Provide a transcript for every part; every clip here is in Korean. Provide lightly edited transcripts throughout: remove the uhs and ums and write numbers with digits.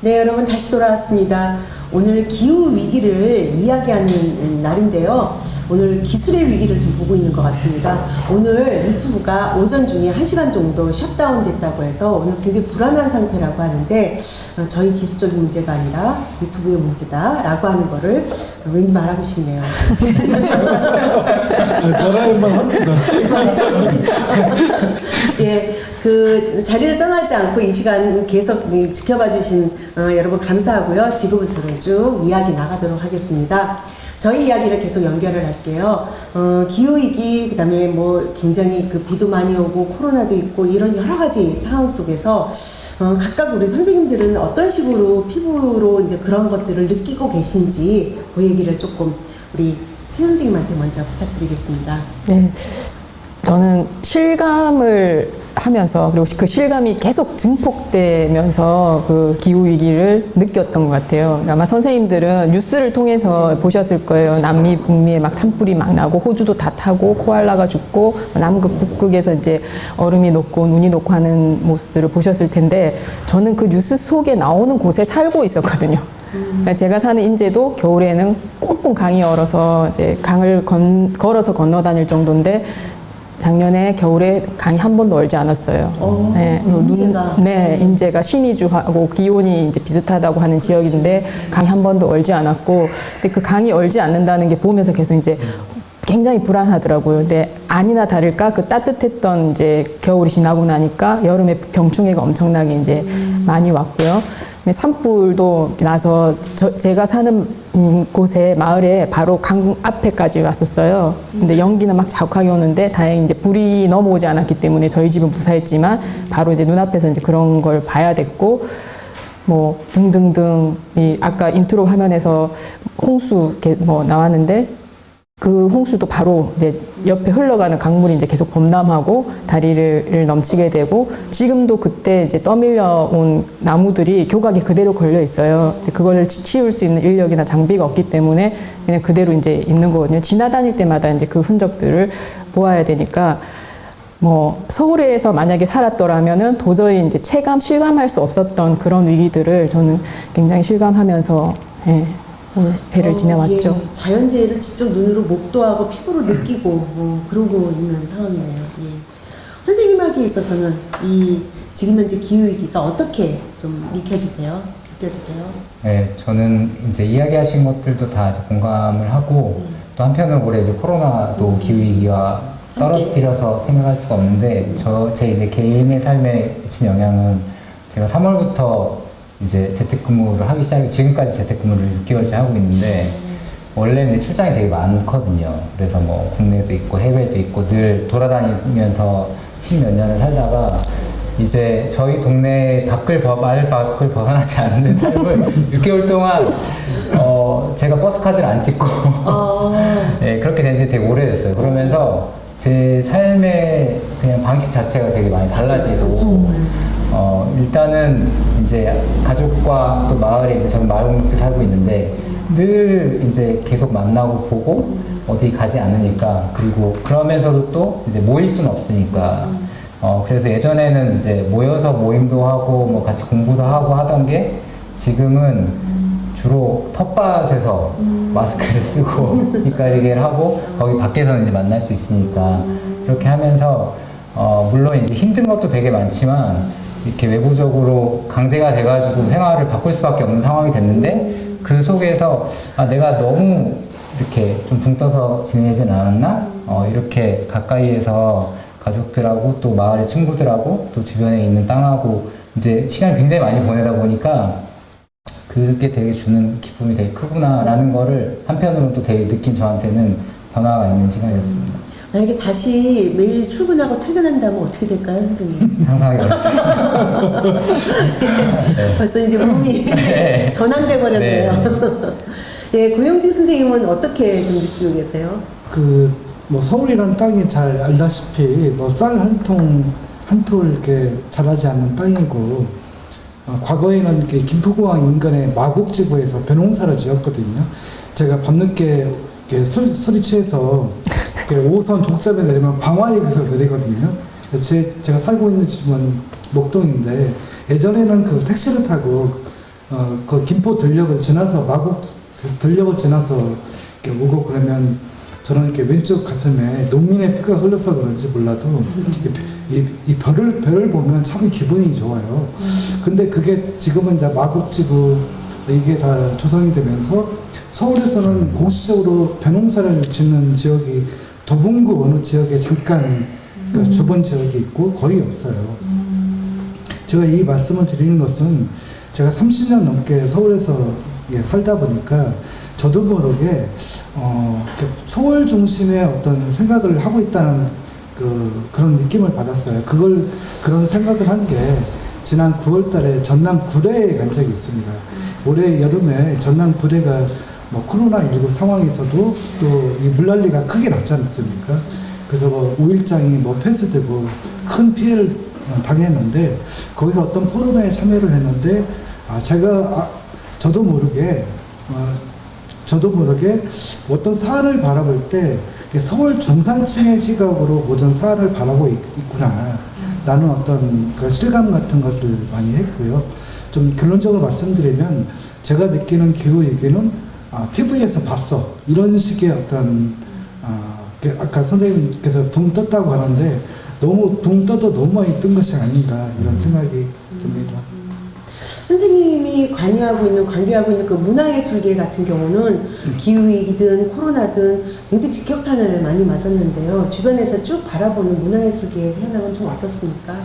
네, 여러분 다시 돌아왔습니다. 오늘 기후 위기를 이야기하는 날인데요. 오늘 기술의 위기를 좀 보고 있는 것 같습니다. 오늘 유튜브가 오전 중에 1시간 정도 셧다운 됐다고 해서 오늘 굉장히 불안한 상태라고 하는데 저희 기술적인 문제가 아니라 유튜브의 문제다라고 하는 거를 왠지 말하고 싶네요. 나라에만 합니다. 예, 그 자리를 떠나지 않고 이 시간 계속 지켜봐 주신 여러분 감사하고요. 지금부터는 쭉 이야기 나가도록 하겠습니다. 저희 이야기를 계속 연결을 할게요. 기후위기, 그 다음에 뭐 굉장히 그 비도 많이 오고 코로나도 있고 이런 여러 가지 상황 속에서 각각 우리 선생님들은 어떤 식으로 피부로 이제 그런 것들을 느끼고 계신지 그 얘기를 조금 우리 최 선생님한테 먼저 부탁드리겠습니다. 네, 저는 실감을 하면서 그리고 그 실감이 계속 증폭되면서 그 기후 위기를 느꼈던 것 같아요. 아마 선생님들은 뉴스를 통해서 보셨을 거예요. 남미, 북미에 막 산불이 막 나고 호주도 다 타고 코알라가 죽고 남극, 북극에서 이제 얼음이 녹고 눈이 녹고 하는 모습들을 보셨을 텐데 저는 그 뉴스 속에 나오는 곳에 살고 있었거든요. 그러니까 제가 사는 인제도 겨울에는 꽁꽁 강이 얼어서 이제 강을 걸어서 건너 다닐 정도인데 작년에 겨울에 강이 한 번도 얼지 않았어요. 네, 인제가. 네, 인제가 신의주하고 기온이 이제 비슷하다고 하는 지역인데 강이 한 번도 얼지 않았고, 근데 그 강이 얼지 않는다는 게 보면서 계속 이제 굉장히 불안하더라고요. 근데 아니나 다를까 그 따뜻했던 이제 겨울이 지나고 나니까 여름에 병충해가 엄청나게 이제 많이 왔고요. 산불도 나서 제가 사는 곳에 마을에 바로 강 앞에까지 왔었어요. 근데 연기는 막 자욱하게 오는데 다행히 이제 불이 넘어오지 않았기 때문에 저희 집은 무사했지만 바로 이제 눈앞에서 이제 그런 걸 봐야 됐고 뭐 등등등 이 아까 인트로 화면에서 홍수 이렇게 뭐 나왔는데 그 홍수도 바로 이제 옆에 흘러가는 강물이 이제 계속 범람하고 다리를 넘치게 되고 지금도 그때 이제 떠밀려 온 나무들이 교각에 그대로 걸려 있어요. 그걸 치울 수 있는 인력이나 장비가 없기 때문에 그냥 그대로 이제 있는 거거든요. 지나다닐 때마다 이제 그 흔적들을 보아야 되니까 뭐 서울에서 만약에 살았더라면은 도저히 이제 실감할 수 없었던 그런 위기들을 저는 굉장히 실감하면서 올해를 지내왔죠. 예, 자연재해를 직접 눈으로 목도하고 피부로 느끼고 그러고 있는 상황이네요. 예. 선생님에게 있어서는 이 지금 현재 기후위기가 어떻게 좀 느껴지세요? 네, 저는 이제 이야기하신 것들도 다 이제 공감을 하고 또 한편으로 올해 이제 코로나도 기후위기와 떨어뜨려서 생각할 수가 없는데 제 이제 개인의 삶에 미친 영향은 제가 3월부터 이제 재택근무를 하기 시작해 지금까지 재택근무를 6개월째 하고 있는데 원래는 출장이 되게 많거든요. 그래서 뭐 국내도 있고 해외도 있고 늘 돌아다니면서 10몇 년을 살다가 이제 저희 동네 마을 밖을 벗어나지 않는 삶을 6개월 동안 제가 버스카드를 안 찍고 네, 그렇게 된 지 되게 오래됐어요. 그러면서 제 삶의 그냥 방식 자체가 되게 많이 달라지고 일단은 이제 가족과 또 마을에 이제 저는 마을 공동체 살고 있는데 늘 이제 계속 만나고 보고 어디 가지 않으니까 그리고 그러면서도 또 이제 모일 수는 없으니까 그래서 예전에는 이제 모여서 모임도 하고 뭐 같이 공부도 하고 하던 게 지금은 주로 텃밭에서 마스크를 쓰고 입가리개를 하고 거기 밖에서는 이제 만날 수 있으니까 그렇게 하면서 물론 이제 힘든 것도 되게 많지만 이렇게 외부적으로 강제가 돼가지고 생활을 바꿀 수밖에 없는 상황이 됐는데 그 속에서 내가 너무 이렇게 좀 붕 떠서 지내진 않았나? 이렇게 가까이에서 가족들하고 또 마을의 친구들하고 또 주변에 있는 땅하고 이제 시간을 굉장히 많이 보내다 보니까 그게 되게 주는 기쁨이 되게 크구나라는 거를 한편으로는 또 되게 느낀 저한테는 변화가 있는 시간이었습니다. 만약에 다시 매일 출근하고 퇴근한다면 어떻게 될까요, 선생님? 상상이 어렵습니다. 네. 벌써 이제 몸이 네. 전환돼 버렸네요. 네. 예, 고영진 선생님은 어떻게 좀 느끼고 계세요? 뭐 서울이라는 땅이 잘 알다시피 뭐 쌀 한 톨 이렇게 자라지 않는 땅이고 과거에는 이렇게 김포공항 인근의 마곡지구에서 벼농사를 지었거든요. 제가 밤늦게 이렇게 술이 취해서 5호선 종점에 내리면 방화역에서 내리거든요. 제가 살고 있는 집은 목동인데 예전에는 그 택시를 타고 그 김포 들녘을 지나서 마곡 들녘을 지나서 이렇게 오고 그러면 저는 이렇게 왼쪽 가슴에 농민의 피가 흘러서 그런지 몰라도 이 별을 보면 참 기분이 좋아요. 근데 그게 지금은 이제 마곡지구 이게 다 조성이 되면서 서울에서는 공식적으로 벼농사를 짓는 지역이 도봉구 어느 지역에 잠깐 그 주변 지역이 있고 거의 없어요. 제가 이 말씀을 드리는 것은 제가 30년 넘게 서울에서 살다 보니까 저도 모르게 서울 중심의 어떤 생각을 하고 있다는 그런 느낌을 받았어요. 그런 생각을 한 게 지난 9월달에 전남 구례에 간 적이 있습니다. 올해 여름에 전남 구례가 뭐 코로나19 상황에서도 또 이 물난리가 크게 났지 않습니까? 그래서 뭐 5일장이 뭐 폐쇄되고 큰 피해를 당했는데 거기서 어떤 포럼에 참여를 했는데 저도 모르게 어떤 사안을 바라볼 때 서울 중산층의 시각으로 모든 사안을 바라고 있구나 라는 어떤 그 실감 같은 것을 많이 했고요. 좀 결론적으로 말씀드리면 제가 느끼는 기후위기는 TV에서 봤어 이런 식의 어떤 아까 선생님께서 붕 떴다고 하는데 너무 붕 떠도 너무 많이 뜬 것이 아닌가 이런 생각이 듭니다. 선생님이 관여하고 있는 그 문화예술계 같은 경우는 기후위기든 코로나든 굉장히 직격탄을 많이 맞았는데요. 주변에서 쭉 바라보는 문화예술계의 현황은 좀 어떻습니까?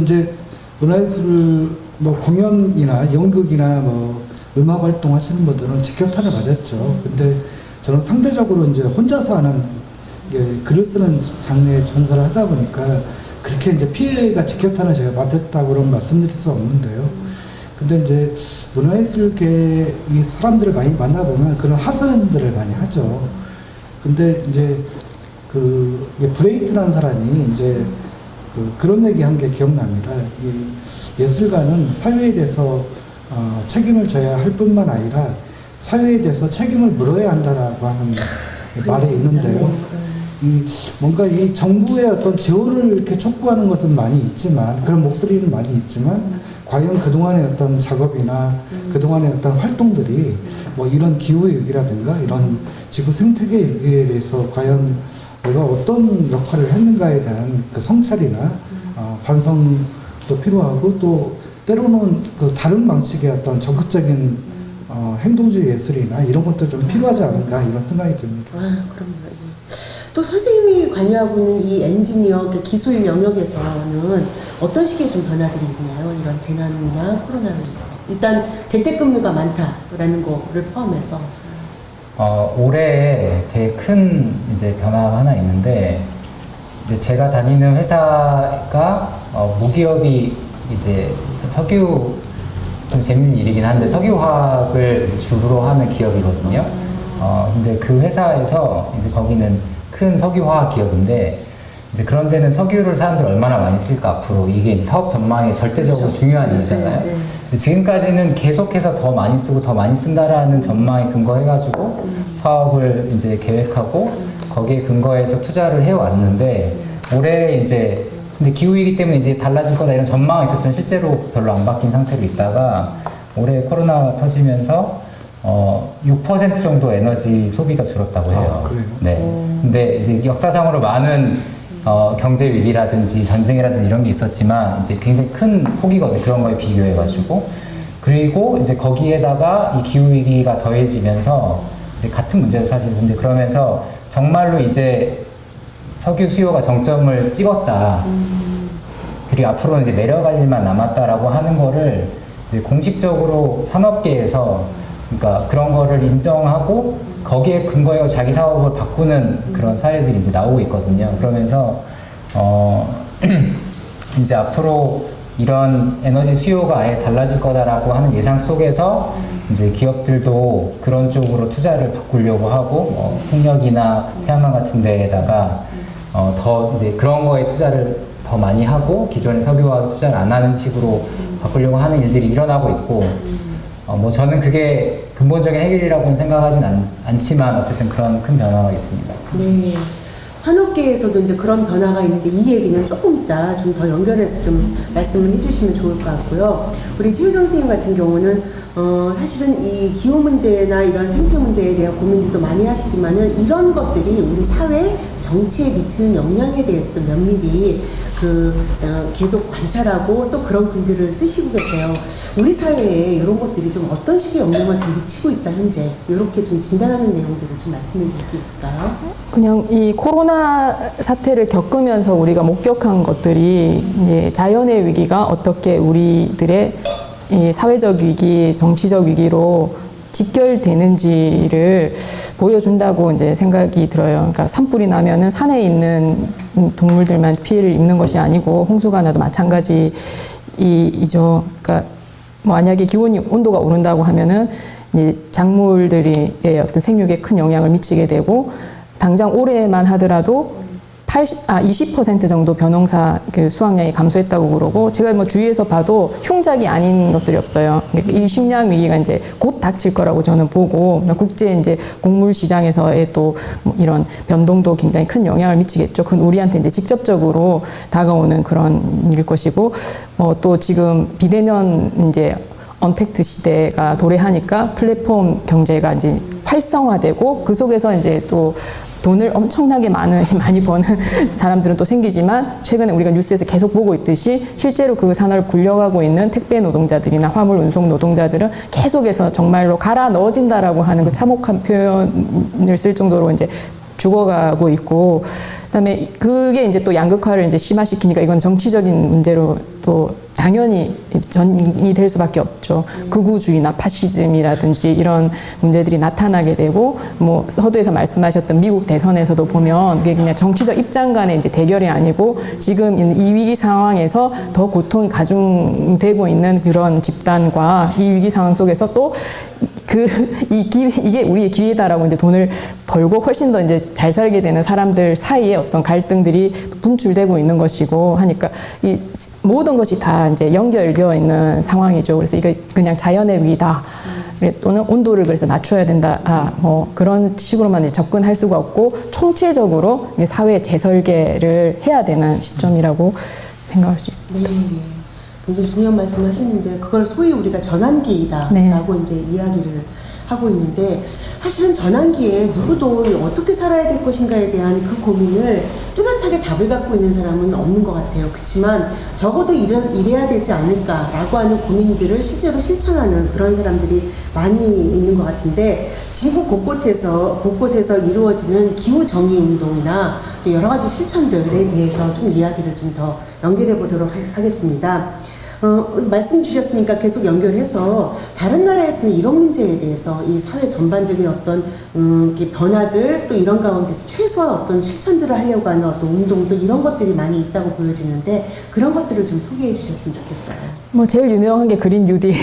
이제 문화예술 뭐 공연이나 연극이나 뭐 음악 활동 하시는 분들은 직격탄을 맞았죠. 근데 저는 상대적으로 이제 혼자서 하는 글을 쓰는 장르에 종사를 하다 보니까 그렇게 이제 피해가 직격탄을 제가 맞았다고 그런 말씀드릴 수 없는데요. 근데 이제 문화예술계 이 사람들을 많이 만나보면 그런 하소연들을 많이 하죠. 근데 이제 브레이트라는 사람이 이제 그런 얘기 한 게 기억납니다. 이 예술가는 사회에 대해서 책임을 져야 할 뿐만 아니라 사회에 대해서 책임을 물어야 한다라고 하는 말이 있는데요. 뭔가 이 정부의 어떤 지원을 이렇게 촉구하는 것은 많이 있지만, 그런 목소리는 많이 있지만, 과연 그동안의 어떤 작업이나 그동안의 어떤 활동들이 뭐 이런 기후위기라든가 이런 지구 생태계 위기에 대해서 과연 내가 어떤 역할을 했는가에 대한 그 성찰이나 반성도 필요하고 또 때로는 그 다른 방식의 어떤 적극적인 행동주의 예술이나 이런 것도 좀 필요하지 않은가 이런 생각이 듭니다. 그럼요. 또 선생님이 관여하고 있는 이 엔지니어 기술 영역에서는 어떤 식의 좀 변화들이 있나요? 이런 재난이나 코로나로 인해서. 일단 재택근무가 많다라는 거를 포함해서. 올해 되게 큰 이제 변화가 하나 있는데, 이제 제가 다니는 회사가 무기업이 이제 석유, 좀 재밌는 일이긴 한데 석유화학을 주로 하는 기업이거든요. 근데 그 회사에서 이제 거기는 큰 석유화학 기업인데, 이제 그런 데는 석유를 사람들 얼마나 많이 쓸까 앞으로 이게 이제 사업 전망에 절대적으로 그렇죠. 중요한 일이잖아요. 네. 지금까지는 계속해서 더 많이 쓰고 더 많이 쓴다라는 전망에 근거해가지고 사업을 이제 계획하고 거기에 근거해서 투자를 해왔는데, 올해 이제 근데 기후위기 때문에 이제 달라질 거다 이런 전망이 있었지만 실제로 별로 안 바뀐 상태로 있다가 올해 코로나가 터지면서 6% 정도 에너지 소비가 줄었다고 해요. 그래요? 네. 근데 이제 역사상으로 많은 경제 위기라든지 전쟁이라든지 이런 게 있었지만 이제 굉장히 큰 폭이거든요. 그런 거에 비교해가지고. 그리고 이제 거기에다가 이 기후 위기가 더해지면서 이제 같은 문제도 사실 근데 그러면서 정말로 이제 석유 수요가 정점을 찍었다. 그리고 앞으로는 이제 내려갈 일만 남았다라고 하는 거를 이제 공식적으로 산업계에서 그러니까 그런 거를 인정하고 거기에 근거해 자기 사업을 바꾸는 그런 사례들이 이제 나오고 있거든요. 그러면서 이제 앞으로 이런 에너지 수요가 아예 달라질 거다라고 하는 예상 속에서 이제 기업들도 그런 쪽으로 투자를 바꾸려고 하고 풍력이나 태양광 같은 데에다가 더 이제 그런 거에 투자를 더 많이 하고 기존의 석유화 투자를 안 하는 식으로 바꾸려고 하는 일들이 일어나고 있고 뭐 저는 그게 근본적인 해결이라고는 생각하진 않지만 어쨌든 그런 큰 변화가 있습니다. 네. 산업계에서도 이제 그런 변화가 있는데 이 얘기는 조금 이따 좀 더 연결해서 좀 말씀을 해주시면 좋을 것 같고요. 우리 최유정 선생님 같은 경우는 사실은 이 기후 문제나 이런 생태 문제에 대한 고민들도 많이 하시지만은 이런 것들이 우리 사회 정치에 미치는 영향에 대해서도 면밀히 계속 관찰하고 또 그런 글들을 쓰시고 계세요. 우리 사회에 이런 것들이 좀 어떤 식의 영향을 좀 미치고 있다 현재 이렇게 좀 진단하는 내용들을 좀 말씀해 주실 수 있을까요? 그냥 이 코로나 사태를 겪으면서 우리가 목격한 것들이 이제 자연의 위기가 어떻게 우리들의 이 사회적 위기, 정치적 위기로 직결되는지를 보여준다고 이제 생각이 들어요. 그러니까 산불이 나면은 산에 있는 동물들만 피해를 입는 것이 아니고 홍수가 나도 마찬가지이죠. 그러니까 만약에 기온이 온도가 오른다고 하면은 이제 작물들의 어떤 생육에 큰 영향을 미치게 되고 당장 올해만 하더라도 20% 정도 벼농사 수확량이 감소했다고 그러고 제가 뭐 주위에서 봐도 흉작이 아닌 것들이 없어요. 이 식량 위기가 이제 곧 닥칠 거라고 저는 보고 국제 이제 곡물 시장에서의 또 뭐 이런 변동도 굉장히 큰 영향을 미치겠죠. 그건 우리한테 이제 직접적으로 다가오는 그런 일 것이고 또 지금 비대면 이제 언택트 시대가 도래하니까 플랫폼 경제가 이제 활성화되고 그 속에서 이제 또 돈을 엄청나게 많이 버는 사람들은 또 생기지만 최근에 우리가 뉴스에서 계속 보고 있듯이 실제로 그 산업을 굴려가고 있는 택배 노동자들이나 화물 운송 노동자들은 계속해서 정말로 갈아 넣어진다라고 하는 그 참혹한 표현을 쓸 정도로 이제 죽어가고 있고 그다음에 그게 이제 또 양극화를 이제 심화시키니까 이건 정치적인 문제로 또 당연히 전이 될 수밖에 없죠. 극우주의나 파시즘이라든지 이런 문제들이 나타나게 되고 뭐 서두에서 말씀하셨던 미국 대선에서도 보면 그게 그냥 정치적 입장 간의 이제 대결이 아니고 지금 이 위기 상황에서 더 고통이 가중되고 있는 그런 집단과 이 위기 상황 속에서 또 이게 우리의 기회다라고 이제 돈을 벌고 훨씬 더 이제 잘 살게 되는 사람들 사이에 어떤 갈등들이 분출되고 있는 것이고 하니까 이 모든 것이 다 이제 연결되어 있는 상황이죠. 그래서 이게 그냥 자연의 위기다. 또는 온도를 그래서 낮춰야 된다. 뭐 그런 식으로만 이제 접근할 수가 없고 총체적으로 사회 재설계를 해야 되는 시점이라고 생각할 수 있습니다. 네. 굉장히 중요한 말씀 하시는데 그걸 소위 우리가 전환기이다 네. 라고 이제 이야기를 하고 있는데 사실은 전환기에 누구도 어떻게 살아야 될 것인가에 대한 그 고민을 뚜렷하게 답을 갖고 있는 사람은 없는 것 같아요. 그렇지만 적어도 이래야 되지 않을까라고 하는 고민들을 실제로 실천하는 그런 사람들이 많이 있는 것 같은데 지구 곳곳에서 이루어지는 기후정의 운동이나 여러 가지 실천들에 대해서 좀 이야기를 좀 더 연결해 보도록 하겠습니다. 말씀 주셨으니까 계속 연결해서 다른 나라에서는 이런 문제에 대해서 이 사회 전반적인 어떤 변화들 또 이런 가운데서 최소한 어떤 실천들을 하려고 하는 어떤 운동들 이런 것들이 많이 있다고 보여지는데 그런 것들을 좀 소개해 주셨으면 좋겠어요. 뭐 제일 유명한 게 그린 뉴딜이죠.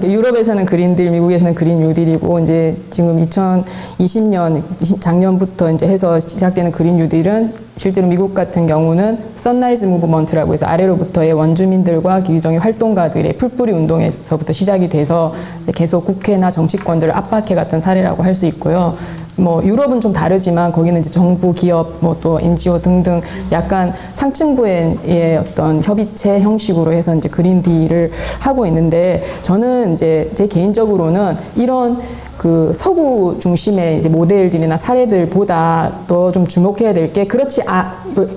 유럽에서는 그린딜, 미국에서는 그린 뉴딜이고 이제 지금 2020년 작년부터 이제 해서 시작되는 그린 뉴딜은 실제로 미국 같은 경우는 선라이즈 무브먼트라고 해서 아래로부터의 원주민들과 기후정의 활동가들의 풀뿌리 운동에서부터 시작이 돼서 계속 국회나 정치권들을 압박해갔던 사례라고 할 수 있고요. 뭐 유럽은 좀 다르지만 거기는 이제 정부, 기업, 뭐 또 NGO 등등 약간 상층부의 어떤 협의체 형식으로 해서 이제 그린딜을 하고 있는데 저는 이제 제 개인적으로는 이런 그 서구 중심의 이제 모델들이나 사례들보다 더 좀 주목해야 될 게 그렇지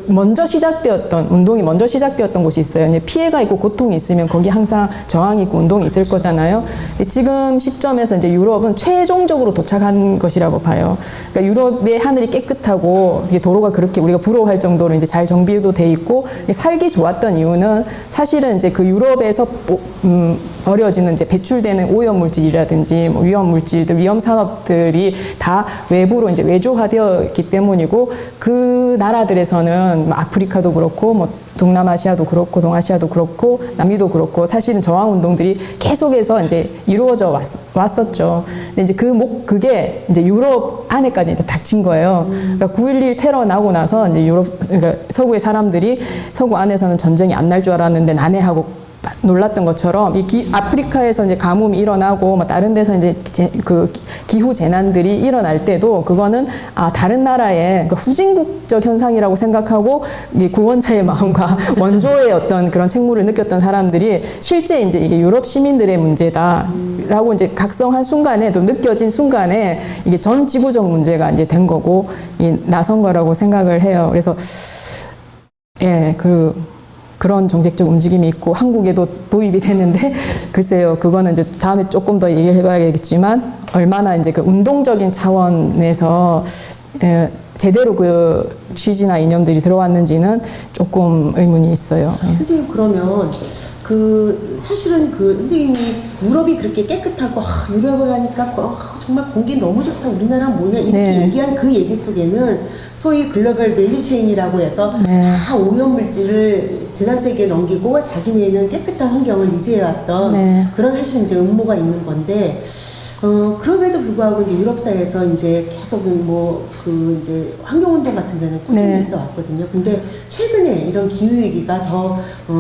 먼저 시작되었던 운동이 먼저 시작되었던 곳이 있어요. 이제 피해가 있고 고통이 있으면 거기 항상 저항이 있고 운동이 있을 거잖아요. 지금 시점에서 이제 유럽은 최종적으로 도착한 것이라고 봐요. 그러니까 유럽의 하늘이 깨끗하고 도로가 그렇게 우리가 부러워할 정도로 이제 잘 정비도 돼 있고 살기 좋았던 이유는 사실은 이제 그 유럽에서 버려지는 이제 배출되는 오염 물질이라든지 뭐 위험 물질들, 위험 산업들이 다 외부로 이제 외조화되어 있기 때문이고 그 나라들에서는 뭐 아프리카도 그렇고 뭐 동남아시아도 그렇고 동아시아도 그렇고 남미도 그렇고 사실은 저항 운동들이 계속해서 이제 이루어져 왔었죠. 근데 이제 그게 이제 유럽 안에까지 이제 닥친 거예요. 그러니까 9.11 테러 나고 나서 이제 그러니까 서구의 사람들이 서구 안에서는 전쟁이 안 날 줄 알았는데 난해하고 놀랐던 것처럼 아프리카에서 이제 가뭄이 일어나고 뭐 다른 데서 이제 그 기후 재난들이 일어날 때도 그거는 다른 나라의 그 후진국적 현상이라고 생각하고 이 구원자의 마음과 원조의 어떤 그런 책무를 느꼈던 사람들이 실제 이제 이게 유럽 시민들의 문제다라고 이제 각성한 순간에 또 느껴진 순간에 이게 전 지구적 문제가 이제 된 거고 나선 거라고 생각을 해요. 그래서 그런 정책적 움직임이 있고 한국에도 도입이 됐는데 글쎄요, 그거는 이제 다음에 조금 더 얘기를 해봐야겠지만 얼마나 이제 그 운동적인 차원에서 제대로 그 취지나 이념들이 들어왔는지는 조금 의문이 있어요. 선생님, 그러면 사실은 선생님이 유럽이 그렇게 깨끗하고 유럽에 가니까 정말 공기 너무 좋다, 우리나라 뭐냐 이렇게 네. 얘기한 그 얘기 속에는 소위 글로벌 밸류체인이라고 해서 다 오염물질을 제3세계에 넘기고 자기네는 깨끗한 환경을 유지해왔던 그런 사실 이제 음모가 있는 건데, 그럼에도 불구하고 이제 유럽사회에서 이제 계속 이제 환경운동 같은 데는 꾸준히 있어 왔거든요. 근데 최근에 이런 기후위기가 더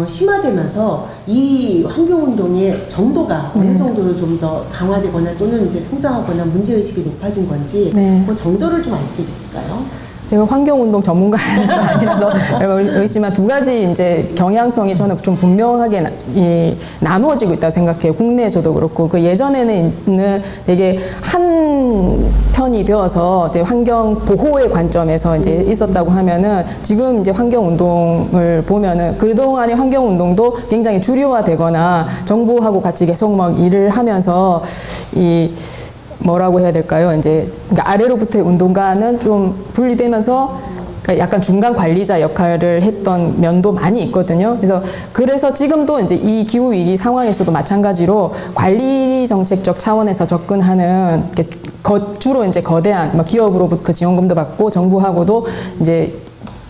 심화되면서 이 환경운동의 정도가 어느 정도로 좀 더 강화되거나 또는 이제 성장하거나 문제의식이 높아진 건지 그 정도를 좀 알 수 있을까요? 제가 환경운동 전문가는 아니라서 모르겠지만 두 가지 이제 경향성이 저는 좀 분명하게 나누어지고 있다고 생각해요. 국내에서도 그렇고 예전에는 되게 한 편이 되어서 이제 환경 보호의 관점에서 이제 있었다고 하면은 지금 이제 환경운동을 보면은 그동안의 환경운동도 굉장히 주류화되거나 정부하고 같이 계속 막 일을 하면서 뭐라고 해야 될까요? 이제 그러니까 아래로부터의 운동가는 좀 분리되면서 그러니까 약간 중간 관리자 역할을 했던 면도 많이 있거든요. 그래서 지금도 이제 이 기후 위기 상황에서도 마찬가지로 관리 정책적 차원에서 접근하는 주로 이제 거대한 기업으로부터 지원금도 받고 정부하고도 이제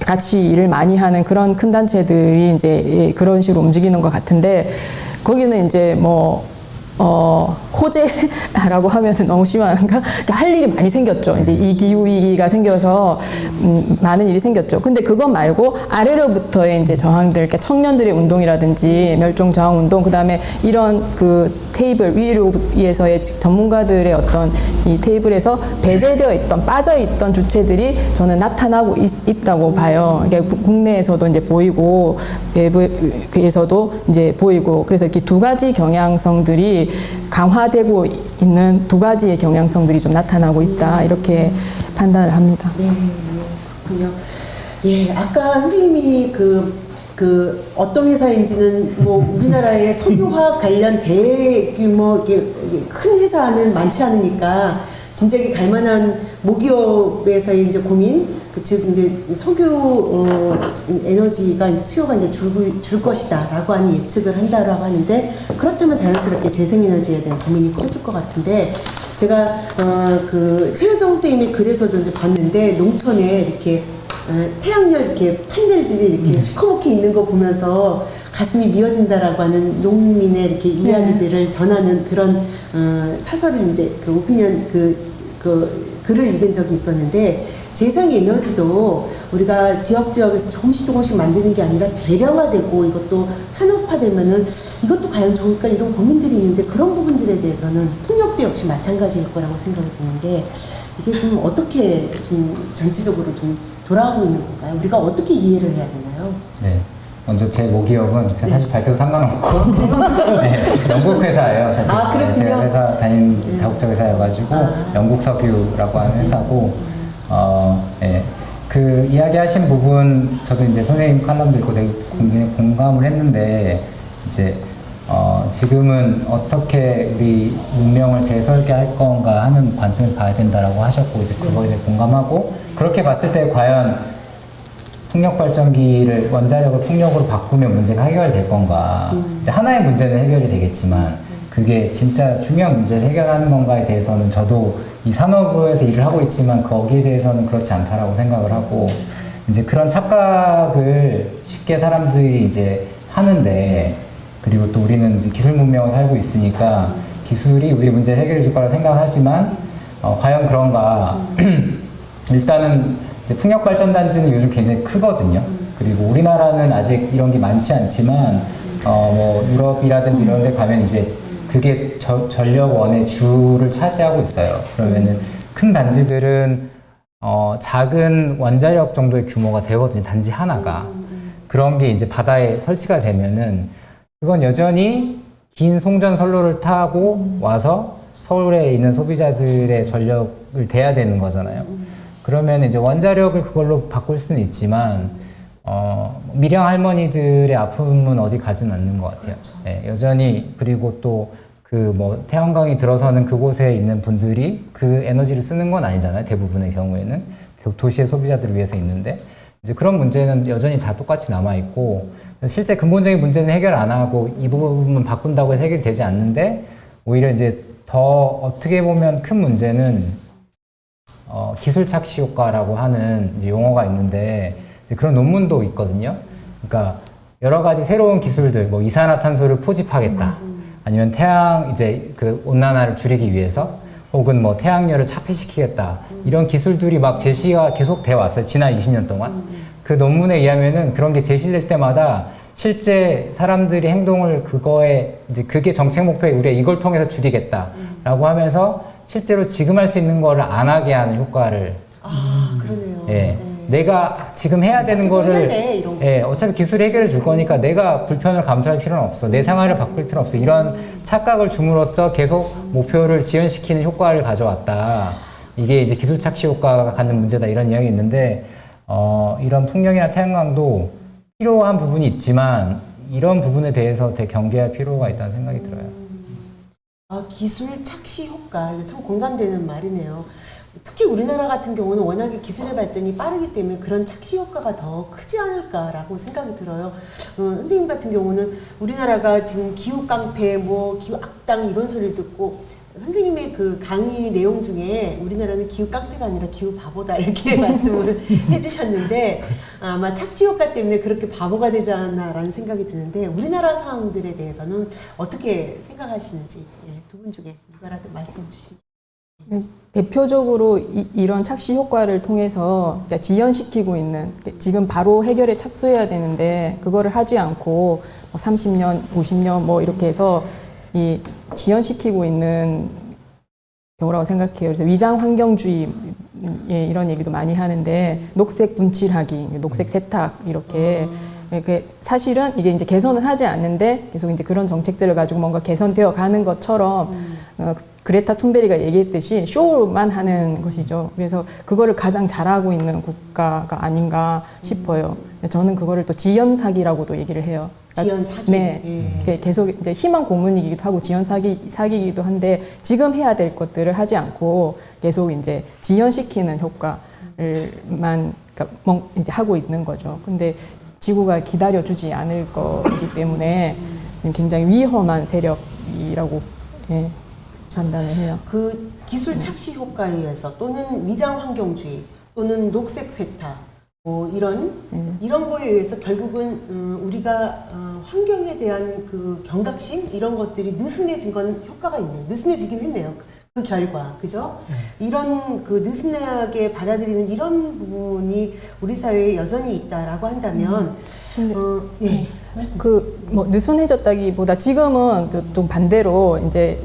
같이 일을 많이 하는 그런 큰 단체들이 이제 그런 식으로 움직이는 것 같은데 거기는 이제 호재라고 하면 너무 심한가? 할 일이 많이 생겼죠. 이제 이 기후위기가 생겨서, 많은 일이 생겼죠. 근데 그것 말고 아래로부터의 이제 저항들, 그러니까 청년들의 운동이라든지 멸종저항운동, 그 다음에 이런 테이블, 위에서의 전문가들의 어떤 이 테이블에서 배제되어 있던, 빠져 있던 주체들이 저는 나타나고 있다고 봐요. 그러니까 국내에서도 이제 보이고, 외부에서도 이제 보이고, 그래서 이렇게 두 가지 경향성들이 강화되고 있는 두 가지의 경향성들이 좀 나타나고 있다, 이렇게 판단을 합니다. 네, 그렇군요. 예, 아까 선생님이 어떤 회사인지는 우리나라의 석유화학 관련 대규모 큰 회사는 많지 않으니까 진작에 갈 만한 모기업에서의 이제 고민, 즉 이제 석유 에너지가 이제 수요가 이제 줄 것이다라고 하는 예측을 한다라고 하는데, 그렇다면 자연스럽게 재생에너지에 대한 고민이 커질 것 같은데, 제가 최효정 선생님의 글에서도 이제 봤는데 농촌에 이렇게 태양열 이렇게 판넬들이 이렇게 시커멓게 있는 거 보면서 가슴이 미어진다라고 하는 농민의 이렇게 이야기들을 전하는 그런 사설을 이제 오피니언 글을 읽은 적이 있었는데, 재생에너지도 우리가 지역에서 조금씩 만드는 게 아니라 대량화되고 이것도 산업화되면은 이것도 과연 좋을까, 이런 고민들이 있는데, 그런 부분들에 대해서는 풍력도 역시 마찬가지일 거라고 생각이 드는데, 이게 좀 어떻게 좀 전체적으로 좀 돌아가고 있는 건가요? 우리가 어떻게 이해를 해야 되나요? 네. 먼저 제 모기업은 제가 사실 밝혀도 상관없고 네, 영국 회사예요. 사실. 그렇군요. 제가 회사 다닌 다국적 회사여가지고 영국 석유라고 하는 회사고, 네. 그 이야기하신 부분 저도 이제 선생님 칼럼도 읽고 되게 공감을 했는데, 이제 지금은 어떻게 우리 문명을 재설계할 건가 하는 관점에서 봐야 된다라고 하셨고, 이제 그거에 대해 공감하고, 그렇게 봤을 때 과연 풍력 발전기를 원자력을 풍력으로 바꾸면 문제가 해결될 건가? 이제 하나의 문제는 해결이 되겠지만 그게 진짜 중요한 문제를 해결하는 건가에 대해서는 저도 이 산업부에서 일을 하고 있지만 거기에 대해서는 그렇지 않다라고 생각을 하고, 이제 그런 착각을 쉽게 사람들이 이제 하는데, 그리고 또 우리는 이제 기술 문명을 살고 있으니까 기술이 우리 문제를 해결해 줄 거라 생각하지만 과연 그런가? 일단은 이제 풍력발전단지는 요즘 굉장히 크거든요. 그리고 우리나라는 아직 이런 게 많지 않지만 뭐 유럽이라든지 이런 데 가면 이제 그게 전력원의 주를 차지하고 있어요. 그러면은 큰 단지들은 작은 원자력 정도의 규모가 되거든요. 단지 하나가. 그런 게 이제 바다에 설치가 되면은 그건 여전히 긴 송전 선로를 타고 와서 서울에 있는 소비자들의 전력을 대야 되는 거잖아요. 그러면 이제 원자력을 그걸로 바꿀 수는 있지만 밀양 할머니들의 아픔은 어디 가진 않는 것 같아요. 그렇죠. 네, 여전히. 그리고 또 그 뭐 태양광이 들어서는 그곳에 있는 분들이 그 에너지를 쓰는 건 아니잖아요. 대부분의 경우에는 도시의 소비자들을 위해서 있는데 이제 그런 문제는 여전히 다 똑같이 남아 있고 실제 근본적인 문제는 해결 안 하고 이 부분만 바꾼다고 해서 해결되지 않는데 오히려 이제 더 어떻게 보면 큰 문제는 기술 착시 효과라고 하는 이제 용어가 있는데 이제 그런 논문도 있거든요. 그러니까 여러 가지 새로운 기술들, 뭐 이산화탄소를 포집하겠다. 아니면 태양 이제 그 온난화를 줄이기 위해서 혹은 뭐 태양열을 차폐시키겠다. 이런 기술들이 막 제시가 계속 돼 왔어요. 지난 20년 동안. 그 논문에 의하면은 그런 게 제시될 때마다 실제 사람들이 행동을 그거에 이제 그게 정책 목표에 우리가 이걸 통해서 줄이겠다라고 하면서 실제로 지금 할 수 있는 거를 안 하게 하는 효과를 그러네요. 예. 네. 내가 지금 해야 되는 지금 거를 해결돼, 이런 거. 예, 어차피 기술이 해결해 줄 거니까 내가 불편을 감수할 필요는 없어. 내 생활을 바꿀 필요 없어. 이런 착각을 줌으로써 계속 목표를 지연시키는 효과를 가져왔다. 이게 이제 기술 착시 효과가 갖는 문제다. 이런 이야기 있는데 이런 풍력이나 태양광도 필요한 부분이 있지만 이런 부분에 대해서 되게 경계할 필요가 있다는 생각이 들어요. 기술 착시 효과, 이거 참 공감되는 말이네요. 특히 우리나라 같은 경우는 워낙에 기술의 발전이 빠르기 때문에 그런 착시 효과가 더 크지 않을까라고 생각이 들어요. 선생님 같은 경우는 우리나라가 지금 기후 깡패, 뭐 기후 악당 이런 소리를 듣고 선생님의 그 강의 내용 중에 우리나라는 기후 깡패가 아니라 기후 바보다 이렇게 말씀을 해주셨는데 아마 착시 효과 때문에 그렇게 바보가 되지 않나라는 생각이 드는데 우리나라 상황들에 대해서는 어떻게 생각하시는지 두 분 중에 누가라도 말씀 주시면. 대표적으로 이런 착시 효과를 통해서 지연시키고 있는 지금 바로 해결에 착수해야 되는데 그거를 하지 않고 30년, 50년 뭐 이렇게 해서 이 지연시키고 있는 경우라고 생각해요. 그래서 위장 환경주의 이런 얘기도 많이 하는데 녹색 분칠하기, 녹색 세탁 이렇게 사실은 이게 이제 개선을 하지 않는데 계속 이제 그런 정책들을 가지고 뭔가 개선되어 가는 것처럼 그레타 툰베리가 얘기했듯이 쇼만 하는 것이죠. 그래서 그거를 가장 잘하고 있는 국가가 아닌가 싶어요. 저는 그거를 또 지연 사기라고도 얘기를 해요. 지연 사기. 네, 계속 이제 희망 고문이기도 하고 지연 사기이기도 한데 지금 해야 될 것들을 하지 않고 계속 이제 지연시키는 효과를만 이제 하고 있는 거죠. 근데 지구가 기다려주지 않을 거기 때문에 굉장히 위험한 세력이라고 판단을 해요. 그 기술 착시 효과에 의해서 또는 위장 환경주의 또는 녹색 세탁 뭐 이런 거에 의해서 결국은 우리가 환경에 대한 그 경각심 이런 것들이 느슨해진 건 효과가 있네요. 느슨해지긴 했네요. 그 결과, 그죠? 이런 그 느슨하게 받아들이는 이런 부분이 우리 사회에 여전히 있다라고 한다면, 말씀. 뭐 느슨해졌다기보다 지금은 좀 반대로 이제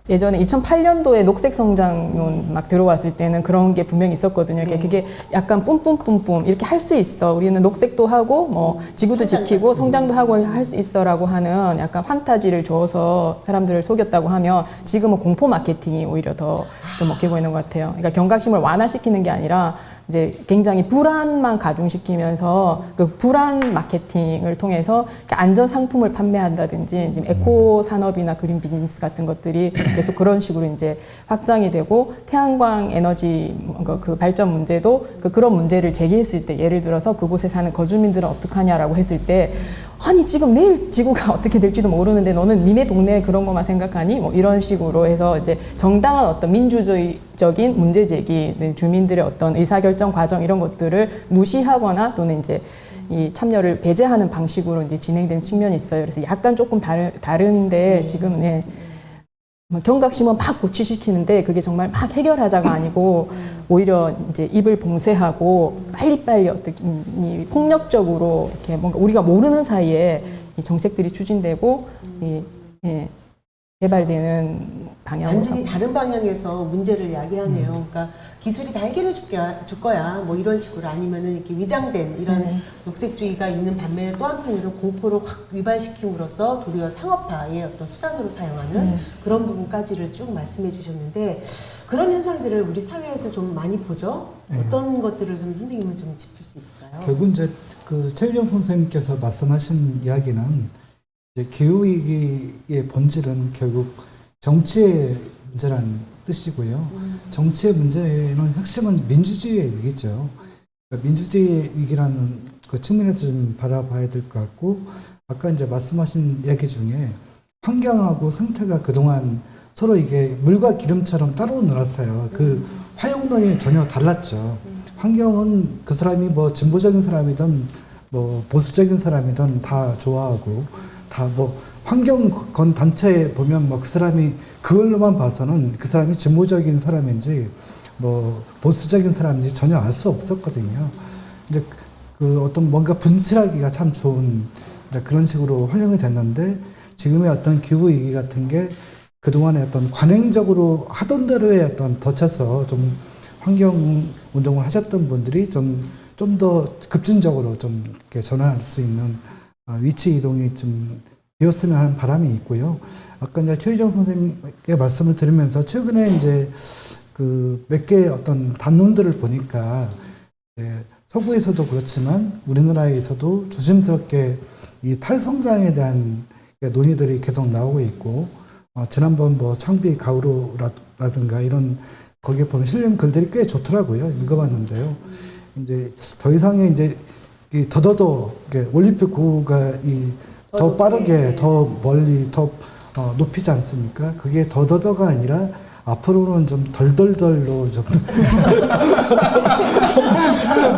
예전에 2008년도에 녹색 성장론 막 들어왔을 때는 그런 게 분명히 있었거든요. 그게 약간 뿜뿜뿜뿜 이렇게 할 수 있어. 우리는 녹색도 하고 뭐 지구도 지키고 성장도 하고 할 수 있어라고 하는 약간 판타지를 주어서 사람들을 속였다고 하면 지금은 공포 마케팅이 오히려 더 먹혀 보이는 것 같아요. 그러니까 경각심을 완화시키는 게 아니라 이제 굉장히 불안만 가중시키면서 그 불안 마케팅을 통해서 안전 상품을 판매한다든지 지금 에코 산업이나 그린 비즈니스 같은 것들이 계속 그런 식으로 이제 확장이 되고 태양광 에너지 그 발전 문제도 그런 문제를 제기했을 때 예를 들어서 그곳에 사는 거주민들은 어떡하냐라고 했을 때 아니 지금 내일 지구가 어떻게 될지도 모르는데 너는 니네 동네에 그런 것만 생각하니? 뭐 이런 식으로 해서 이제 정당한 어떤 민주주의적인 문제 제기, 주민들의 어떤 의사결정 과정 이런 것들을 무시하거나 또는 이제 이 참여를 배제하는 방식으로 이제 진행된 측면이 있어요. 그래서 약간 조금 다른데 지금은 경각심은 막 고취시키는데 그게 정말 막 해결하자가 아니고 오히려 이제 입을 봉쇄하고 빨리빨리 어떻게 폭력적으로 이렇게 뭔가 우리가 모르는 사이에 이 정책들이 추진되고 예, 개발되는 방향으로 완전히 가고. 다른 방향에서 문제를 야기하네요. 그러니까 기술이 다 해결해 줄 거야. 뭐 이런 식으로 아니면은 이렇게 위장된 이런 녹색주의가 있는 반면에 또 한편으로 공포를 확 유발시킴으로써 도리어 상업화의 어떤 수단으로 사용하는 그런 부분까지를 쭉 말씀해 주셨는데 그런 현상들을 우리 사회에서 좀 많이 보죠. 어떤 것들을 좀 선생님은 좀 짚을 수 있을까요? 결국 이제 그 최유정 선생님께서 말씀하신 이야기는 이제 기후위기의 본질은 결국 정치의 문제라는 뜻이고요. 정치의 문제는 핵심은 민주주의의 위기죠. 그러니까 민주주의의 위기라는 그 측면에서 좀 바라봐야 될 것 같고, 아까 이제 말씀하신 이야기 중에 환경하고 생태가 그동안 서로 이게 물과 기름처럼 따로 놀았어요. 그 화용론이 전혀 달랐죠. 환경은 그 사람이 뭐 진보적인 사람이든 뭐 보수적인 사람이든 다 좋아하고, 다 뭐 환경권 단체에 보면 뭐 그 사람이 그걸로만 봐서는 그 사람이 진보적인 사람인지 뭐 보수적인 사람인지 전혀 알 수 없었거든요. 이제 그 어떤 뭔가 분칠하기가 참 좋은 이제 그런 식으로 활용이 됐는데, 지금의 어떤 기후 위기 같은 게 그동안에 어떤 관행적으로 하던 대로에 어떤 덧쳐서 좀 환경 운동을 하셨던 분들이 좀 더 급진적으로 좀 이렇게 전환할 수 있는 위치 이동이 좀 되었으면 하는 바람이 있고요. 아까 이제 최희정 선생님의 말씀을 들으면서 최근에 이제 그 몇 개의 어떤 담론들을 보니까 서구에서도 그렇지만 우리나라에서도 조심스럽게 이 탈성장에 대한 논의들이 계속 나오고 있고, 지난번 뭐 창비 가우로라든가 이런 거기에 보면 실린 글들이 꽤 좋더라고요. 읽어봤는데요. 이제 더 이상의 이제 이 더더더 올림픽 구호가 더 빠르게 더 멀리 더 높이지 않습니까? 그게 더더더가 아니라 앞으로는 좀 덜덜덜로 좀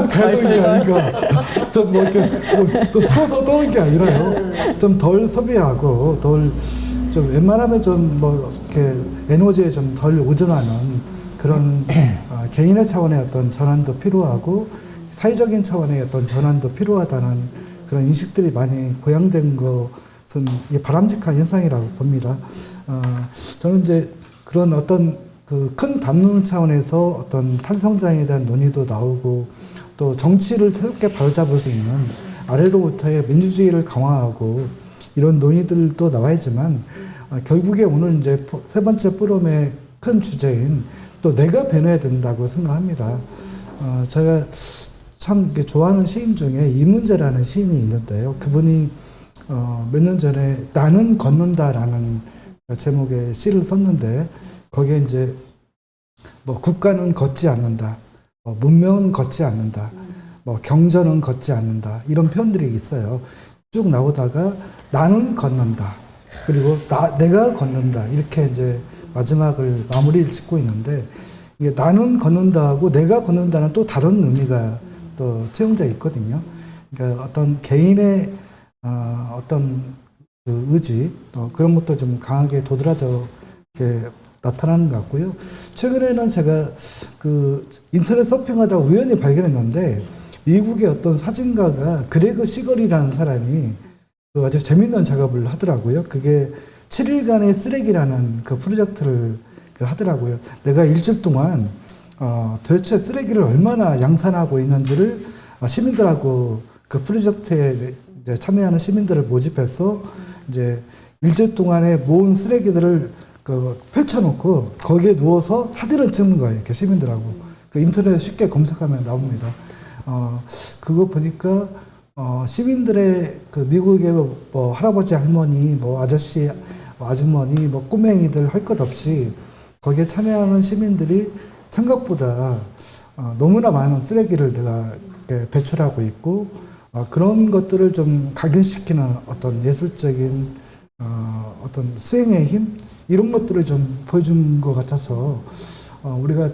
가는 게 아니고 좀뭐 이렇게 또 풀어서 떠는 게 아니라요. 좀 덜 소비하고 좀 웬만하면 좀 뭐 이렇게 에너지에 좀 덜 의존하는 그런 개인의 차원의 어떤 전환도 필요하고 사회적인 차원의 어떤 전환도 필요하다는 그런 인식들이 많이 고양된 것은 바람직한 현상이라고 봅니다. 저는 이제 그런 어떤 그 큰 담론 차원에서 어떤 탈성장에 대한 논의도 나오고, 또 정치를 새롭게 바로잡을 수 있는 아래로부터의 민주주의를 강화하고 이런 논의들도 나와야지만, 결국에 오늘 이제 세 번째 포럼의 큰 주제인 또 내가 변해야 된다고 생각합니다. 제가 참 좋아하는 시인 중에 이문재라는 시인이 있는데요. 그분이 몇 년 전에 나는 걷는다라는 제목의 시를 썼는데, 거기에 이제 뭐 국가는 걷지 않는다, 문명은 걷지 않는다, 뭐 경전은 걷지 않는다, 이런 표현들이 있어요. 쭉 나오다가 나는 걷는다, 그리고 내가 걷는다, 이렇게 이제 마지막을 마무리를 짓고 있는데, 이게 나는 걷는다하고 내가 걷는다는 또 다른 의미가 또 채용되어 있거든요. 그러니까 어떤 개인의 어떤 그 의지, 그런 것도 좀 강하게 도드라져 이렇게 나타나는 것 같고요. 최근에는 제가 그 인터넷 서핑하다 우연히 발견했는데, 미국의 어떤 사진가가 그레그 시걸이라는 사람이 그 아주 재밌는 작업을 하더라고요. 그게 7일간의 쓰레기라는 그 프로젝트를 하더라고요. 내가 일주일 동안 도대체 쓰레기를 얼마나 양산하고 있는지를 시민들하고 그 프로젝트에 이제 참여하는 시민들을 모집해서 이제 일주일 동안에 모은 쓰레기들을 그 펼쳐놓고 거기에 누워서 사진을 찍는 거예요. 이렇게 시민들하고. 그 인터넷에 쉽게 검색하면 나옵니다. 그거 보니까 시민들의 그 미국의 뭐 할아버지 할머니, 뭐 아저씨 아주머니, 뭐 꼬맹이들 할 것 없이 거기에 참여하는 시민들이 생각보다 너무나 많은 쓰레기를 내가 배출하고 있고, 그런 것들을 좀 각인시키는 어떤 예술적인 어떤 수행의 힘, 이런 것들을 좀 보여준 것 같아서, 우리가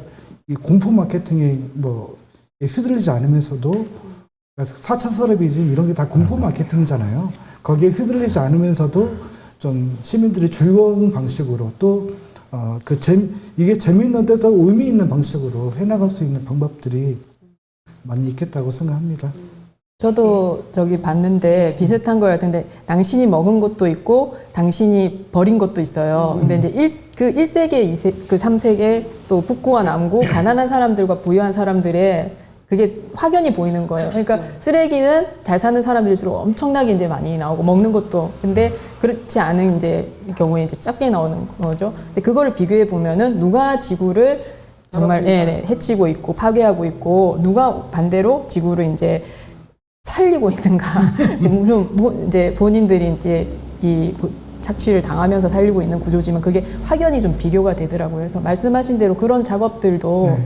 이 공포 마케팅에 뭐 휘둘리지 않으면서도, 4차 산업이즘 이런 게 다 공포 마케팅이잖아요. 거기에 휘둘리지 않으면서도 좀 시민들이 즐거운 방식으로, 또 이게 재미있는데 더 의미 있는 방식으로 해나갈 수 있는 방법들이 많이 있겠다고 생각합니다. 저도 저기 봤는데 비슷한 거 같은데 당신이 먹은 것도 있고 당신이 버린 것도 있어요. 근데 이제 그 1세계, 2세, 그 3세계 또 북구와 남구 가난한 사람들과 부유한 사람들의 그게 확연히 보이는 거예요. 그러니까 쓰레기는 잘 사는 사람들일수록 엄청나게 이제 많이 나오고 먹는 것도. 근데 그렇지 않은 이제 경우에 이제 작게 나오는 거죠. 근데 그거를 비교해 보면은 누가 지구를 정말 해치고 있고 파괴하고 있고 누가 반대로 지구를 이제 살리고 있는가. 물론 이제 본인들이 이제 이 착취를 당하면서 살리고 있는 구조지만 그게 확연히 좀 비교가 되더라고요. 그래서 말씀하신 대로 그런 작업들도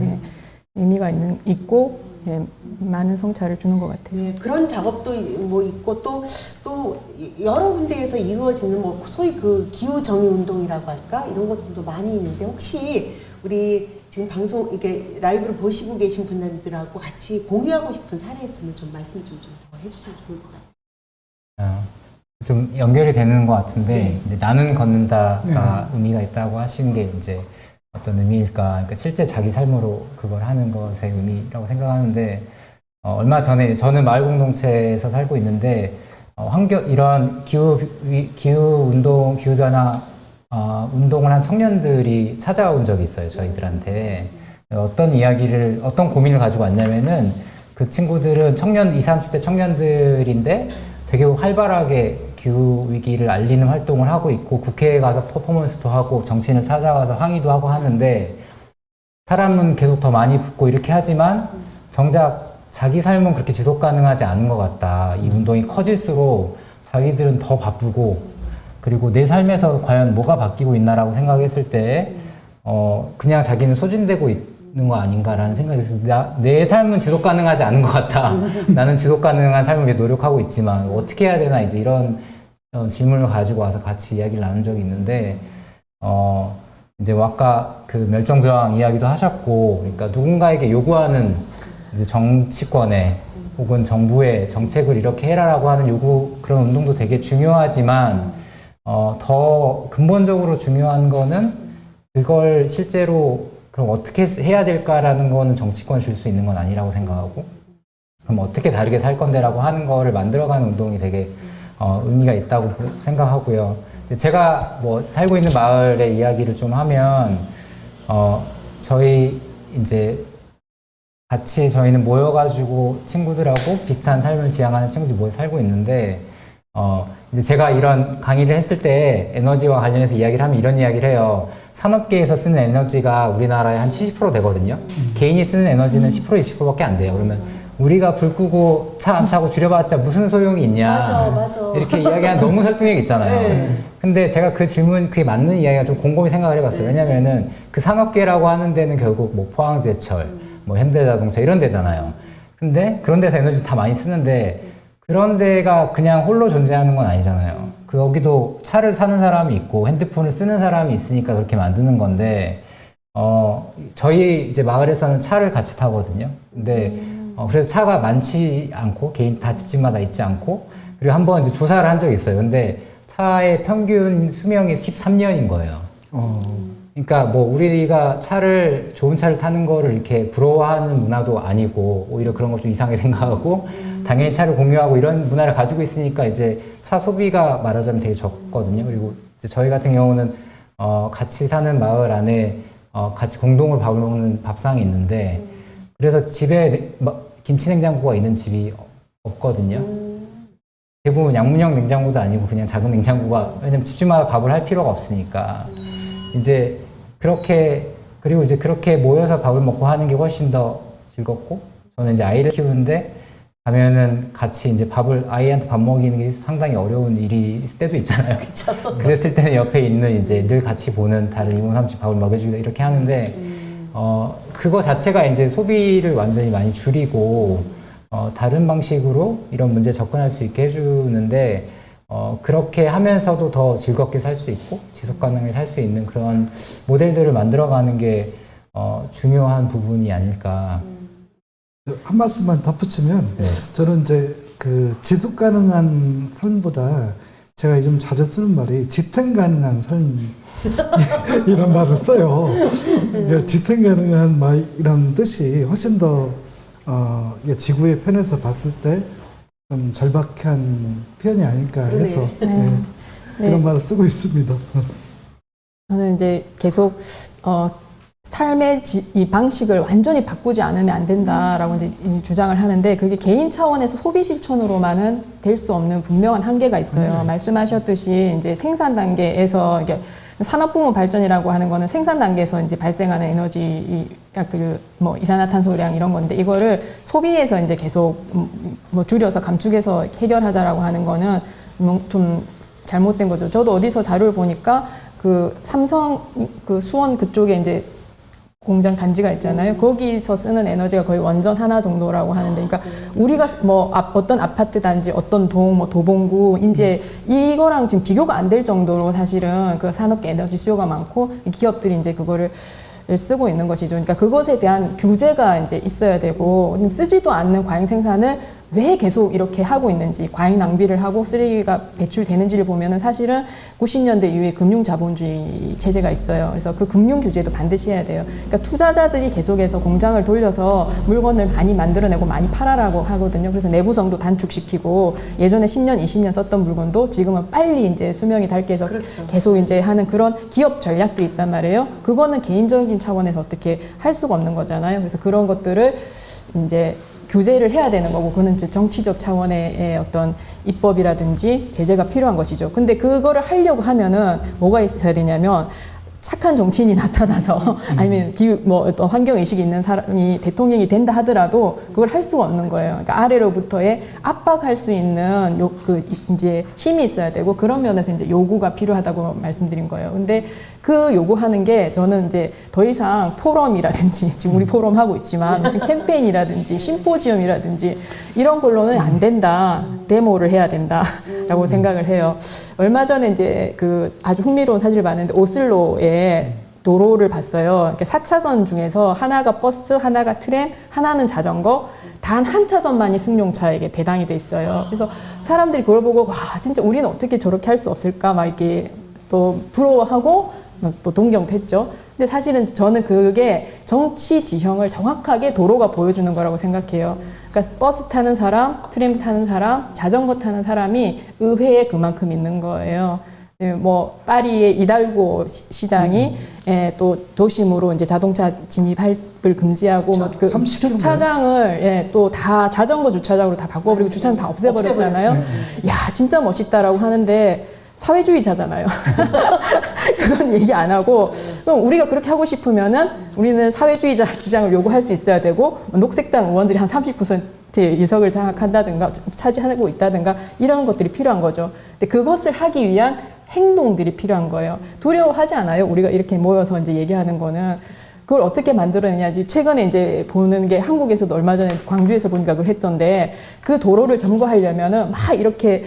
의미가 있고 많은 성찰을 주는 것 같아요. 네, 그런 작업도 뭐 있고 또 여러 군데에서 이루어지는 뭐 소위 그 기후 정의 운동이라고 할까 이런 것들도 많이 있는데 혹시 우리 지금 방송 이렇게 라이브를 보시고 계신 분들하고 같이 공유하고 싶은 사례 있으면 좀 말씀 좀 더 해주시면 좋을 것 같아요. 좀 연결이 되는 것 같은데 네. 이제 나는 걷는다가 의미가 있다고 하신 게 이제 어떤 의미일까? 그러니까 실제 자기 삶으로 그걸 하는 것의 의미라고 생각하는데 얼마 전에 저는 마을 공동체에서 살고 있는데 이런 기후 운동, 기후 변화 운동을 한 청년들이 찾아온 적이 있어요, 저희들한테. 어떤 고민을 가지고 왔냐면은 그 친구들은 20, 30대 청년들인데 되게 활발하게 기후 위기를 알리는 활동을 하고 있고 국회에 가서 퍼포먼스도 하고 정치인을 찾아가서 항의도 하고 하는데 사람은 계속 더 많이 붙고 이렇게 하지만 정작 자기 삶은 그렇게 지속 가능하지 않은 것 같다. 이 운동이 커질수록 자기들은 더 바쁘고 그리고 내 삶에서 과연 뭐가 바뀌고 있나라고 생각했을 때 그냥 자기는 소진되고 있는 거 아닌가라는 생각이 들어서 내 삶은 지속 가능하지 않은 것 같다. 나는 지속 가능한 삶을 위해 노력하고 있지만 어떻게 해야 되나 이제 이런 질문을 가지고 와서 같이 이야기를 나눈 적이 있는데 이제 아까 그 멸종저항 이야기도 하셨고 그러니까 누군가에게 요구하는 이제 정치권의 혹은 정부의 정책을 이렇게 해라라고 하는 요구 그런 운동도 되게 중요하지만 더 근본적으로 중요한 거는 그걸 실제로 그럼 어떻게 해야 될까라는 거는 정치권이 줄 수 있는 건 아니라고 생각하고 그럼 어떻게 다르게 살 건데라고 하는 거를 만들어가는 운동이 되게 의미가 있다고 생각하고요. 제가 뭐 살고 있는 마을의 이야기를 좀 하면 저희 이제 같이 저희는 모여가지고 친구들하고 비슷한 삶을 지향하는 친구들이 모여 살고 있는데 이제 제가 이런 강의를 했을 때 에너지와 관련해서 이야기를 하면 이런 이야기를 해요. 산업계에서 쓰는 에너지가 우리나라의 한 70% 되거든요. 개인이 쓰는 에너지는 10% 20%밖에 안 돼요. 그러면 우리가 불 끄고 차 안 타고 줄여봤자 무슨 소용이 있냐. 맞아. 이렇게 이야기하는 너무 설득력 있잖아요. 네. 근데 제가 그 질문, 그게 맞는 이야기가 좀 곰곰이 생각을 해봤어요. 왜냐면은 그 산업계라고 하는 데는 결국 뭐 포항제철, 뭐 현대자동차 이런 데잖아요. 근데 그런 데서 에너지 다 많이 쓰는데 그런 데가 그냥 홀로 존재하는 건 아니잖아요. 여기도 차를 사는 사람이 있고 핸드폰을 쓰는 사람이 있으니까 그렇게 만드는 건데 저희 이제 마을에서는 차를 같이 타거든요. 근데 그래서 차가 많지 않고 개인 다 집집마다 있지 않고 그리고 한번 이제 조사를 한 적이 있어요. 근데 차의 평균 수명이 13년인 거예요. 그러니까 뭐 우리가 좋은 차를 타는 거를 이렇게 부러워하는 문화도 아니고 오히려 그런 걸 좀 이상하게 생각하고 당연히 차를 공유하고 이런 문화를 가지고 있으니까 이제 차 소비가 말하자면 되게 적거든요. 그리고 이제 저희 같은 경우는 같이 사는 마을 안에 같이 공동으로 밥을 먹는 밥상이 있는데 그래서 집에 김치 냉장고가 있는 집이 없거든요. 대부분 양문형 냉장고도 아니고 그냥 작은 냉장고가 왜냐면 집집마다 밥을 할 필요가 없으니까 이제 그리고 이제 그렇게 모여서 밥을 먹고 하는 게 훨씬 더 즐겁고 저는 이제 아이를 키우는데 가면은 같이 이제 아이한테 밥 먹이는 게 상당히 어려운 일이 있을 때도 있잖아요. 그쵸. 그랬을 때는 옆에 있는 이제 늘 같이 보는 다른 이모 삼촌 밥을 먹여주기도 이렇게 하는데 그거 자체가 이제 소비를 완전히 많이 줄이고 다른 방식으로 이런 문제에 접근할 수 있게 해주는데 그렇게 하면서도 더 즐겁게 살 수 있고 지속 가능하게 살 수 있는 그런 모델들을 만들어가는 게 중요한 부분이 아닐까. 한 말씀만 덧붙이면 네. 저는 이제 그 지속 가능한 삶보다 제가 요즘 자주 쓰는 말이 지탱 가능한 삶 이런 말을 써요. 이제 지탱 가능한 이런 뜻이 훨씬 더 지구의 편에서 봤을 때 좀 절박한 표현이 아닐까 해서 네. 네, 네. 그런 말을 쓰고 있습니다. 저는 이제 계속 삶의 이 방식을 완전히 바꾸지 않으면 안 된다라고 이제 주장을 하는데 그게 개인 차원에서 소비 실천으로만은 될 수 없는 분명한 한계가 있어요. 말씀하셨듯이 이제 생산 단계에서 이게 산업부문 발전이라고 하는 거는 생산 단계에서 이제 발생하는 에너지 뭐 이산화탄소량 이런 건데 이거를 소비에서 이제 계속 뭐 줄여서 감축해서 해결하자라고 하는 거는 좀 잘못된 거죠. 저도 어디서 자료를 보니까 그 삼성 그 수원 그쪽에 이제 공장 단지가 있잖아요. 거기서 쓰는 에너지가 거의 원전 하나 정도라고 하는데, 그러니까 우리가 뭐 어떤 아파트 단지, 어떤 동, 뭐 도봉구, 이제 이거랑 지금 비교가 안 될 정도로 사실은 그 산업계 에너지 수요가 많고 기업들이 이제 그거를 쓰고 있는 것이죠. 그러니까 그것에 대한 규제가 이제 있어야 되고 쓰지도 않는 과잉 생산을 왜 계속 이렇게 하고 있는지, 과잉 낭비를 하고 쓰레기가 배출되는지를 보면은 사실은 90년대 이후에 금융자본주의 체제가 있어요. 그래서 그 금융 규제도 반드시 해야 돼요. 그러니까 투자자들이 계속해서 공장을 돌려서 물건을 많이 만들어내고 많이 팔아라고 하거든요. 그래서 내구성도 단축시키고 예전에 10년, 20년 썼던 물건도 지금은 빨리 이제 수명이 닳게 해서 그렇죠. 계속 이제 하는 그런 기업 전략들이 있단 말이에요. 그거는 개인적인 차원에서 어떻게 할 수가 없는 거잖아요. 그래서 그런 것들을 이제 규제를 해야 되는 거고, 그거는 이제 정치적 차원의 어떤 입법이라든지 제재가 필요한 것이죠. 근데 그거를 하려고 하면은 뭐가 있어야 되냐면 착한 정치인이 나타나서 아니면 뭐 어떤 환경 의식이 있는 사람이 대통령이 된다 하더라도 그걸 할 수가 없는 거예요. 그러니까 아래로부터의 압박할 수 있는 이제 힘이 있어야 되고, 그런 면에서 이제 요구가 필요하다고 말씀드린 거예요. 근데 그 요구하는 게 저는 이제 더 이상 포럼이라든지 지금 우리 포럼 하고 있지만 무슨 캠페인이라든지 심포지엄이라든지 이런 걸로는 안 된다. 데모를 해야 된다라고 생각을 해요. 얼마 전에 이제 그 아주 흥미로운 사실을 봤는데 오슬로에 도로를 봤어요. 4차선 중에서 하나가 버스, 하나가 트램, 하나는 자전거, 단 한 차선만이 승용차에게 배당이 돼 있어요. 그래서 사람들이 그걸 보고 와, 진짜 우리는 어떻게 저렇게 할 수 없을까 막 이렇게 또 부러워하고 또 동경도 했죠. 근데 사실은 저는 그게 정치 지형을 정확하게 도로가 보여주는 거라고 생각해요. 그러니까 버스 타는 사람, 트램 타는 사람, 자전거 타는 사람이 의회에 그만큼 있는 거예요. 뭐 파리의 이달고 시장이 또 도심으로 이제 자동차 진입을 금지하고 뭐 그 주차장을 또 다 자전거 주차장으로 다 바꿔버리고 주차장 다 없애버렸잖아요. 야, 진짜 멋있다라고 하는데 사회주의자잖아요. 그건 얘기 안 하고, 그럼 우리가 그렇게 하고 싶으면은 우리는 사회주의자 시장을 요구할 수 있어야 되고, 녹색당 의원들이 한 30%의 의석을 장악한다든가 차지하고 있다든가 이런 것들이 필요한 거죠. 근데 그것을 하기 위한 행동들이 필요한 거예요. 두려워하지 않아요? 우리가 이렇게 모여서 이제 얘기하는 거는. 그걸 어떻게 만들어내냐지. 최근에 이제 보는 게 한국에서도 얼마 전에 광주에서 보니까 그걸 했던데, 그 도로를 점거하려면은 막 이렇게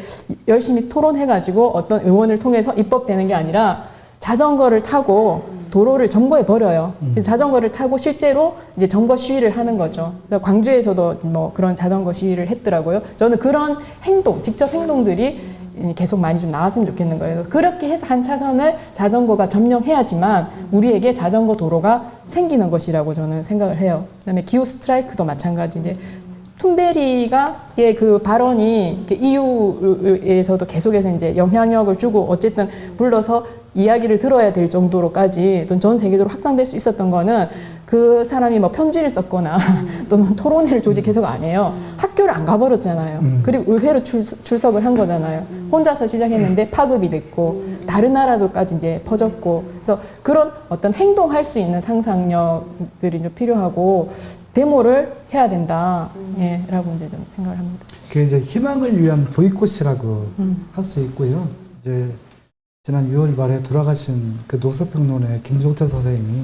열심히 토론해가지고 어떤 의원을 통해서 입법되는 게 아니라 자전거를 타고 도로를 점거해 버려요. 그래서 자전거를 타고 실제로 이제 점거 시위를 하는 거죠. 광주에서도 뭐 그런 자전거 시위를 했더라고요. 저는 그런 행동, 직접 행동들이 계속 많이 좀 나왔으면 좋겠는 거예요. 그렇게 해서 한 차선을 자전거가 점령해야지만 우리에게 자전거 도로가 생기는 것이라고 저는 생각을 해요. 그다음에 기후 스트라이크도 마찬가지인데, 툰베리가의 그 발언이 EU에서도 계속해서 이제 영향력을 주고 어쨌든 불러서 이야기를 들어야 될 정도로까지 또는 전 세계적으로 확산될 수 있었던 거는 그 사람이 뭐 편지를 썼거나 또는 토론회를 조직해서가 아니에요. 학교를 안 가버렸잖아요. 그리고 의회로 출석을 한 거잖아요. 혼자서 시작했는데 파급이 됐고 다른 나라들까지 이제 퍼졌고, 그래서 그런 어떤 행동할 수 있는 상상력들이 좀 필요하고 데모를 해야 된다. 예, 라고 이제 좀 생각을 합니다. 그게 이제 희망을 위한 보이콧이라고 할 수 있고요. 이제 지난 6월 말에 돌아가신 그 노사평론의 김종철 선생님이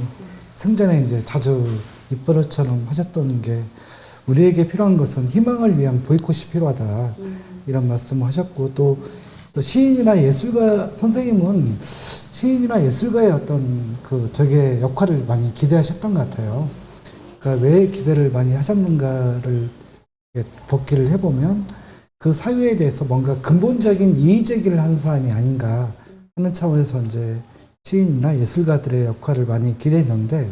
생전에 이제 자주 입버릇처럼 하셨던 게, 우리에게 필요한 것은 희망을 위한 보이콧이 필요하다. 이런 말씀을 하셨고, 또 시인이나 예술가 선생님은 시인이나 예술가의 어떤 그 되게 역할을 많이 기대하셨던 것 같아요. 그러니까 왜 기대를 많이 하셨는가를 복기를 해보면 그 사회에 대해서 뭔가 근본적인 이의 제기를 하는 사람이 아닌가 하는 차원에서 이제 시인이나 예술가들의 역할을 많이 기대했는데,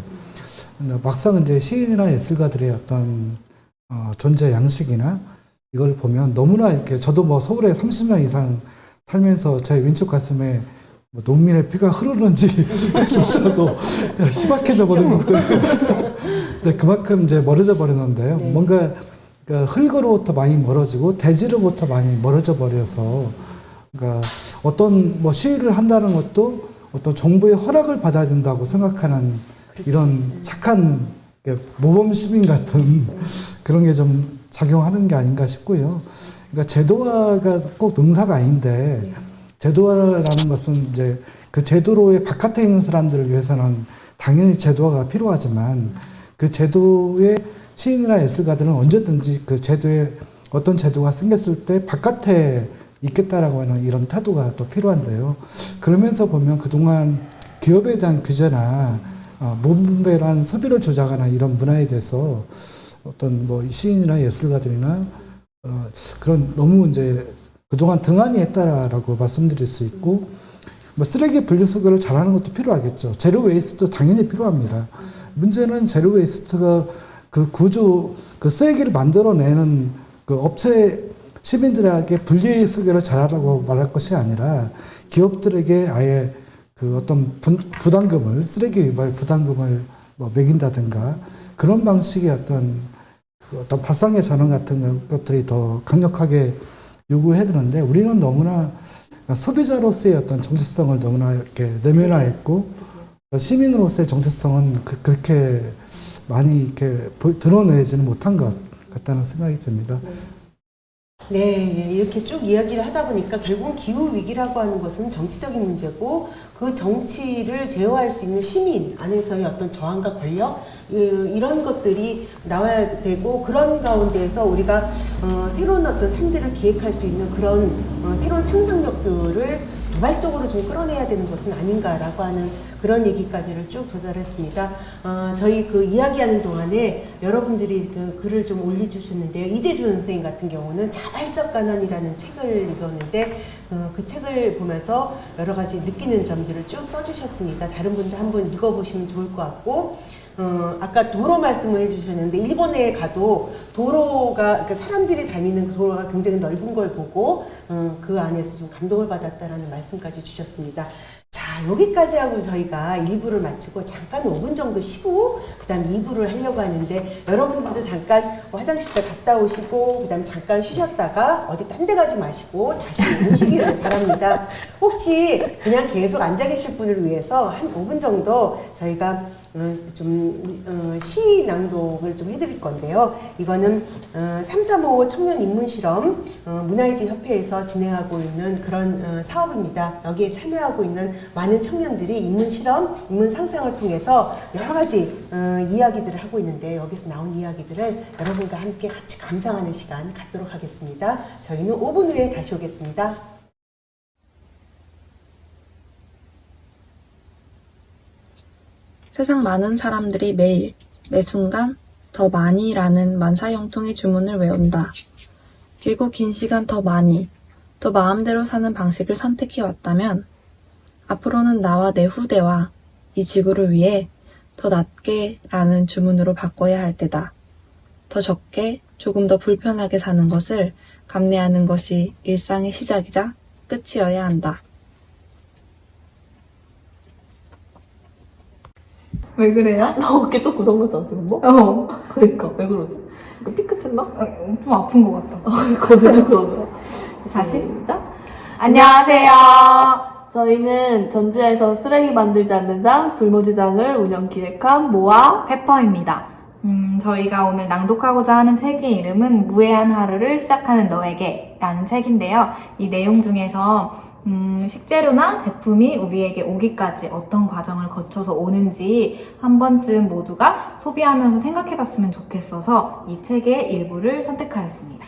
막상 이제 시인이나 예술가들의 어떤 존재 양식이나 이걸 보면 너무나 이렇게 저도 뭐 서울에 30년 이상 살면서 제 왼쪽 가슴에 뭐 농민의 피가 흐르는지 조차도 희박해져 버린 것들. 네, 그만큼 이제 멀어져 버렸는데요. 네. 뭔가 그 흙으로부터 많이 멀어지고 대지로부터 많이 멀어져 버려서 그러니까 어떤 뭐 시위를 한다는 것도 어떤 정부의 허락을 받아야 된다고 생각하는 이런 착한 모범 시민 같은 그런 게 좀 작용하는 게 아닌가 싶고요. 그러니까 제도화가 꼭 능사가 아닌데 제도화라는 것은 이제 그 제도로의 바깥에 있는 사람들을 위해서는 당연히 제도화가 필요하지만 그 제도의 시인이나 예술가들은 언제든지 그 제도에 어떤 제도가 생겼을 때 바깥에 있겠다라고 하는 이런 태도가 또 필요한데요. 그러면서 보면 그동안 기업에 대한 규제나 무분별한 소비를 조장하는 이런 문화에 대해서 어떤 뭐 시인이나 예술가들이나 그런 너무 이제 그동안 등한히 했다라고 말씀드릴 수 있고 뭐 쓰레기 분리수거를 잘하는 것도 필요하겠죠. 제로 웨이스트도 당연히 필요합니다. 문제는 제로 웨이스트가 그 구조, 그 쓰레기를 만들어내는 그 업체 시민들에게 분리수거를 잘하라고 말할 것이 아니라 기업들에게 아예 그 어떤 부담금을 쓰레기 유발 부담금을 뭐 매긴다든가 그런 방식의 어떤 그 어떤 발상의 전환 같은 것들이 더 강력하게 요구해야 되는데 우리는 너무나 소비자로서의 어떤 정체성을 너무나 이렇게 내면화했고 시민으로서의 정체성은 그렇게 많이 이렇게 드러내지는 못한 것 같다는 생각이 듭니다. 네, 예, 이렇게 쭉 이야기를 하다 보니까 결국은 기후 위기라고 하는 것은 정치적인 문제고 그 정치를 제어할 수 있는 시민 안에서의 어떤 저항과 권력 이런 것들이 나와야 되고 그런 가운데에서 우리가 새로운 어떤 삶들을 기획할 수 있는 그런 새로운 상상력들을 도발적으로 좀 끌어내야 되는 것은 아닌가라고 하는 그런 얘기까지를 쭉 도달했습니다. 저희 그 이야기하는 동안에 여러분들이 그 글을 좀 올려주셨는데요. 이재준 선생님 같은 경우는 자발적 가난이라는 책을 읽었는데 그 책을 보면서 여러 가지 느끼는 점들을 쭉 써주셨습니다. 다른 분들 한번 읽어보시면 좋을 것 같고 아까 도로 말씀을 해주셨는데 일본에 가도 도로가 그러니까 사람들이 다니는 그 도로가 굉장히 넓은 걸 보고 그 안에서 좀 감동을 받았다라는 말씀까지 주셨습니다. 자, 여기까지 하고 저희가 1부를 마치고 잠깐 5분 정도 쉬고 그 다음 2부를 하려고 하는데 여러분들도 잠깐 화장실에 갔다 오시고 그 다음 잠깐 쉬셨다가 어디 딴 데 가지 마시고 다시 오시기를 바랍니다. 혹시 그냥 계속 앉아 계실 분을 위해서 한 5분 정도 저희가 시 낭독을 좀 해드릴 건데요. 이거는 3355 청년 인문실험 문화이지 협회에서 진행하고 있는 그런 사업입니다. 여기에 참여하고 있는 많은 청년들이 인문실험, 인문상상을 통해서 여러 가지 이야기들을 하고 있는데 여기서 나온 이야기들을 여러분과 함께 같이 감상하는 시간 갖도록 하겠습니다. 저희는 5분 후에 다시 오겠습니다. 세상 많은 사람들이 매일, 매 순간 더 많이라는 만사형통의 주문을 외운다. 길고 긴 시간 더 많이, 더 마음대로 사는 방식을 선택해 왔다면 앞으로는 나와 내 후대와 이 지구를 위해 더 낫게 라는 주문으로 바꿔야 할 때다. 더 적게, 조금 더 불편하게 사는 것을 감내하는 것이 일상의 시작이자 끝이어야 한다. 왜 그래요? 나 어깨 또 고장나지 않았어, 뭐? 그러니까 왜 그러지? 이거 삐끗했나? 좀 아픈 것 같다. 거든요 그러면. 다시? 시작. 안녕하세요. 저희는 전주에서 쓰레기 만들지 않는 장, 불모지장을 운영 기획한 모아 페퍼입니다. 저희가 오늘 낭독하고자 하는 책의 이름은 무해한 하루를 시작하는 너에게 라는 책인데요. 이 내용 중에서 식재료나 제품이 우리에게 오기까지 어떤 과정을 거쳐서 오는지 한 번쯤 모두가 소비하면서 생각해봤으면 좋겠어서 이 책의 일부를 선택하였습니다.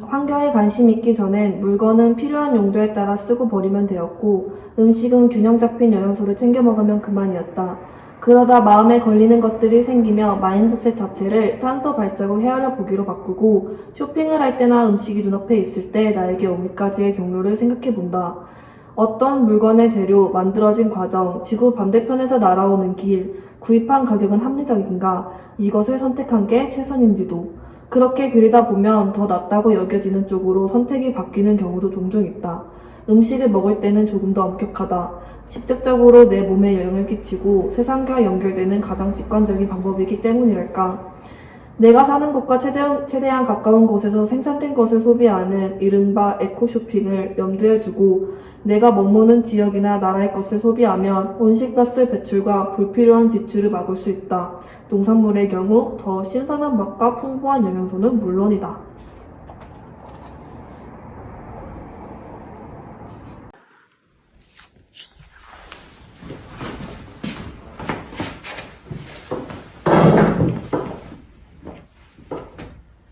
환경에 관심 있기 전엔 물건은 필요한 용도에 따라 쓰고 버리면 되었고 음식은 균형 잡힌 영양소를 챙겨 먹으면 그만이었다. 그러다 마음에 걸리는 것들이 생기며 마인드셋 자체를 탄소 발자국 헤아려 보기로 바꾸고 쇼핑을 할 때나 음식이 눈앞에 있을 때 나에게 오기까지의 경로를 생각해 본다. 어떤 물건의 재료, 만들어진 과정, 지구 반대편에서 날아오는 길, 구입한 가격은 합리적인가? 이것을 선택한 게 최선인지도. 그렇게 그리다 보면 더 낫다고 여겨지는 쪽으로 선택이 바뀌는 경우도 종종 있다. 음식을 먹을 때는 조금 더 엄격하다. 직접적으로 내 몸에 영향을 끼치고 세상과 연결되는 가장 직관적인 방법이기 때문이랄까. 내가 사는 곳과 최대한 가까운 곳에서 생산된 것을 소비하는 이른바 에코쇼핑을 염두에 두고 내가 머무는 지역이나 나라의 것을 소비하면 온실가스 배출과 불필요한 지출을 막을 수 있다. 농산물의 경우 더 신선한 맛과 풍부한 영양소는 물론이다.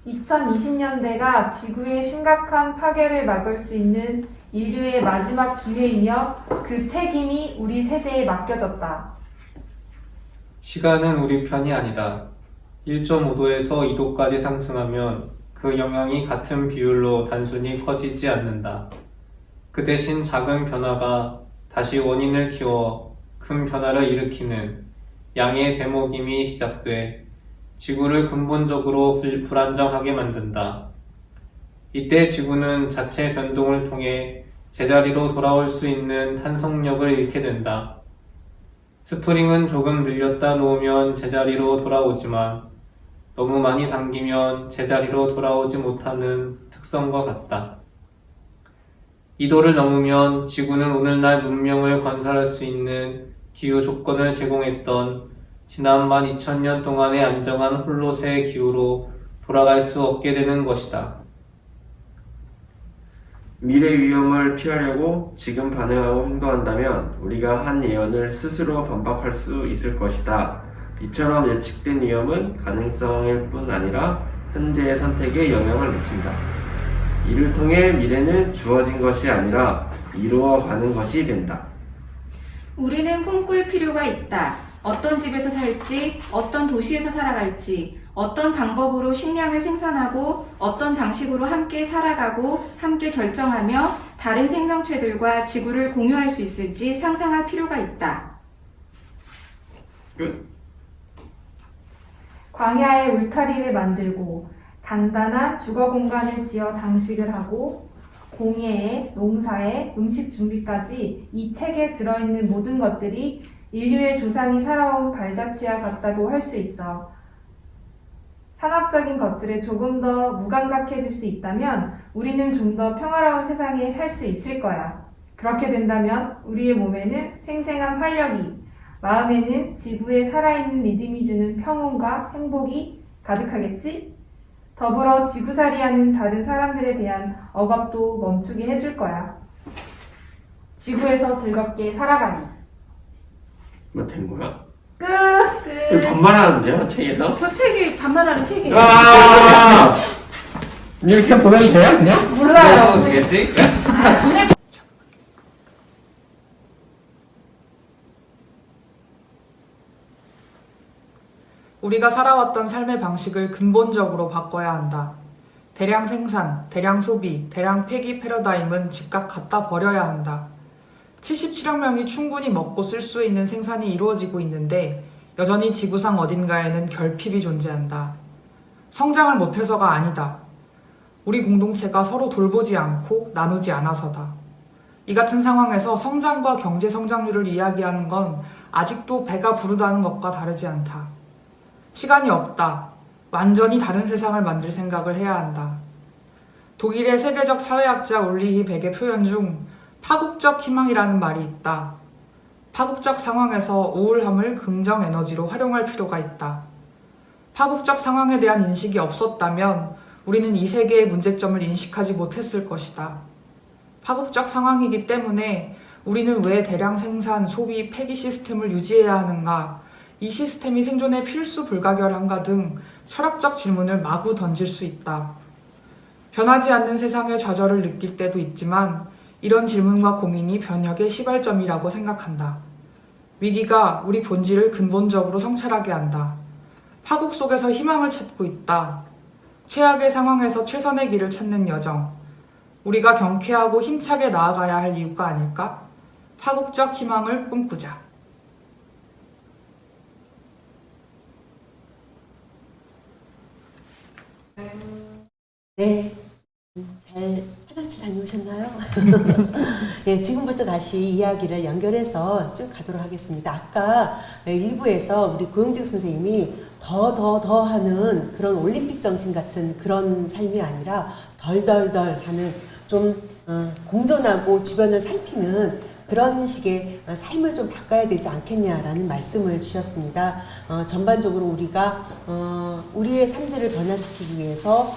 (2020년대가) 지구의 심각한 파괴를 막을 수 있는 인류의 마지막 기회이며 그 책임이 우리 세대에 맡겨졌다. 시간은 우리 편이 아니다. 1.5도에서 2도까지 상승하면 그 영향이 같은 비율로 단순히 커지지 않는다. 그 대신 작은 변화가 다시 원인을 키워 큰 변화를 일으키는 양의 되먹임이 시작돼 지구를 근본적으로 불안정하게 만든다. 이때 지구는 자체 변동을 통해 제자리로 돌아올 수 있는 탄성력을 잃게 된다. 스프링은 조금 늘렸다 놓으면 제자리로 돌아오지만 너무 많이 당기면 제자리로 돌아오지 못하는 특성과 같다. 2도를 넘으면 지구는 오늘날 문명을 건설할 수 있는 기후 조건을 제공했던 지난 12,000년 동안의 안정한 홀로세의 기후로 돌아갈 수 없게 되는 것이다. 미래 위험을 피하려고 지금 반응하고 행동한다면 우리가 한 예언을 스스로 반박할 수 있을 것이다. 이처럼 예측된 위험은 가능성일 뿐 아니라 현재의 선택에 영향을 미친다. 이를 통해 미래는 주어진 것이 아니라 이루어가는 것이 된다. 우리는 꿈꿀 필요가 있다. 어떤 집에서 살지, 어떤 도시에서 살아갈지, 어떤 방법으로 식량을 생산하고 어떤 방식으로 함께 살아가고 함께 결정하며 다른 생명체들과 지구를 공유할 수 있을지 상상할 필요가 있다. 끝. 광야에 울타리를 만들고 단단한 주거 공간을 지어 장식을 하고 공예에 농사에 음식 준비까지 이 책에 들어있는 모든 것들이 인류의 조상이 살아온 발자취와 같다고 할 수 있어. 산업적인 것들에 조금 더 무감각해질 수 있다면 우리는 좀 더 평화로운 세상에 살 수 있을 거야. 그렇게 된다면 우리의 몸에는 생생한 활력이, 마음에는 지구에 살아있는 믿음이 주는 평온과 행복이 가득하겠지? 더불어 지구살이하는 다른 사람들에 대한 억압도 멈추게 해줄 거야. 지구에서 즐겁게 살아가니. 뭐 된 거야? 끝! 왜 반말하는데요? 책에서? 저 책이 반말하는 책이에요. 아! 이렇게 보내도 돼요? 그냥? 몰라요. 되겠지? 우리가 살아왔던 삶의 방식을 근본적으로 바꿔야 한다. 대량 생산, 대량 소비, 대량 폐기 패러다임은 즉각 갖다 버려야 한다. 77억 명이 충분히 먹고 쓸 수 있는 생산이 이루어지고 있는데 여전히 지구상 어딘가에는 결핍이 존재한다. 성장을 못해서가 아니다. 우리 공동체가 서로 돌보지 않고 나누지 않아서다. 이 같은 상황에서 성장과 경제 성장률을 이야기하는 건 아직도 배가 부르다는 것과 다르지 않다. 시간이 없다. 완전히 다른 세상을 만들 생각을 해야 한다. 독일의 세계적 사회학자 울리히 백의 표현 중 파국적 희망이라는 말이 있다. 파국적 상황에서 우울함을 긍정 에너지로 활용할 필요가 있다. 파국적 상황에 대한 인식이 없었다면 우리는 이 세계의 문제점을 인식하지 못했을 것이다. 파국적 상황이기 때문에 우리는 왜 대량 생산, 소비, 폐기 시스템을 유지해야 하는가, 이 시스템이 생존에 필수 불가결한가 등 철학적 질문을 마구 던질 수 있다. 변하지 않는 세상의 좌절을 느낄 때도 있지만 이런 질문과 고민이 변혁의 시발점이라고 생각한다. 위기가 우리 본질을 근본적으로 성찰하게 한다. 파국 속에서 희망을 찾고 있다. 최악의 상황에서 최선의 길을 찾는 여정. 우리가 경쾌하고 힘차게 나아가야 할 이유가 아닐까? 파국적 희망을 꿈꾸자. 네. 잘 화장실 다녀오셨나요? 네, 지금부터 다시 이야기를 연결해서 쭉 가도록 하겠습니다. 아까 일부에서 우리 고영직 선생님이 더 하는 그런 올림픽 정신 같은 그런 삶이 아니라 덜덜덜 하는 좀 공존하고 주변을 살피는 그런 식의 삶을 좀 바꿔야 되지 않겠냐라는 말씀을 주셨습니다. 전반적으로 우리가 우리의 삶들을 변화시키기 위해서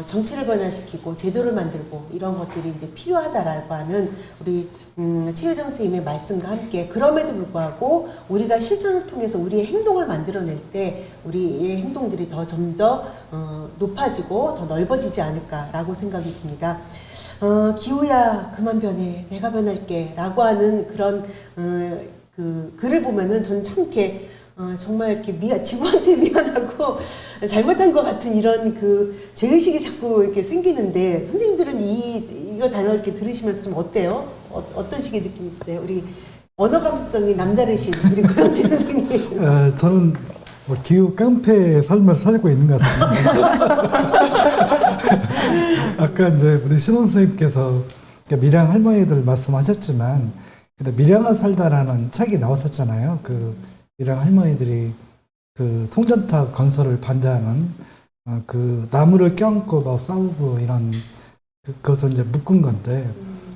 정치를 변화시키고 제도를 만들고 이런 것들이 이제 필요하다라고 하는 우리 최효정 선생님의 말씀과 함께 그럼에도 불구하고 우리가 실천을 통해서 우리의 행동을 만들어낼 때 우리의 행동들이 좀 더 높아지고 더 넓어지지 않을까라고 생각이 듭니다. 기후야 그만 변해 내가 변할게 라고 하는 그런 그 글을 보면은 저는 참 이렇게 정말 이렇게 지구한테 미안하고 잘못한 것 같은 이런 그 죄의식이 자꾸 이렇게 생기는데 선생님들은 이거 단어 이렇게 들으시면서 좀 어때요? 어떤 식의 느낌이 있어요? 우리 언어 감수성이 남다르신 우리 고영직 선생님. 저는 뭐 기후 깡패의 삶을 살고 있는 것 같습니다. 아까 이제 우리 신원 선생님께서 밀양 할머니들 말씀하셨지만, 밀양을 살다라는 책이 나왔었잖아요. 그 밀양 할머니들이 그 송전탑 건설을 반대하는 그 나무를 껴안고 막 싸우고 이런 그것을 이제 묶은 건데,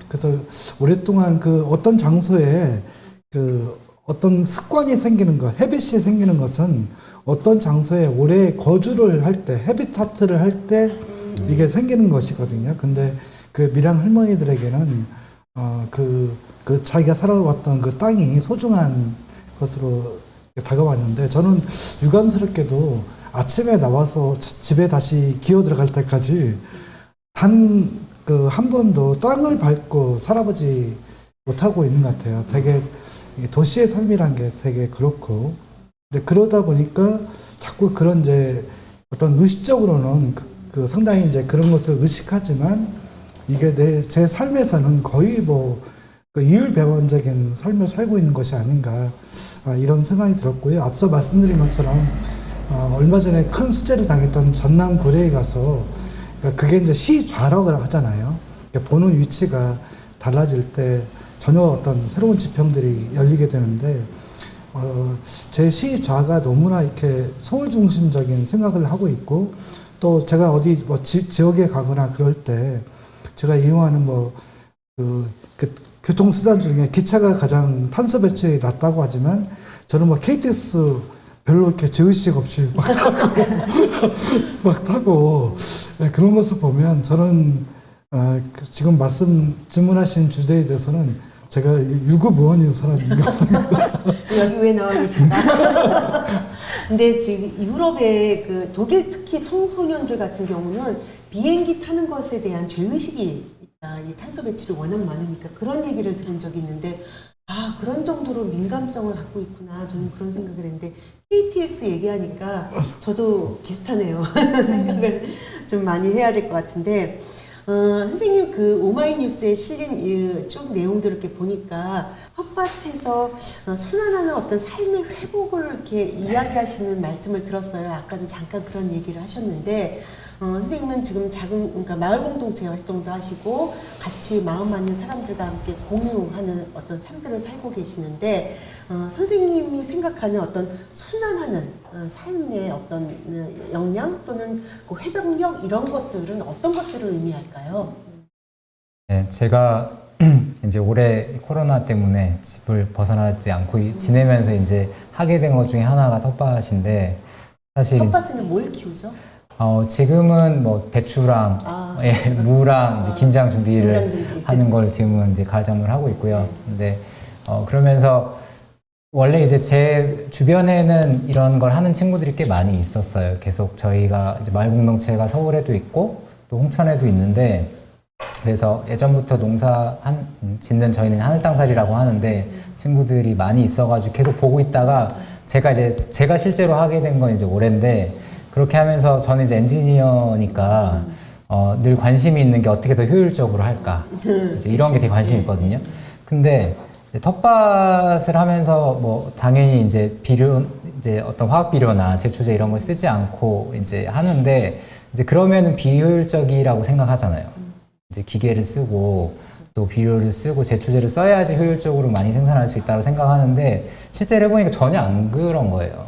그래서 오랫동안 그 어떤 장소에 그 어떤 습관이 생기는 것, 헤빗이 생기는 것은 어떤 장소에 오래 거주를 할 때, 헤비타트를 할 때 이게 생기는 것이거든요. 근데 그 밀양 할머니들에게는 그 자기가 살아왔던 그 땅이 소중한 것으로 다가왔는데, 저는 유감스럽게도 아침에 나와서 집에 다시 기어 들어갈 때까지 한 번도 땅을 밟고 살아보지 못하고 있는 것 같아요. 되게 도시의 삶이란 게 되게 그렇고, 근데 그러다 보니까 자꾸 그런 이제 어떤 의식적으로는 그 상당히 이제 그런 것을 의식하지만 이게 제 삶에서는 거의 그 이율배반적인 삶을 살고 있는 것이 아닌가, 이런 생각이 들었고요. 앞서 말씀드린 것처럼 얼마 전에 큰 수재를 당했던 전남 구례에 가서, 그러니까 그게 이제 시좌라고 하잖아요. 그러니까 보는 위치가 달라질 때 전혀 어떤 새로운 지평들이 열리게 되는데, 제 시좌가 너무나 이렇게 서울 중심적인 생각을 하고 있고, 또 제가 어디 지역에 가거나 그럴 때 제가 이용하는 그 교통수단 중에 기차가 가장 탄소 배출이 낮다고 하지만, 저는 KTX 별로 이렇게 죄의식 없이 막 타고 그런 모습 보면 저는 지금 질문하신 주제에 대해서는 제가 유구무원인 사람인 것 같습니다. 여기 왜 나와 계신가? 근데 지금 유럽의 그 독일 특히 청소년들 같은 경우는 비행기 타는 것에 대한 죄의식이 있다. 이 탄소 배출이 워낙 많으니까 그런 얘기를 들은 적이 있는데, 그런 정도로 민감성을 갖고 있구나. 저는 그런 생각을 했는데, KTX 얘기하니까 저도 비슷하네요. 생각을 좀 많이 해야 될 것 같은데, 선생님 그 오마이뉴스에 실린 쭉 내용들을 이렇게 보니까 헛밭에서 순환하는 어떤 삶의 회복을 이렇게 이야기하시는 말씀을 들었어요. 아까도 잠깐 그런 얘기를 하셨는데, 선생님은 지금 그러니까 마을 공동체 활동도 하시고 같이 마음 맞는 사람들과 함께 공유하는 어떤 삶들을 살고 계시는데, 선생님이 생각하는 어떤 순환하는 삶의 어떤 역량 또는 그 회복력 이런 것들은 어떤 것들을 의미할까요? 네, 제가 이제 올해 코로나 때문에 집을 벗어나지 않고 지내면서 이제 하게 된 것 중에 하나가 텃밭인데, 사실 텃밭에는 뭘 키우죠? 지금은 배추랑 무랑 이제 김장 준비를 하는 걸 지금은 이제 가점을 하고 있고요. 근데 그러면서 원래 이제 제 주변에는 이런 걸 하는 친구들이 꽤 많이 있었어요. 계속 저희가 이제 마을 공동체가 서울에도 있고 또 홍천에도 있는데, 그래서 예전부터 짓는 저희는 하늘땅살이라고 하는데 친구들이 많이 있어가지고 계속 보고 있다가 제가 실제로 하게 된 건 이제 올해인데, 그렇게 하면서 저는 이제 엔지니어니까 늘 관심이 있는 게 어떻게 더 효율적으로 할까 이제 이런 게 되게 관심이 있거든요. 근데 이제 텃밭을 하면서 뭐 당연히 이제 비료 이제 어떤 화학 비료나 제초제 이런 걸 쓰지 않고 이제 하는데 이제 그러면은 비효율적이라고 생각하잖아요. 이제 기계를 쓰고 또 비료를 쓰고 제초제를 써야지 효율적으로 많이 생산할 수 있다고 생각하는데 실제로 해보니까 전혀 안 그런 거예요.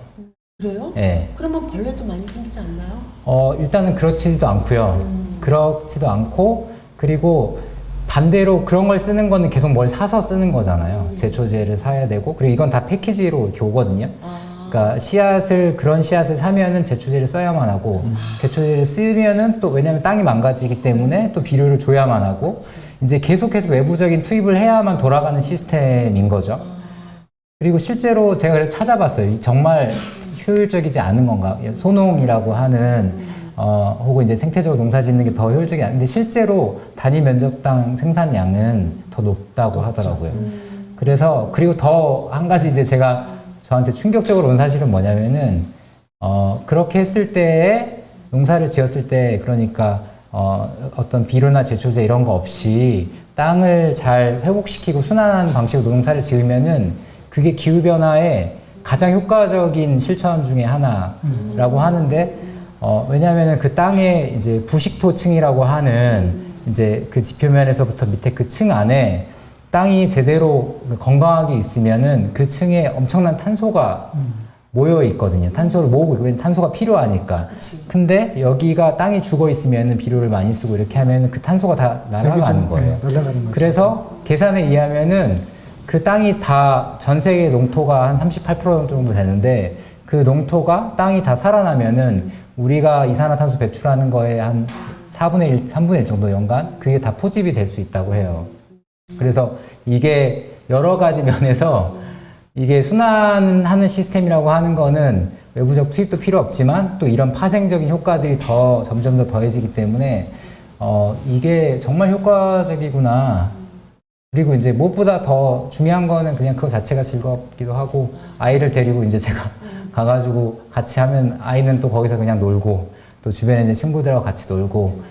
그래요? 네. 그러면 벌레도 많이 생기지 않나요? 일단은 그렇지도 않고요. 그렇지도 않고 그리고 반대로 그런 걸 쓰는 거는 계속 뭘 사서 쓰는 거잖아요. 제초제를 사야 되고 그리고 이건 다 패키지로 이렇게 오거든요. 그러니까 그런 씨앗을 사면은 제초제를 써야만 하고 제초제를 쓰면은 또 왜냐면 땅이 망가지기 때문에 또 비료를 줘야만 하고 이제 계속해서 외부적인 투입을 해야만 돌아가는 시스템인 거죠. 그리고 실제로 제가 그래서 찾아봤어요. 정말 효율적이지 않은 건가? 소농이라고 하는 혹은 이제 생태적으로 농사 짓는 게 더 효율적이 아닌데 실제로 단위 면적당 생산량은 더 높다고 하더라고요. 그래서 그리고 더 한 가지 이제 제가 저한테 충격적으로 온 사실은 뭐냐면은 그렇게 했을 때에 농사를 지었을 때 그러니까 어떤 비료나 제초제 이런 거 없이 땅을 잘 회복시키고 순환하는 방식으로 농사를 지으면은 그게 기후변화에 가장 효과적인 실천 중에 하나라고 하는데 왜냐하면 그 땅에 이제 부식토층이라고 하는 이제 그 지표면에서부터 밑에 그 층 안에 땅이 제대로 건강하게 있으면은 그 층에 엄청난 탄소가 모여 있거든요. 탄소를 모으고 있고 탄소가 필요하니까. 그치. 근데 여기가 땅이 죽어 있으면은 비료를 많이 쓰고 이렇게 하면은 그 탄소가 다 날아가는 거예요. 날아가는 거죠. 그래서 계산에 의하면은 그 땅이 다 전 세계 농토가 한 38% 정도 되는데 그 농토가 땅이 다 살아나면은 우리가 이산화탄소 배출하는 거에 한 4분의 1, 3분의 1 정도 연간 그게 다 포집이 될 수 있다고 해요. 그래서 이게 여러 가지 면에서 이게 순환하는 시스템이라고 하는 거는 외부적 투입도 필요 없지만 또 이런 파생적인 효과들이 점점 더 더해지기 때문에 이게 정말 효과적이구나. 그리고 이제 무엇보다 더 중요한 거는 그냥 그거 자체가 즐겁기도 하고 아이를 데리고 이제 제가 가가지고 같이 하면 아이는 또 거기서 그냥 놀고 또 주변에 이제 친구들하고 같이 놀고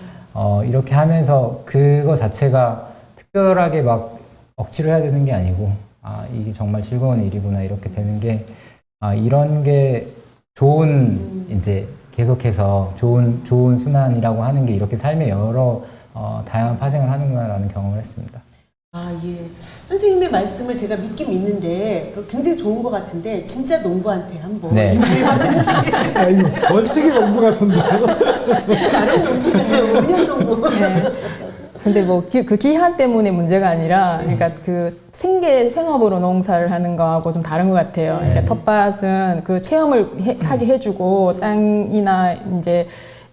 이렇게 하면서 그거 자체가 특별하게 막 억지로 해야 되는 게 아니고 이게 정말 즐거운 일이구나 이렇게 되는 게 이런 게 좋은 이제 계속해서 좋은 순환이라고 하는 게 이렇게 삶의 여러 다양한 파생을 하는구나라는 경험을 했습니다. 예. 선생님의 말씀을 제가 믿긴 믿는데 굉장히 좋은 것 같은데 진짜 농부한테 한번 네. 이 말이 맞는지 이 원칙이 농부 같은데요. 나름 농부잖아요. 5년 농부. 네. 근데 뭐 그 기한 때문에 문제가 아니라 그러니까 그 생업으로 농사를 하는 거하고 좀 다른 것 같아요. 그러니까 텃밭은 그 체험을 하게 해주고 땅이나 이제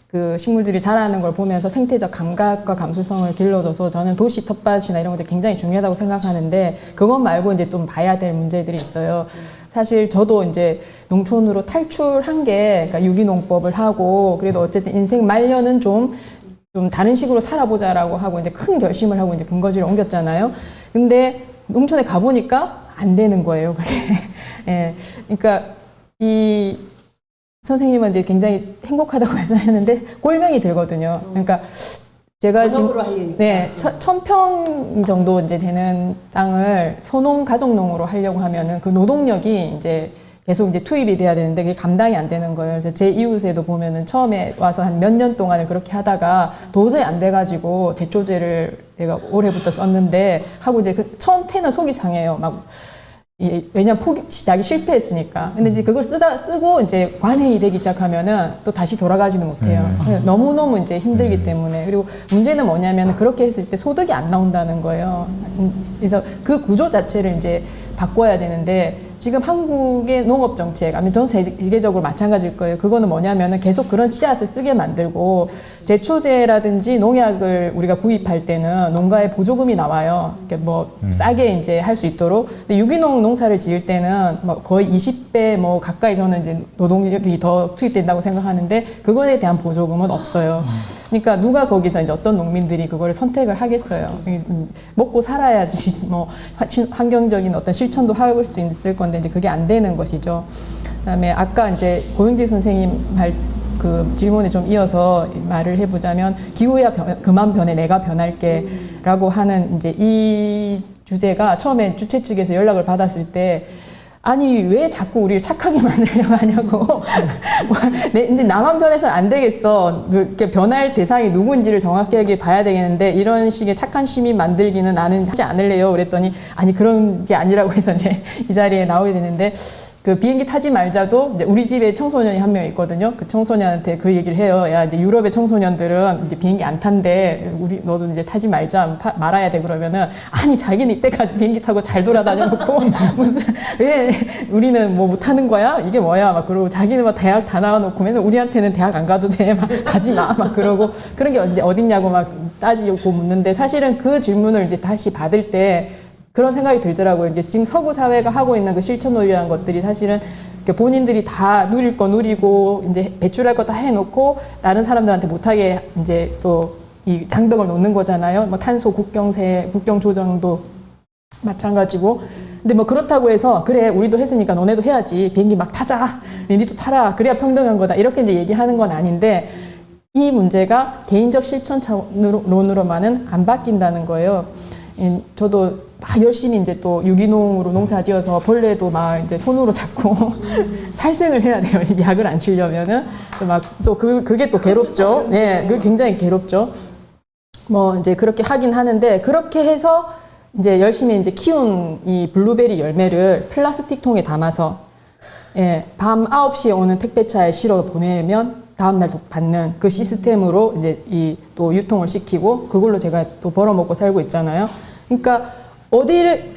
그 식물들이 자라는 걸 보면서 생태적 감각과 감수성을 길러줘서 저는 도시 텃밭이나 이런 것들이 굉장히 중요하다고 생각하는데 그것 말고 이제 좀 봐야 될 문제들이 있어요. 사실 저도 이제 농촌으로 탈출한 게 그러니까 유기농법을 하고 그래도 어쨌든 인생 말년은 좀 다른 식으로 살아보자라고 하고 이제 큰 결심을 하고 이제 근거지를 옮겼잖아요. 근데 농촌에 가보니까 안 되는 거예요, 그게. 예. 그러니까 이 선생님은 이제 굉장히 행복하다고 말씀하셨는데 골명이 들거든요. 그러니까 제가 전업으로 하려니까. 네, 1000평 정도 이제 되는 땅을 소농 가족농으로 하려고 하면은 그 노동력이 이제 계속 이제 투입이 돼야 되는데 그게 감당이 안 되는 거예요. 그래서 제 이웃에도 보면은 처음에 와서 한 몇 년 동안을 그렇게 하다가 도저히 안 돼가지고 제초제를 내가 올해부터 썼는데 하고 이제 그 처음 때는 속이 상해요. 막 왜냐면 자기 실패했으니까. 근데 이제 그걸 쓰고 이제 관행이 되기 시작하면은 또 다시 돌아가지는 못해요. 너무너무 이제 힘들기 때문에. 그리고 문제는 뭐냐면 그렇게 했을 때 소득이 안 나온다는 거예요. 그래서 그 구조 자체를 이제 바꿔야 되는데 지금 한국의 농업 정책, 아니 전 세계적으로 마찬가지일 거예요. 그거는 뭐냐면은 계속 그런 씨앗을 쓰게 만들고 제초제라든지 농약을 우리가 구입할 때는 농가에 보조금이 나와요. 뭐 싸게 이제 할 수 있도록. 근데 유기농 농사를 지을 때는 뭐 거의 20배 뭐 가까이 저는 이제 노동력이 더 투입된다고 생각하는데 그거에 대한 보조금은 없어요. 그러니까 누가 거기서 이제 어떤 농민들이 그거를 선택을 하겠어요. 먹고 살아야지 뭐 환경적인 어떤 실천도 할 수 있을 건데 이제 그게 안 되는 것이죠. 그다음에 아까 이제 고영지 선생님 그 질문에 좀 이어서 말을 해보자면 기후야 그만 변해 내가 변할게 라고 하는 이제 이 주제가 처음에 주최 측에서 연락을 받았을 때 아니 왜 자꾸 우리를 착하게 만들려고 하냐고 이제 나만 변해서는 안 되겠어 이렇게 변할 대상이 누구인지를 정확하게 봐야 되겠는데 이런 식의 착한 시민 만들기는 나는 하지 않을래요 그랬더니 아니 그런 게 아니라고 해서 이제 이 자리에 나오게 되는데 그 비행기 타지 말자도 이제 우리 집에 청소년이 한 명 있거든요. 그 청소년한테 그 얘기를 해요. 야, 이제 유럽의 청소년들은 이제 비행기 안 탄대. 너도 이제 타지 말자. 말아야 돼. 그러면은 아니 자기는 이때까지 비행기 타고 잘 돌아다녀놓고 무슨 왜 우리는 뭐 못 타는 거야? 이게 뭐야? 막 그러고 자기는 막 대학 다 나와놓고 맨날 우리한테는 대학 안 가도 돼. 막 가지 마. 막 그러고 그런 게 이제 어딨냐고 막 따지고 묻는데 사실은 그 질문을 이제 다시 받을 때 그런 생각이 들더라고요. 이제 지금 서구 사회가 하고 있는 그 실천놀이라는 것들이 사실은 본인들이 다 누릴 거 누리고 이제 배출할 거 다 해놓고 다른 사람들한테 못하게 이제 또 이 장벽을 놓는 거잖아요. 뭐 탄소 국경 조정도 마찬가지고. 근데 뭐 그렇다고 해서 그래 우리도 했으니까 너네도 해야지 비행기 막 타자 니도 타라 그래야 평등한 거다 이렇게 이제 얘기하는 건 아닌데 이 문제가 개인적 실천론으로만은 안 바뀐다는 거예요. 저도 막 열심히 이제 또 유기농으로 농사 지어서 벌레도 막 이제 손으로 잡고 살생을 해야 돼요. 약을 안 치려면은 막 또 그게 또 괴롭죠. 네, 그게 굉장히 괴롭죠. 뭐 이제 그렇게 하긴 하는데 그렇게 해서 이제 열심히 이제 키운 이 블루베리 열매를 플라스틱 통에 담아서 예, 밤 9시에 오는 택배차에 실어 보내면 다음날 받는 그 시스템으로 이제 이 또 유통을 시키고 그걸로 제가 또 벌어먹고 살고 있잖아요. 그러니까 어디를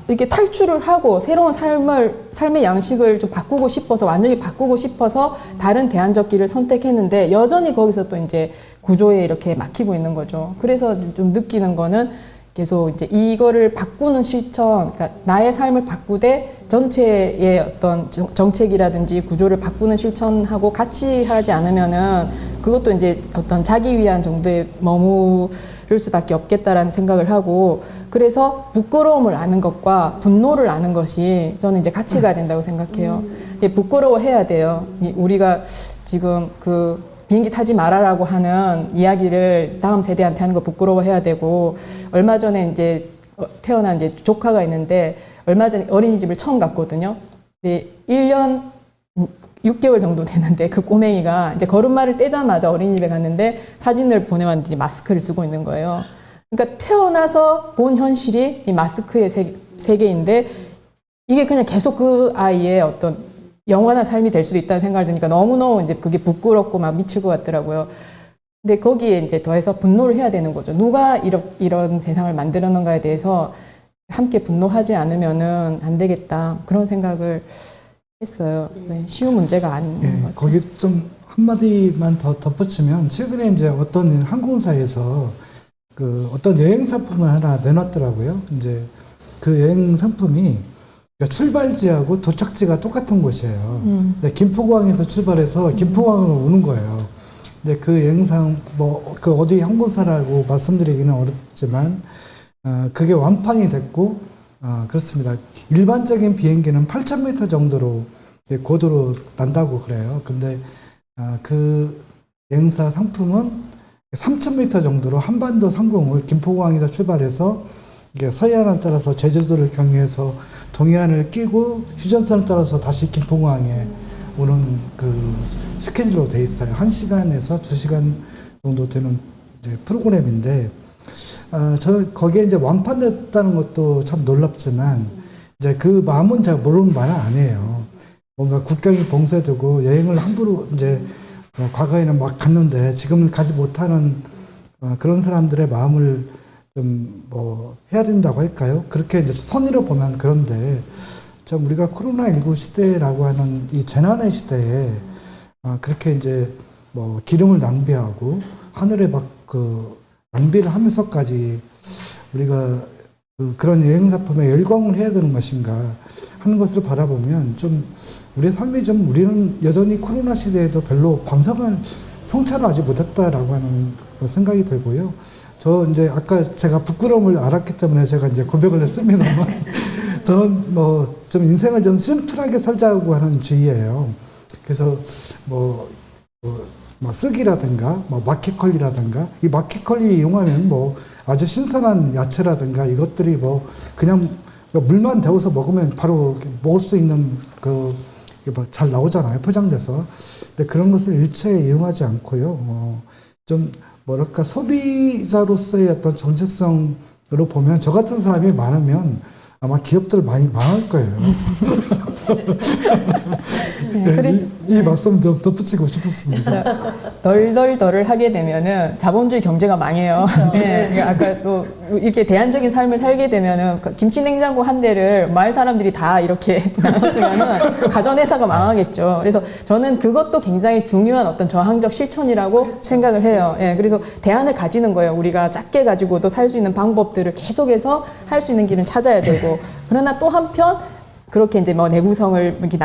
이렇게 탈출을 하고 새로운 삶의 양식을 좀 바꾸고 싶어서 완전히 바꾸고 싶어서 다른 대안적 길을 선택했는데 여전히 거기서 또 이제 구조에 이렇게 막히고 있는 거죠. 그래서 좀 느끼는 거는 계속 이제 이거를 바꾸는 실천, 그러니까 나의 삶을 바꾸되 전체의 어떤 정책이라든지 구조를 바꾸는 실천하고 같이 하지 않으면은 그것도 이제 어떤 자기 위한 정도에 머무를 수밖에 없겠다라는 생각을 하고 그래서 부끄러움을 아는 것과 분노를 아는 것이 저는 이제 같이 가야 된다고 생각해요. 부끄러워해야 돼요. 우리가 지금 그 비행기 타지 말아라고 하는 이야기를 다음 세대한테 하는 거 부끄러워해야 되고 얼마 전에 이제 태어난 이제 조카가 있는데 얼마 전에 어린이집을 처음 갔거든요. 1년 6개월 정도 됐는데 그 꼬맹이가 이제 걸음마를 떼자마자 어린이집에 갔는데 사진을 보내왔는데 마스크를 쓰고 있는 거예요. 그러니까 태어나서 본 현실이 이 마스크의 세계인데 이게 그냥 계속 그 아이의 어떤 영원한 삶이 될 수도 있다는 생각을 드니까 너무너무 이제 그게 부끄럽고 막 미칠 것 같더라고요. 근데 거기에 이제 더해서 분노를 해야 되는 거죠. 누가 이런 세상을 만들었는가에 대해서 함께 분노하지 않으면은 안 되겠다. 그런 생각을 했어요. 네, 쉬운 문제가 아닌 것 같아요. 거기 좀 한마디만 더 덧붙이면 최근에 이제 어떤 항공사에서 그 어떤 여행 상품을 하나 내놨더라고요. 이제 그 여행 상품이 그러니까 출발지하고 도착지가 똑같은 곳이에요. 근데 김포공항에서 출발해서 김포공항으로 오는 거예요. 근데 그 영상 그 어디 항공사라고 말씀드리기는 어렵지만 그게 완판이 됐고 그렇습니다. 일반적인 비행기는 8,000m 정도로 고도로 난다고 그래요. 근데 그 여행사 상품은 3,000m 정도로 한반도 상공을 김포공항에서 출발해서 서해안을 따라서 제주도를 경유해서 동해안을 끼고 휴전선을 따라서 다시 김포공항에 오는 그 스케줄로 돼 있어요. 1시간에서 2시간 정도 되는 이제 프로그램인데, 저는 거기에 이제 완판됐다는 것도 참 놀랍지만, 이제 그 마음은 제가 모르는 말은 아니에요. 뭔가 국경이 봉쇄되고 여행을 함부로 이제 과거에는 막 갔는데 지금은 가지 못하는 그런 사람들의 마음을 좀 뭐 해야 된다고 할까요? 그렇게 이제 선의로 보면 그런데 좀 우리가 코로나19 시대라고 하는 이 재난의 시대에 그렇게 이제 뭐 기름을 낭비하고 하늘에 막 그 낭비를 하면서까지 우리가 그런 여행 상품에 열광을 해야 되는 것인가 하는 것을 바라보면 좀 우리의 삶이 좀 우리는 여전히 코로나 시대에도 별로 광성한 성찰을 아직 못했다라고 하는 생각이 들고요. 저 이제 아까 제가 부끄러움을 알았기 때문에 제가 이제 고백을 했습니다만 저는 뭐 좀 인생을 좀 심플하게 살자고 하는 주의예요. 그래서 뭐 뭐 쓱이라든가 뭐 마켓컬리라든가 이 마켓컬리 이용하면 뭐 아주 신선한 야채라든가 이것들이 뭐 그냥 물만 데워서 먹으면 바로 먹을 수 있는 잘 나오잖아요, 포장돼서. 근데 그런 것을 일체 이용하지 않고요. 좀 뭐랄까 소비자로서의 어떤 정체성으로 보면 저 같은 사람이 많으면 아마 기업들 많이 망할 거예요. 네, 이 말씀 좀 덧붙이고 싶었습니다. 덜덜덜을 하게 되면은 자본주의 경제가 망해요. 네, 아까 또 이렇게 대안적인 삶을 살게 되면은 김치 냉장고 한 대를 마을 사람들이 다 이렇게 나눴으면은 가전회사가 망하겠죠. 그래서 저는 그것도 굉장히 중요한 어떤 저항적 실천이라고 생각을 해요. 예, 그래서 대안을 가지는 거예요. 우리가 작게 가지고도 살 수 있는 방법들을 계속해서 살 수 있는 길은 찾아야 되고, 그러나 또 한편 그렇게 이제 뭐 내구성을 이렇게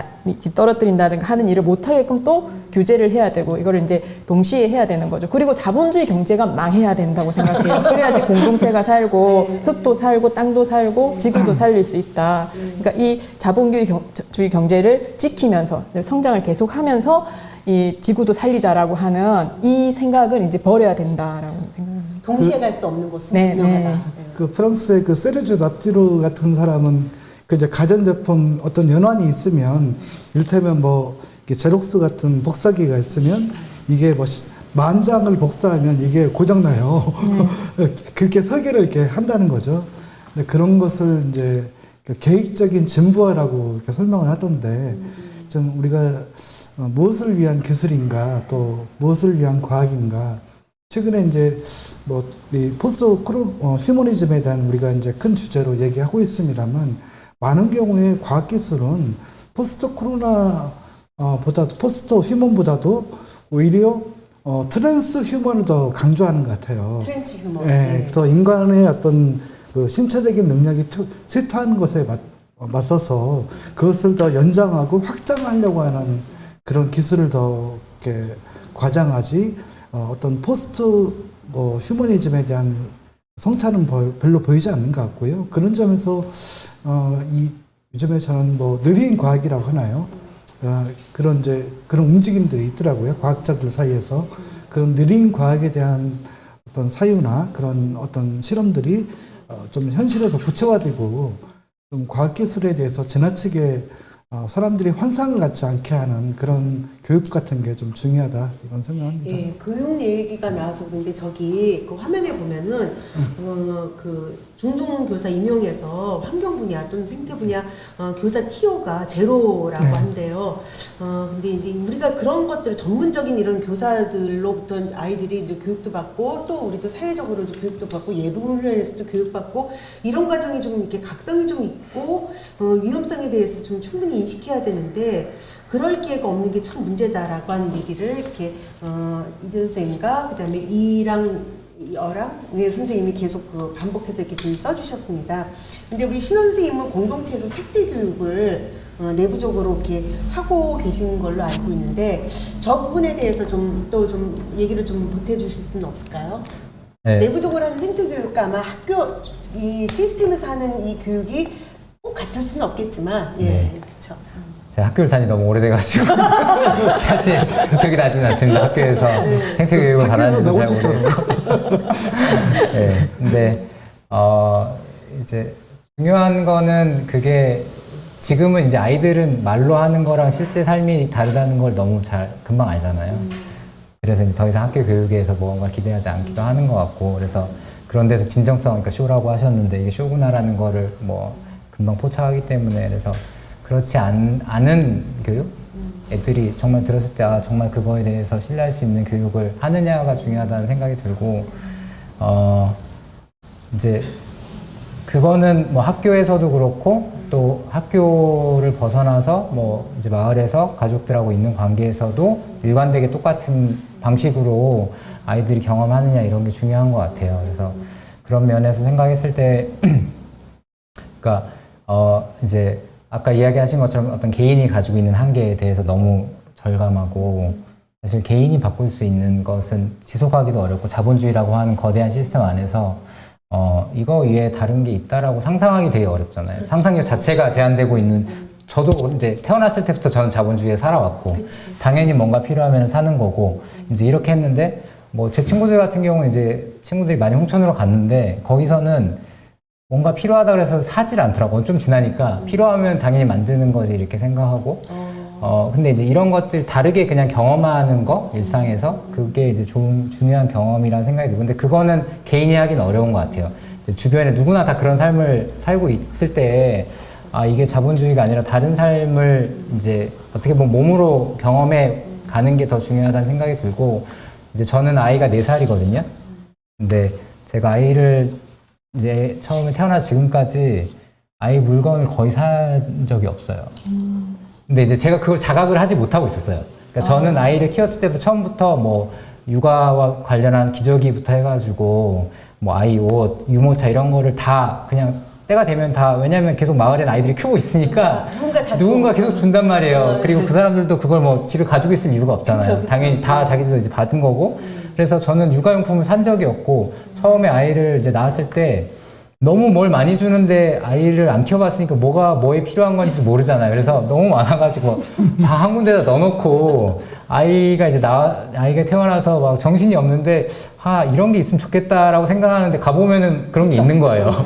떨어뜨린다든가 하는 일을 못하게끔 또 규제를 해야 되고, 이거를 이제 동시에 해야 되는 거죠. 그리고 자본주의 경제가 망해야 된다고 생각해요. 그래야지 공동체가 살고, 흙도 살고, 땅도 살고, 지구도 살릴 수 있다. 그러니까 이 자본주의 경제를 지키면서, 성장을 계속하면서 이 지구도 살리자라고 하는 이 생각은 이제 버려야 된다라고 생각합니다. 동시에 갈 수 없는 것은 분명하다. 그 프랑스의 그 세르주 나띠루 같은 사람은 그 이제 가전제품 어떤 연환이 있으면, 이를테면 뭐 제록스 같은 복사기가 있으면 이게 뭐 10,000장을 복사하면 이게 고장나요. 그렇게 설계를 이렇게 한다는 거죠. 근데 그런 것을 이제 계획적인 진부화라고 이렇게 설명을 하던데, 좀 우리가 무엇을 위한 기술인가, 또 무엇을 위한 과학인가. 최근에 이제 뭐 이 포스트 휴머니즘에 대한 우리가 이제 큰 주제로 얘기하고 있습니다만, 많은 경우에 과학기술은 포스트 휴먼보다도 오히려 트랜스 휴먼을 더 강조하는 것 같아요. 트랜스 휴먼. 네, 더 인간의 어떤 그 신체적인 능력이 쇠퇴하는 것에 맞서서 그것을 더 연장하고 확장하려고 하는 그런 기술을 더 이렇게 과장하지, 어떤 포스트 휴머니즘에 대한 성찰은 별로 보이지 않는 것 같고요. 그런 점에서 요즘에 저는 뭐 느린 과학이라고 하나요? 그런 움직임들이 있더라고요. 과학자들 사이에서 그런 느린 과학에 대한 어떤 사유나 그런 어떤 실험들이 좀 현실에서 구체화되고, 좀 과학기술에 대해서 지나치게 사람들이 환상을 갖지 않게 하는 그런 교육 같은 게 좀 중요하다, 이런 생각합니다. 예, 교육 얘기가 나와서 그런데 저기 그 화면에 보면은 그 중등교사 임용에서 환경 분야 또는 생태 분야 교사 TO가 제로라고 한대요. 근데 이제 우리가 그런 것들 전문적인 이런 교사들로부터 아이들이 이제 교육도 받고, 또 우리도 사회적으로 교육도 받고, 예부분에서도 교육받고, 이런 과정이 좀 이렇게 각성이 좀 있고 위험성에 대해서 좀 충분히 인식해야 되는데, 그럴 기회가 없는 게 참 문제다라고 하는 얘기를 이렇게 이준 선생님과 그다음에 이랑 선생님이 계속 반복해서 이렇게 좀 써주셨습니다. 근데 우리 신원 선생님은 공동체에서 색대 교육을 내부적으로 이렇게 하고 계신 걸로 알고 있는데, 저 부분에 대해서 좀 얘기를 좀 보태주실 수는 없을까요? 네. 내부적으로 하는 생태 교육과 아마 학교 이 시스템에서 하는 이 교육이 꼭 같을 수는 없겠지만, 그렇죠. 제가 학교를 다니 너무 오래돼가지고 사실 기억이 나지는 않습니다. 학교에서 생태교육을 받았는지 잘 모르겠고. 네, 근데 이제 중요한 거는 그게, 지금은 이제 아이들은 말로 하는 거랑 실제 삶이 다르다는 걸 너무 금방 알잖아요. 그래서 이제 더 이상 학교 교육에서 뭔가 기대하지 않기도 하는 것 같고, 그래서 그런 데서 진정성, 그러니까 쇼라고 하셨는데 이게 쇼구나라는 거를 뭐 금방 포착하기 때문에, 그래서 그렇지 않은 교육? 애들이 정말 들었을 때 정말 그거에 대해서 신뢰할 수 있는 교육을 하느냐가 중요하다는 생각이 들고, 이제 그거는 뭐 학교에서도 그렇고, 또 학교를 벗어나서 뭐 이제 마을에서 가족들하고 있는 관계에서도 일관되게 똑같은 방식으로 아이들이 경험하느냐, 이런 게 중요한 것 같아요. 그래서 그런 면에서 생각했을 때, 그러니까 이제 아까 이야기하신 것처럼 어떤 개인이 가지고 있는 한계에 대해서 너무 절감하고, 사실 개인이 바꿀 수 있는 것은 지속하기도 어렵고, 자본주의라고 하는 거대한 시스템 안에서 이거 위에 다른 게 있다라고 상상하기 되게 어렵잖아요. 그렇죠. 상상력 자체가 제한되고 있는 저도 이제 태어났을 때부터 저는 자본주의에 살아왔고, 그치. 당연히 뭔가 필요하면 사는 거고, 이제 이렇게 했는데, 뭐 제 친구들 같은 경우는 이제 친구들이 많이 홍천으로 갔는데, 거기서는 뭔가 필요하다 그래서 사질 않더라고. 좀 지나니까 필요하면 당연히 만드는 거지 이렇게 생각하고, 근데 이제 이런 것들 다르게 그냥 경험하는 거, 일상에서, 그게 이제 중요한 경험이라는 생각이 들고, 근데 그거는 개인이 하긴 어려운 것 같아요. 이제 주변에 누구나 다 그런 삶을 살고 있을 때, 아, 이게 자본주의가 아니라 다른 삶을 이제 어떻게 보면 몸으로 경험해 가는 게 더 중요하다는 생각이 들고, 이제 저는 아이가 4살이거든요. 근데 제가 아이를 이제 처음에 태어나서 지금까지 아이 물건을 거의 산 적이 없어요. 근데 이제 제가 그걸 자각을 하지 못하고 있었어요. 그러니까 저는 아이를 키웠을 때부터 처음부터 뭐 육아와 관련한 기저귀부터 해가지고 뭐 아이 옷, 유모차 이런 거를 다 그냥 때가 되면 다, 왜냐면 계속 마을엔 아이들이 크고 있으니까 누군가 계속 준단 말이에요. 그리고 그 사람들도 그걸 뭐 집에 가지고 있을 이유가 없잖아요. 그쵸. 당연히 다 자기들도 이제 받은 거고. 그래서 저는 육아용품을 산 적이 없고, 처음에 아이를 이제 낳았을 때 너무 뭘 많이 주는데 아이를 안 키워봤으니까 뭐가 뭐에 필요한 건지 모르잖아요. 그래서 너무 많아가지고 다 한 군데다 넣어놓고, 아이가 이제 아이가 태어나서 막 정신이 없는데, 아, 이런 게 있으면 좋겠다라고 생각하는데 가보면은 그런 게 있는 거예요.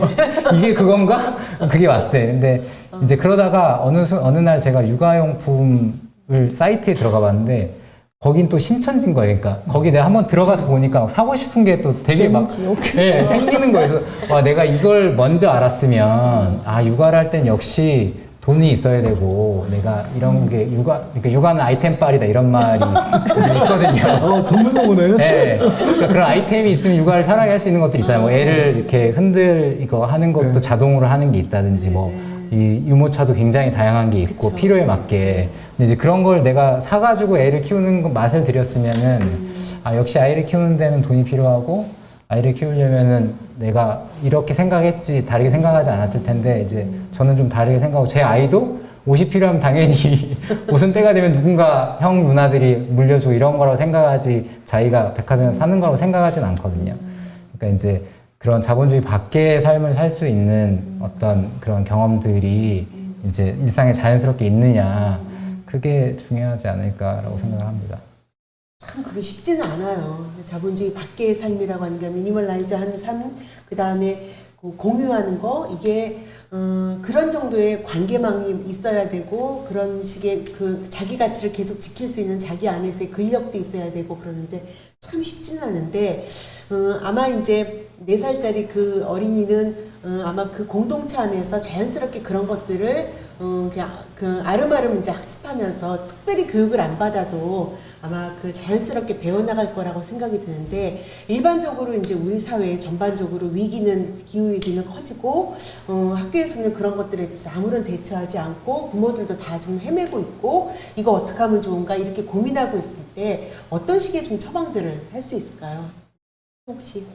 이게 그건가? 그게 맞대. 근데 이제 그러다가 어느 날 제가 육아용품을 사이트에 들어가 봤는데, 거긴 또 신천지인 거예요. 그러니까 거기 내가 한번 들어가서 보니까 사고 싶은 게 또 되게 막 네, 생기는 거예요. 그래서 와, 내가 이걸 먼저 알았으면, 아, 육아를 할 땐 역시 돈이 있어야 되고, 내가 이런 게 그러니까 육아는 아이템빨이다 이런 말이 있거든요. 전문 용어네요. 네. 그러니까 그런 아이템이 있으면 육아를 편하게 할 수 있는 것들이 있잖아요. 뭐 애를 이렇게 이거 하는 것도 자동으로 하는 게 있다든지, 뭐 이 유모차도 굉장히 다양한 게 있고, 그쵸. 필요에 맞게. 근데 이제 그런 걸 내가 사가지고 애를 키우는 맛을 들였으면은, 아, 역시 아이를 키우는 데는 돈이 필요하고, 아이를 키우려면은 내가 이렇게 생각했지, 다르게 생각하지 않았을 텐데, 이제 저는 좀 다르게 생각하고, 제 아이도 옷이 필요하면 당연히 옷은 때가 되면 누군가 형 누나들이 물려주고 이런 거라고 생각하지, 자기가 백화점에서 사는 거라고 생각하진 않거든요. 그러니까 이제 그런 자본주의 밖의 삶을 살 수 있는 어떤 그런 경험들이 이제 일상에 자연스럽게 있느냐, 그게 중요하지 않을까라고 생각을 합니다. 참 그게 쉽지는 않아요. 자본주의 밖의 삶이라고 하는 게 미니멀라이즈한 삶, 그 다음에 공유하는 거, 이게 그런 정도의 관계망이 있어야 되고, 그런 식의 그 자기 가치를 계속 지킬 수 있는 자기 안에서의 근력도 있어야 되고 그러는데 참 쉽지는 않은데, 아마 이제 4살짜리 그 어린이는 아마 그 공동체 안에서 자연스럽게 그런 것들을 그냥 그 아름아름 이제 학습하면서 특별히 교육을 안 받아도 아마 그 자연스럽게 배워나갈 거라고 생각이 드는데, 일반적으로 이제 우리 사회 전반적으로 기후 위기는 커지고, 학교에서는 그런 것들에 대해서 아무런 대처하지 않고, 부모들도 다 좀 헤매고 있고, 이거 어떻게 하면 좋은가 이렇게 고민하고 있을 때 어떤 식의 좀 처방들을 할 수 있을까요? 혹시?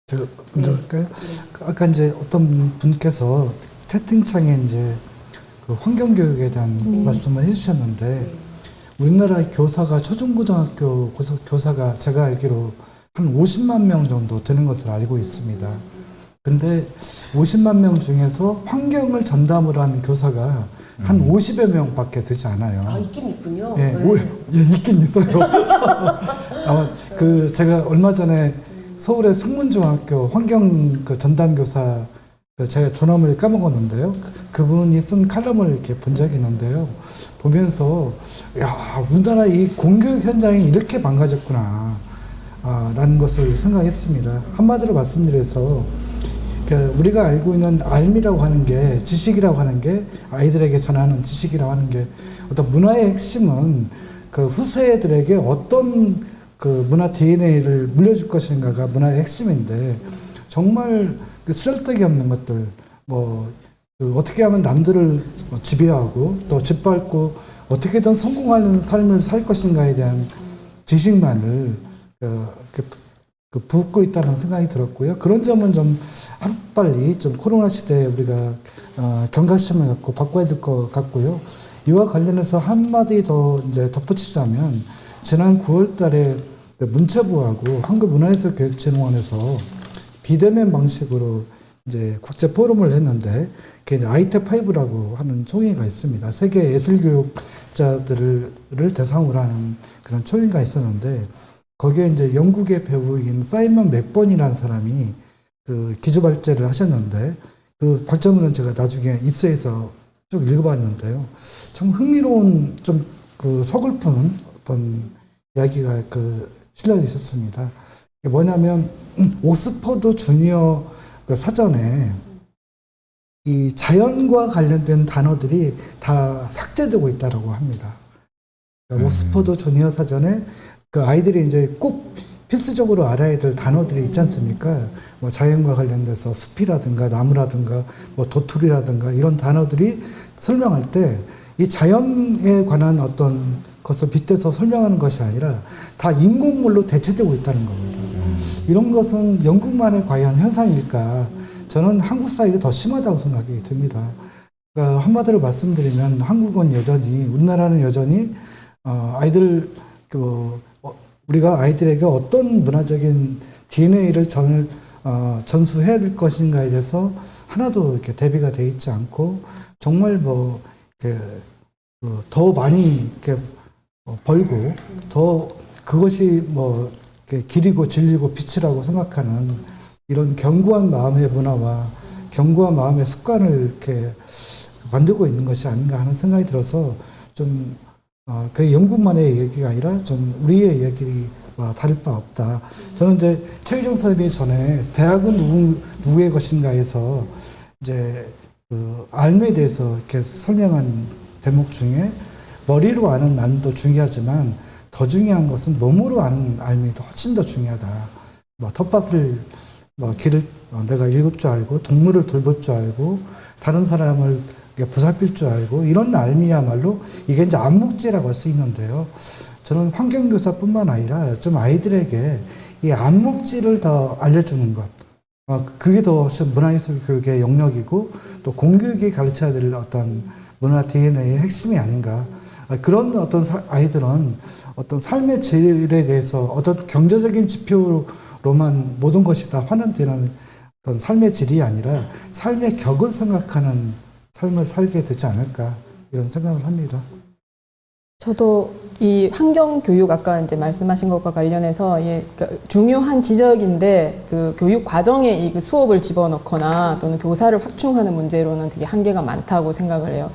제가 먼저 할까요? 아까 이제 어떤 분께서 채팅창에 이제 그 환경교육에 대한 말씀을 해주셨는데, 우리나라 교사가 초중고등학교 교사가 제가 알기로 한 50만 명 정도 되는 것을 알고 있습니다. 근데 50만 명 중에서 환경을 전담으로 하는 교사가 한 50여 명밖에 되지 않아요. 아, 있긴 있군요. 예, 있긴 있어요. 아마 그 제가 얼마 전에 서울의 숙문중학교 환경 그 전담교사, 제가 존함을 까먹었는데요. 그분이 쓴 칼럼을 이렇게 본 적이 있는데요. 보면서, 야, 우리나라 이 공교육 현장이 이렇게 망가졌구나, 라는 것을 생각했습니다. 한마디로 말씀드려서, 우리가 알고 있는 알미라고 하는 게, 지식이라고 하는 게, 아이들에게 전하는 지식이라고 하는 게, 어떤 문화의 핵심은 그 후세들에게 어떤 그 문화 DNA를 물려줄 것인가가 문화의 핵심인데, 정말 그 쓸데기 없는 것들, 그 어떻게 하면 남들을 지배하고 또 짓밟고 어떻게든 성공하는 삶을 살 것인가에 대한 지식만을 붓고 있다는 생각이 들었고요. 그런 점은 좀 하루빨리 좀 코로나 시대에 우리가 경각심을 갖고 바꿔야 될 것 같고요. 이와 관련해서 한마디 더 이제 덧붙이자면, 지난 9월 달에 문체부하고 한국문화예술교육진흥원에서 비대면 방식으로 이제 국제 포럼을 했는데 그게 아이테5라고 하는 총회가 있습니다. 세계 예술 교육자들을 대상으로 하는 그런 총회가 있었는데 거기에 이제 영국의 배우인 사이먼 맥번이라는 사람이 그 기조 발제를 하셨는데 그 발제문은 제가 나중에 입수해서 쭉 읽어봤는데요. 참 흥미로운 좀 그 서글픈 어떤 이야기가 그 실려 있었습니다. 이게 뭐냐면 옥스퍼드 주니어 그 사전에 이 자연과 관련된 단어들이 다 삭제되고 있다라고 합니다. 그러니까 옥스퍼드 주니어 사전에 그 아이들이 이제 꼭 필수적으로 알아야 될 단어들이 있지 않습니까? 뭐 자연과 관련돼서 숲이라든가 나무라든가 뭐 도토리라든가 이런 단어들이 설명할 때 이 자연에 관한 어떤 것을 빗대서 설명하는 것이 아니라 다 인공물로 대체되고 있다는 겁니다. 이런 것은 영국만의 과연 현상일까? 저는 한국 사회가 더 심하다고 생각이 듭니다. 그러니까 한마디로 말씀드리면 한국은 여전히, 우리나라는 여전히 아이들 우리가 아이들에게 어떤 문화적인 DNA를 전수해야 될 것인가에 대해서 하나도 이렇게 대비가 돼 있지 않고 정말 뭐 이렇게 더 많이 이렇게 벌고 더 그것이 뭐 이렇게 길이고 진리고 빛이라고 생각하는 이런 견고한 마음의 문화와 견고한 마음의 습관을 이렇게 만들고 있는 것이 아닌가 하는 생각이 들어서 좀 그 영국만의 얘기가 아니라 좀 우리의 얘기와 다를 바 없다. 저는 이제 최유정 선생님이 전에 대학은 누구의 것인가에서 이제 그 알에 대해서 이렇게 설명한 대목 중에 머리로 아는 알도 중요하지만 더 중요한 것은 몸으로 아는 알미 훨씬 더 중요하다. 뭐 텃밭을 뭐 길을 내가 읽을 줄 알고 동물을 돌볼 줄 알고 다른 사람을 보살필 줄 알고 이런 알미야말로 이게 이제 암묵지라고 할 수 있는데요. 저는 환경교사뿐만 아니라 좀 아이들에게 이 암묵지를 더 알려주는 것. 그게 더 문화예술 교육의 영역이고 또 공교육이 가르쳐야 될 어떤 문화 DNA의 핵심이 아닌가. 그런 어떤 아이들은 어떤 삶의 질에 대해서 어떤 경제적인 지표로만 모든 것이 다 환원되는 어떤 삶의 질이 아니라 삶의 격을 생각하는 삶을 살게 되지 않을까 이런 생각을 합니다. 저도 이 환경 교육 아까 이제 말씀하신 것과 관련해서 그러니까 중요한 지적인데 그 교육 과정에 이 그 수업을 집어넣거나 또는 교사를 확충하는 문제로는 되게 한계가 많다고 생각을 해요.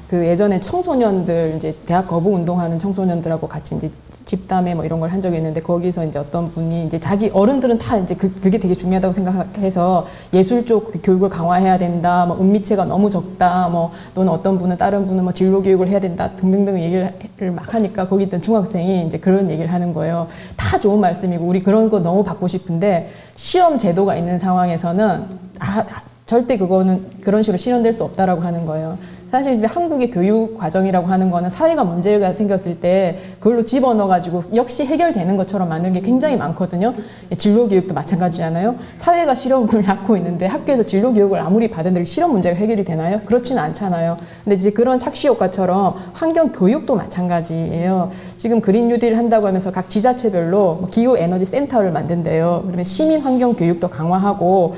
그 예전에 청소년들 이제 대학 거부 운동하는 청소년들하고 같이 이제 집담회 뭐 이런 걸 한 적이 있는데 거기서 이제 어떤 분이 이제 자기 어른들은 다 이제 그게 되게 중요하다고 생각해서 예술 쪽 교육을 강화해야 된다, 뭐 은미체가 너무 적다, 뭐 또는 어떤 분은 다른 분은 뭐 진로 교육을 해야 된다 등등등 얘기를 막 하니까 거기 있던 중학생이 이제 그런 얘기를 하는 거예요. 다 좋은 말씀이고 우리 그런 거 너무 받고 싶은데 시험 제도가 있는 상황에서는 절대 그거는 그런 식으로 실현될 수 없다라고 하는 거예요. 사실 한국의 교육 과정이라고 하는 거는 사회가 문제가 생겼을 때 그걸로 집어넣어가지고 역시 해결되는 것처럼 만드는 게 굉장히 많거든요. 진로 교육도 마찬가지잖아요. 사회가 실험을 낳고 있는데 학교에서 진로 교육을 아무리 받은들 실험 문제가 해결이 되나요? 그렇지는 않잖아요. 근데 이제 그런 착시 효과처럼 환경 교육도 마찬가지예요. 지금 그린 뉴딜 한다고 하면서 각 지자체별로 기후 에너지 센터를 만든대요. 그러면 시민 환경 교육도 강화하고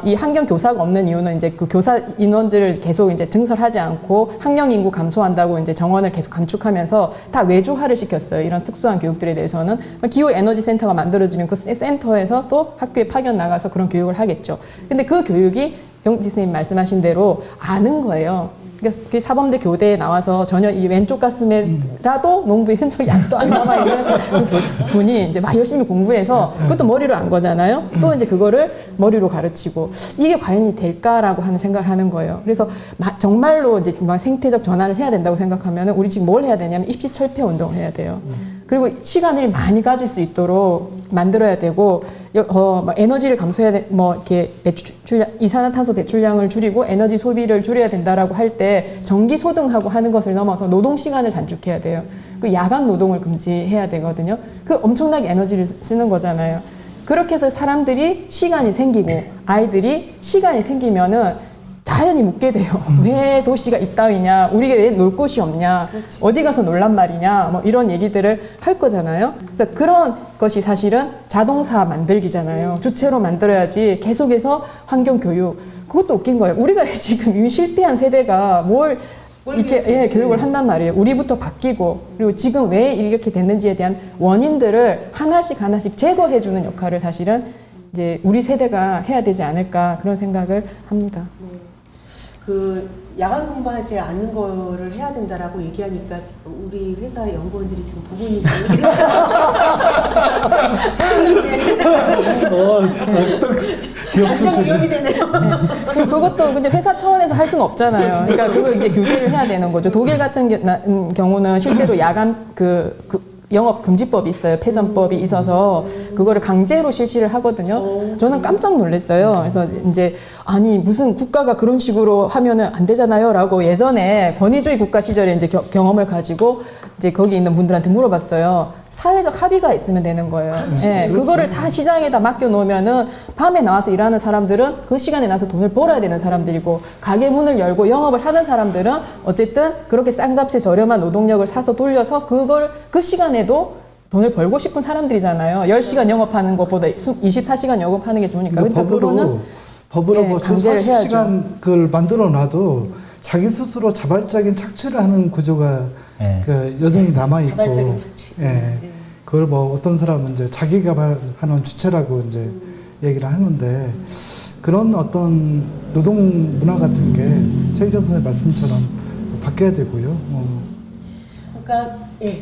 이 환경 교사가 없는 이유는 이제 그 교사 인원들을 계속 이제 증설하지 않고 학령 인구 감소한다고 이제 정원을 계속 감축하면서 다 외주화를 시켰어요. 이런 특수한 교육들에 대해서는 기후 에너지 센터가 만들어지면 그 센터에서 또 학교에 파견 나가서 그런 교육을 하겠죠. 근데 그 교육이 영지 선생님 말씀하신 대로 아는 거예요. 그러니까 사범대 교대에 나와서 전혀 이 왼쪽 가슴에라도 농부의 흔적이 아직도 안 남아있는 그 분이 이제 막 열심히 공부해서 그것도 머리로 안 거잖아요. 또 이제 그거를 머리로 가르치고 이게 과연 될까라고 하는 생각을 하는 거예요. 그래서 정말로 이제 생태적 전환을 해야 된다고 생각하면 우리 지금 뭘 해야 되냐면 입시 철폐 운동을 해야 돼요. 그리고 시간을 많이 가질 수 있도록 만들어야 되고 에너지를 감소해야 돼, 뭐 이렇게 이산화탄소 배출량을 줄이고 에너지 소비를 줄여야 된다라고 할 때 전기 소등하고 하는 것을 넘어서 노동 시간을 단축해야 돼요. 그 야간 노동을 금지해야 되거든요. 그 엄청나게 에너지를 쓰는 거잖아요. 그렇게 해서 사람들이 시간이 생기고 아이들이 시간이 생기면은 자연히 묻게 돼요. 왜 도시가 이따위냐? 우리가 왜 놀 곳이 없냐? 그렇지. 어디 가서 놀란 말이냐? 뭐 이런 얘기들을 할 거잖아요. 그래서 그런 것이 사실은 자동차 만들기잖아요. 주체로 만들어야지 계속해서 환경 교육. 그것도 웃긴 거예요. 우리가 지금 이미 실패한 세대가 뭘 이렇게 교육을 한단 말이에요. 우리부터 바뀌고 그리고 지금 왜 이렇게 됐는지에 대한 원인들을 하나씩 제거해주는 역할을 사실은 이제 우리 세대가 해야 되지 않을까 그런 생각을 합니다. 네. 그 야간 근무하지 않는 거를 해야 된다라고 얘기하니까 우리 회사 연구원들이 지금 보고 있는지 당장 위협이 되네요. 그것도 근데 회사 차원에서 할 수는 없잖아요. 그러니까 그거 이제 규제를 해야 되는 거죠. 독일 같은 경우는 실제로 야간 영업 금지법이 있어요. 폐전법이 있어서 그거를 강제로 실시를 하거든요. 저는 깜짝 놀랐어요. 그래서 이제 아니 무슨 국가가 그런 식으로 하면은 안 되잖아요라고 예전에 권위주의 국가 시절에 이제 경험을 가지고 이제 거기 있는 분들한테 물어봤어요. 사회적 합의가 있으면 되는 거예요. 그렇지, 예, 그렇지. 그거를 다 시장에다 맡겨 놓으면은 밤에 나와서 일하는 사람들은 그 시간에 나와서 돈을 벌어야 되는 사람들이고 가게 문을 열고 영업을 하는 사람들은 어쨌든 그렇게 싼 값에 저렴한 노동력을 사서 돌려서 그걸 그 시간에도 돈을 벌고 싶은 사람들이잖아요. 10시간 영업하는 것보다 24시간 영업하는 게 좋으니까. 그러니까 그거는 법으로 예, 뭐주 강제를 40시간 그걸 만들어 놔도 자기 스스로 자발적인 착취를 하는 구조가 그 여전히 남아 있고, 자발적인 착취. 예, 그걸 뭐 어떤 사람은 이제 자기가 하는 주체라고 이제 얘기를 하는데 그런 어떤 노동 문화 같은 게 최 교수의 말씀처럼 바뀌어야 되고요. 그러니까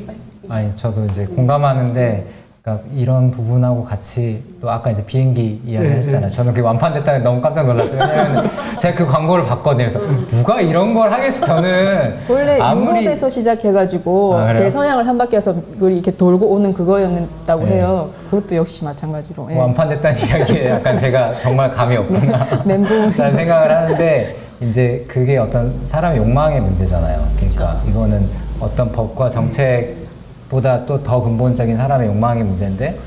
말씀. 아니 저도 이제 공감하는데 그러니까 이런 부분하고 같이 또 아까 이제 비행기 이야기 하셨잖아요. 저는 그게 완판됐다는 게 너무 깜짝 놀랐어요. 왜냐면 제가 그 광고를 봤거든요. 그래서 누가 이런 걸 하겠어. 저는 원래 아무리 유럽에서 시작해가지고 그래요? 대서양을 한 바퀴 해서 그걸 이렇게 돌고 오는 그거였다고 해요. 그것도 역시 마찬가지로. 예. 완판됐다는 이야기에 약간 제가 정말 감이 없구나 멘붕 라는 생각을 하는데 이제 그게 어떤 사람의 욕망의 문제잖아요. 그러니까 이거는 어떤 법과 정책보다 또 더 근본적인 사람의 욕망의 문제인데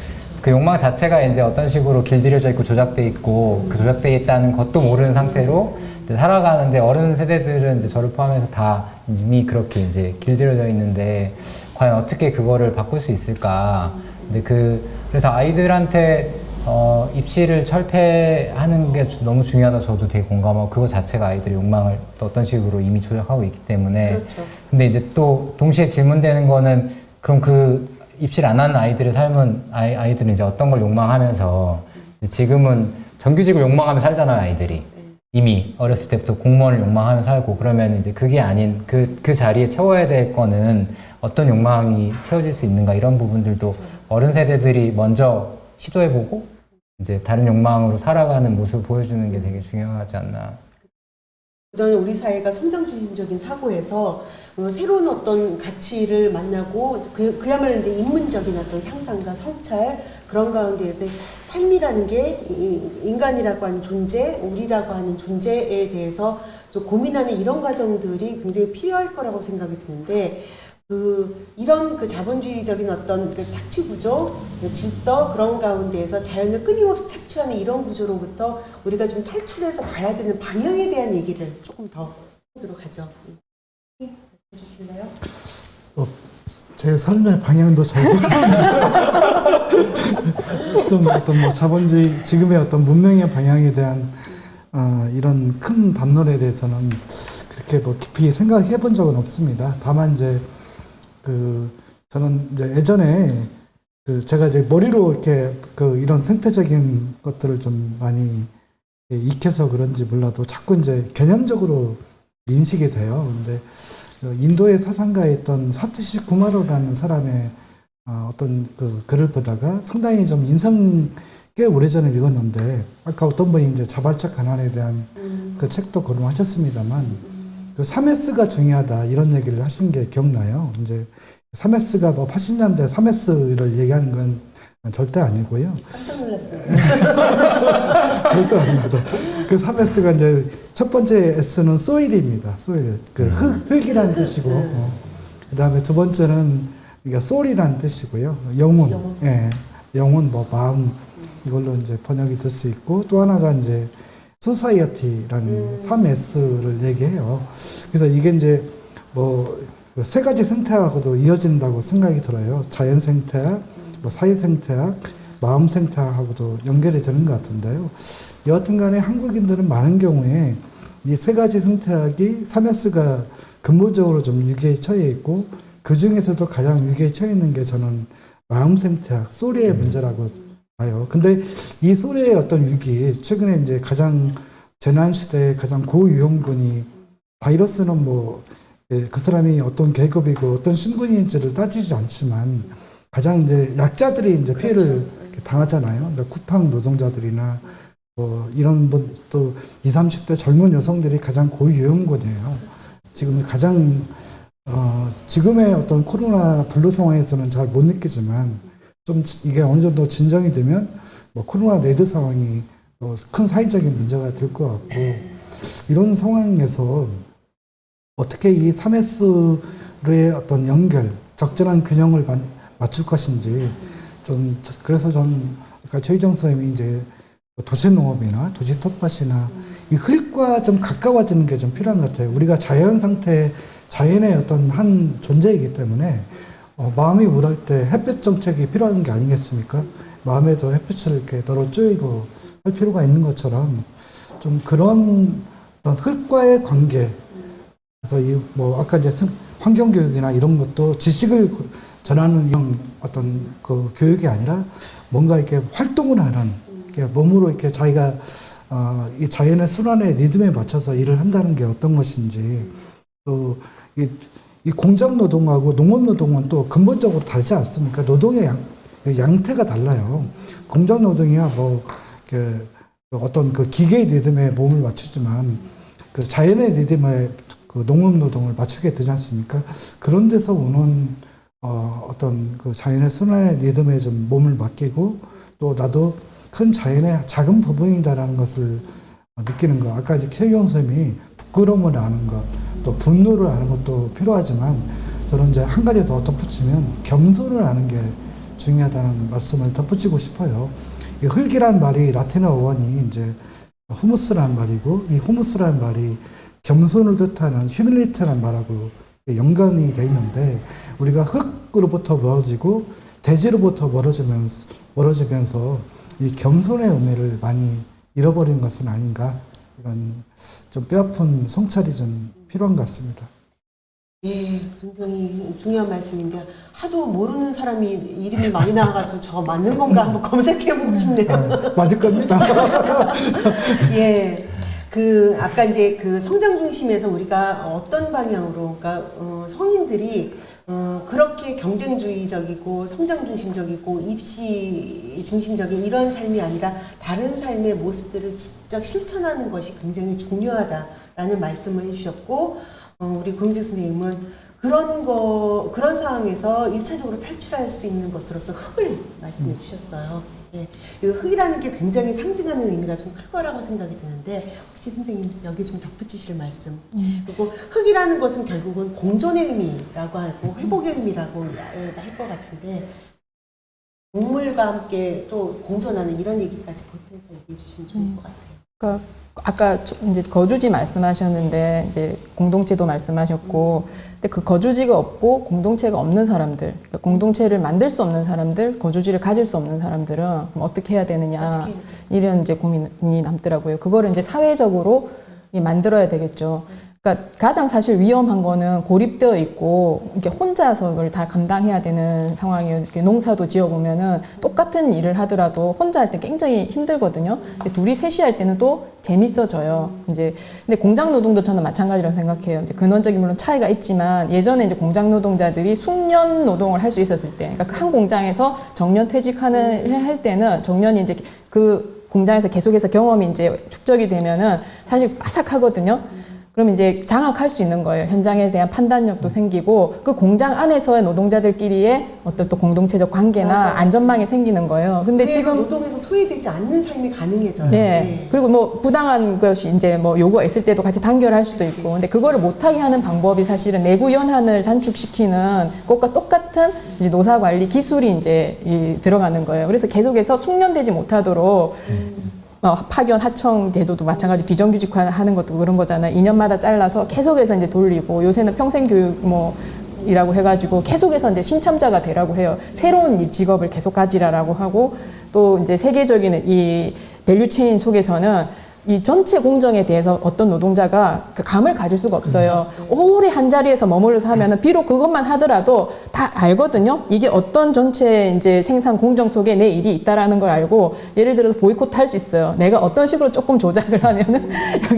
그 욕망 자체가 이제 어떤 식으로 길들여져 있고 조작돼 있고 그 조작돼 있다는 것도 모르는 상태로 이제 살아가는데 어른 세대들은 이제 저를 포함해서 다 이미 그렇게 이제 길들여져 있는데 과연 어떻게 그거를 바꿀 수 있을까? 근데 그래서 아이들한테 입시를 철폐하는 게 너무 중요하다. 저도 되게 공감하고 그거 자체가 아이들의 욕망을 또 어떤 식으로 이미 조작하고 있기 때문에. 그렇죠. 근데 이제 또 동시에 질문되는 거는 그럼 그 입시를 안 하는 아이들의 삶은 아이들은 이제 어떤 걸 욕망하면서 지금은 정규직을 욕망하며 살잖아요, 아이들이. 이미 어렸을 때부터 공무원을 욕망하며 살고 그러면 이제 그게 아닌 그 자리에 채워야 될 거는 어떤 욕망이 채워질 수 있는가 이런 부분들도 어른 세대들이 먼저 시도해보고 이제 다른 욕망으로 살아가는 모습을 보여주는 게 되게 중요하지 않나. 그다음에 우리 사회가 성장 중심적인 사고에서 새로운 어떤 가치를 만나고 그야말로 이제 인문적인 어떤 향상과 성찰 그런 가운데에서 삶이라는 게 인간이라고 하는 존재, 우리라고 하는 존재에 대해서 좀 고민하는 이런 과정들이 굉장히 필요할 거라고 생각이 드는데 이런 자본주의적인 어떤 착취 구조, 질서 그런 가운데에서 자연을 끊임없이 착취하는 이런 구조로부터 우리가 좀 탈출해서 가야 되는 방향에 대한 얘기를 조금 더 해보도록 하죠. 말씀해 주실래요? 제 삶의 방향도 잘 좀 어떤 뭐 자본주의 지금의 어떤 문명의 방향에 대한 이런 큰 담론에 대해서는 그렇게 뭐 깊이 생각해 본 적은 없습니다. 다만 이제 저는 이제 예전에 제가 이제 머리로 이렇게 이런 생태적인 것들을 좀 많이 익혀서 그런지 몰라도 자꾸 이제 개념적으로 인식이 돼요. 근데 인도의 사상가에 있던 사티시 구마로라는 사람의 어떤 글을 보다가 상당히 좀 인상 꽤 오래전에 읽었는데 아까 어떤 분이 이제 자발적 가난에 대한 그 책도 거론하셨습니다만 3S가 중요하다 이런 얘기를 하신 게 기억나요. 이제 3S가 뭐 80년대 3S를 얘기하는 건 절대 아니고요. 깜짝 놀랐습니다. 절대 아닙니다. 3S가 이제 첫 번째 S는 소일입니다. 소일. 흙이라는 뜻이고, 그 다음에 두 번째는 소울이라는 뜻이고요. 영혼. 예. 영혼, 뭐, 마음, 이걸로 이제 번역이 될 수 있고, 또 하나가 이제 소사이어티라는 3S를 얘기해요. 그래서 이게 이제 뭐 세 가지 생태학하고도 이어진다고 생각이 들어요. 자연 생태학, 뭐 사회 생태학, 마음 생태학하고도 연결이 되는 것 같은데요. 여하튼 간에 한국인들은 많은 경우에 이 세 가지 생태학이 3S가 근본적으로 좀 위기에 처해 있고, 그 중에서도 가장 위기에 처해 있는 게 저는 마음 생태학, 소리의 문제라고 봐요. 근데 이 소리의 어떤 위기, 최근에 이제 가장 재난 시대에 가장 고위험군이, 바이러스는 뭐 그 사람이 어떤 계급이고 어떤 신분인지를 따지지 않지만 가장 이제 약자들이 이제 피해를 당하잖아요. 쿠팡 노동자들이나 뭐 이런 또 20, 30대 젊은 여성들이 가장 고위험군이에요. 지금 가장 지금의 어떤 코로나 블루 상황에서는 잘 못 느끼지만 좀 이게 어느 정도 진정이 되면 뭐 코로나 레드 상황이 큰 사회적인 문제가 될 것 같고, 이런 상황에서 어떻게 이 3S의 어떤 연결, 적절한 균형을 맞출 것인지 좀, 그래서 전 아까 최유정 선생님이 이제 도시농업이나 도시텃밭이나 이 흙과 좀 가까워지는 게 좀 필요한 것 같아요. 우리가 자연 상태, 자연의 어떤 한 존재이기 때문에 마음이 우울할 때 햇볕 정책이 필요한 게 아니겠습니까? 마음에도 햇빛을 이렇게 널어 쪼이고 할 필요가 있는 것처럼 좀 그런 어떤 흙과의 관계, 그래서 이 뭐 아까 이제 환경 교육이나 이런 것도 지식을 전하는 이런 어떤 그 교육이 아니라 뭔가 이렇게 활동을 하는, 이렇게 몸으로 이렇게 자기가 이 자연의 순환의 리듬에 맞춰서 일을 한다는 게 어떤 것인지, 또 이 공장 노동하고 농업 노동은 또 근본적으로 다르지 않습니까? 노동의 양태가 달라요. 공장 노동이야 뭐 어떤 그 기계의 리듬에 몸을 맞추지만 그 자연의 리듬에 그 농업 노동을 맞추게 되지 않습니까? 그런 데서 오는 어떤 그 자연의 순환의 리듬에 좀 몸을 맡기고, 또 나도 큰 자연의 작은 부분이다라는 것을 느끼는 것. 아까 이제 최유영 선생님이 부끄러움을 아는 것, 또 분노를 아는 것도 필요하지만, 저는 이제 한 가지 더 덧붙이면 겸손을 아는 게 중요하다는 말씀을 덧붙이고 싶어요. 이 흙이란 말이 라틴어 어원이 이제 후무스라는 말이고, 이 후무스라는 말이 겸손을 뜻하는 휴밀리티라는 말하고 연관이 되어 있는데, 우리가 흙으로부터 멀어지고 대지로부터 멀어지면서 이 겸손의 의미를 많이 잃어버린 것은 아닌가, 이런 좀 뼈아픈 성찰이 좀 필요한 것 같습니다. 예, 굉장히 중요한 말씀인데, 하도 모르는 사람이 이름이 많이 나와가지고 저 맞는 건가 한번 검색해보고 싶네요. 맞을 겁니다. 예. 아까 이제 그 성장 중심에서 우리가 어떤 방향으로, 그러니까, 성인들이, 그렇게 경쟁주의적이고 성장 중심적이고 입시 중심적인 이런 삶이 아니라 다른 삶의 모습들을 직접 실천하는 것이 굉장히 중요하다라는 말씀을 해주셨고, 우리 고영재 선생님은 그런 상황에서 1차적으로 탈출할 수 있는 것으로서 흙을 말씀해 주셨어요. 예, 이 흙이라는 게 굉장히 상징하는 의미가 좀 클 거라고 생각이 드는데, 혹시 선생님 여기 좀 덧붙이실 말씀. 그리고 흙이라는 것은 결국은 공존의 의미라고 하고 회복의 의미라고 할 것 같은데, 동물과 함께 또 공존하는 이런 얘기까지 보태서 얘기해 주시면 좋을 것 같아요. 그러니까 아까 이제 거주지 말씀하셨는데 이제 공동체도 말씀하셨고, 근데 그 거주지가 없고 공동체가 없는 사람들, 그러니까 공동체를 만들 수 없는 사람들, 거주지를 가질 수 없는 사람들은 그럼 어떻게 해야 되느냐, 이런 이제 고민이 남더라고요. 그거를 이제 사회적으로 만들어야 되겠죠. 그러니까 가장 사실 위험한 거는 고립되어 있고 이렇게 혼자서 그걸 다 감당해야 되는 상황이에요. 이렇게 농사도 지어보면은 똑같은 일을 하더라도 혼자 할 때 굉장히 힘들거든요. 근데 둘이 셋이 할 때는 또 재밌어져요. 이제 근데 공장 노동도 저는 마찬가지라고 생각해요. 이제 근원적인 물론 차이가 있지만, 예전에 이제 공장 노동자들이 숙련 노동을 할 수 있었을 때, 그러니까 그 한 공장에서 정년 할 때는 정년이 이제 그 공장에서 계속해서 경험이 이제 축적이 되면은 사실 빠삭하거든요. 그럼 이제 장악할 수 있는 거예요. 현장에 대한 판단력도 생기고, 그 공장 안에서의 노동자들끼리의 어떤 또 공동체적 관계나 맞아요. 안전망이 생기는 거예요. 근데 지금 노동에서 소외되지 않는 삶이 가능해져요. 네. 네. 그리고 뭐 부당한 것이 이제 뭐 요구가 있을 때도 같이 단결할 수도 있고, 근데 그거를 못하게 하는 방법이 사실은 내부 연한을 단축시키는 것과 똑같은 이제 노사 관리 기술이 이제 들어가는 거예요. 그래서 계속해서 숙련되지 못하도록 파견 하청 제도도 마찬가지 비정규직화하는 것도 그런 거잖아요. 2년마다 잘라서 계속해서 이제 돌리고 요새는 평생교육 이라고 해가지고 계속해서 이제 신참자가 되라고 해요. 새로운 직업을 계속 가지라라고 하고 또 이제 세계적인 이 밸류체인 속에서는 이 전체 공정에 대해서 어떤 노동자가 그 감을 가질 수가 없어요. 오래 한 자리에서 머물러서 하면은 비록 그것만 하더라도 다 알거든요. 이게 어떤 전체 이제 생산 공정 속에 내 일이 있다라는 걸 알고 예를 들어서 보이콧 할 수 있어요. 내가 어떤 식으로 조금 조작을 하면은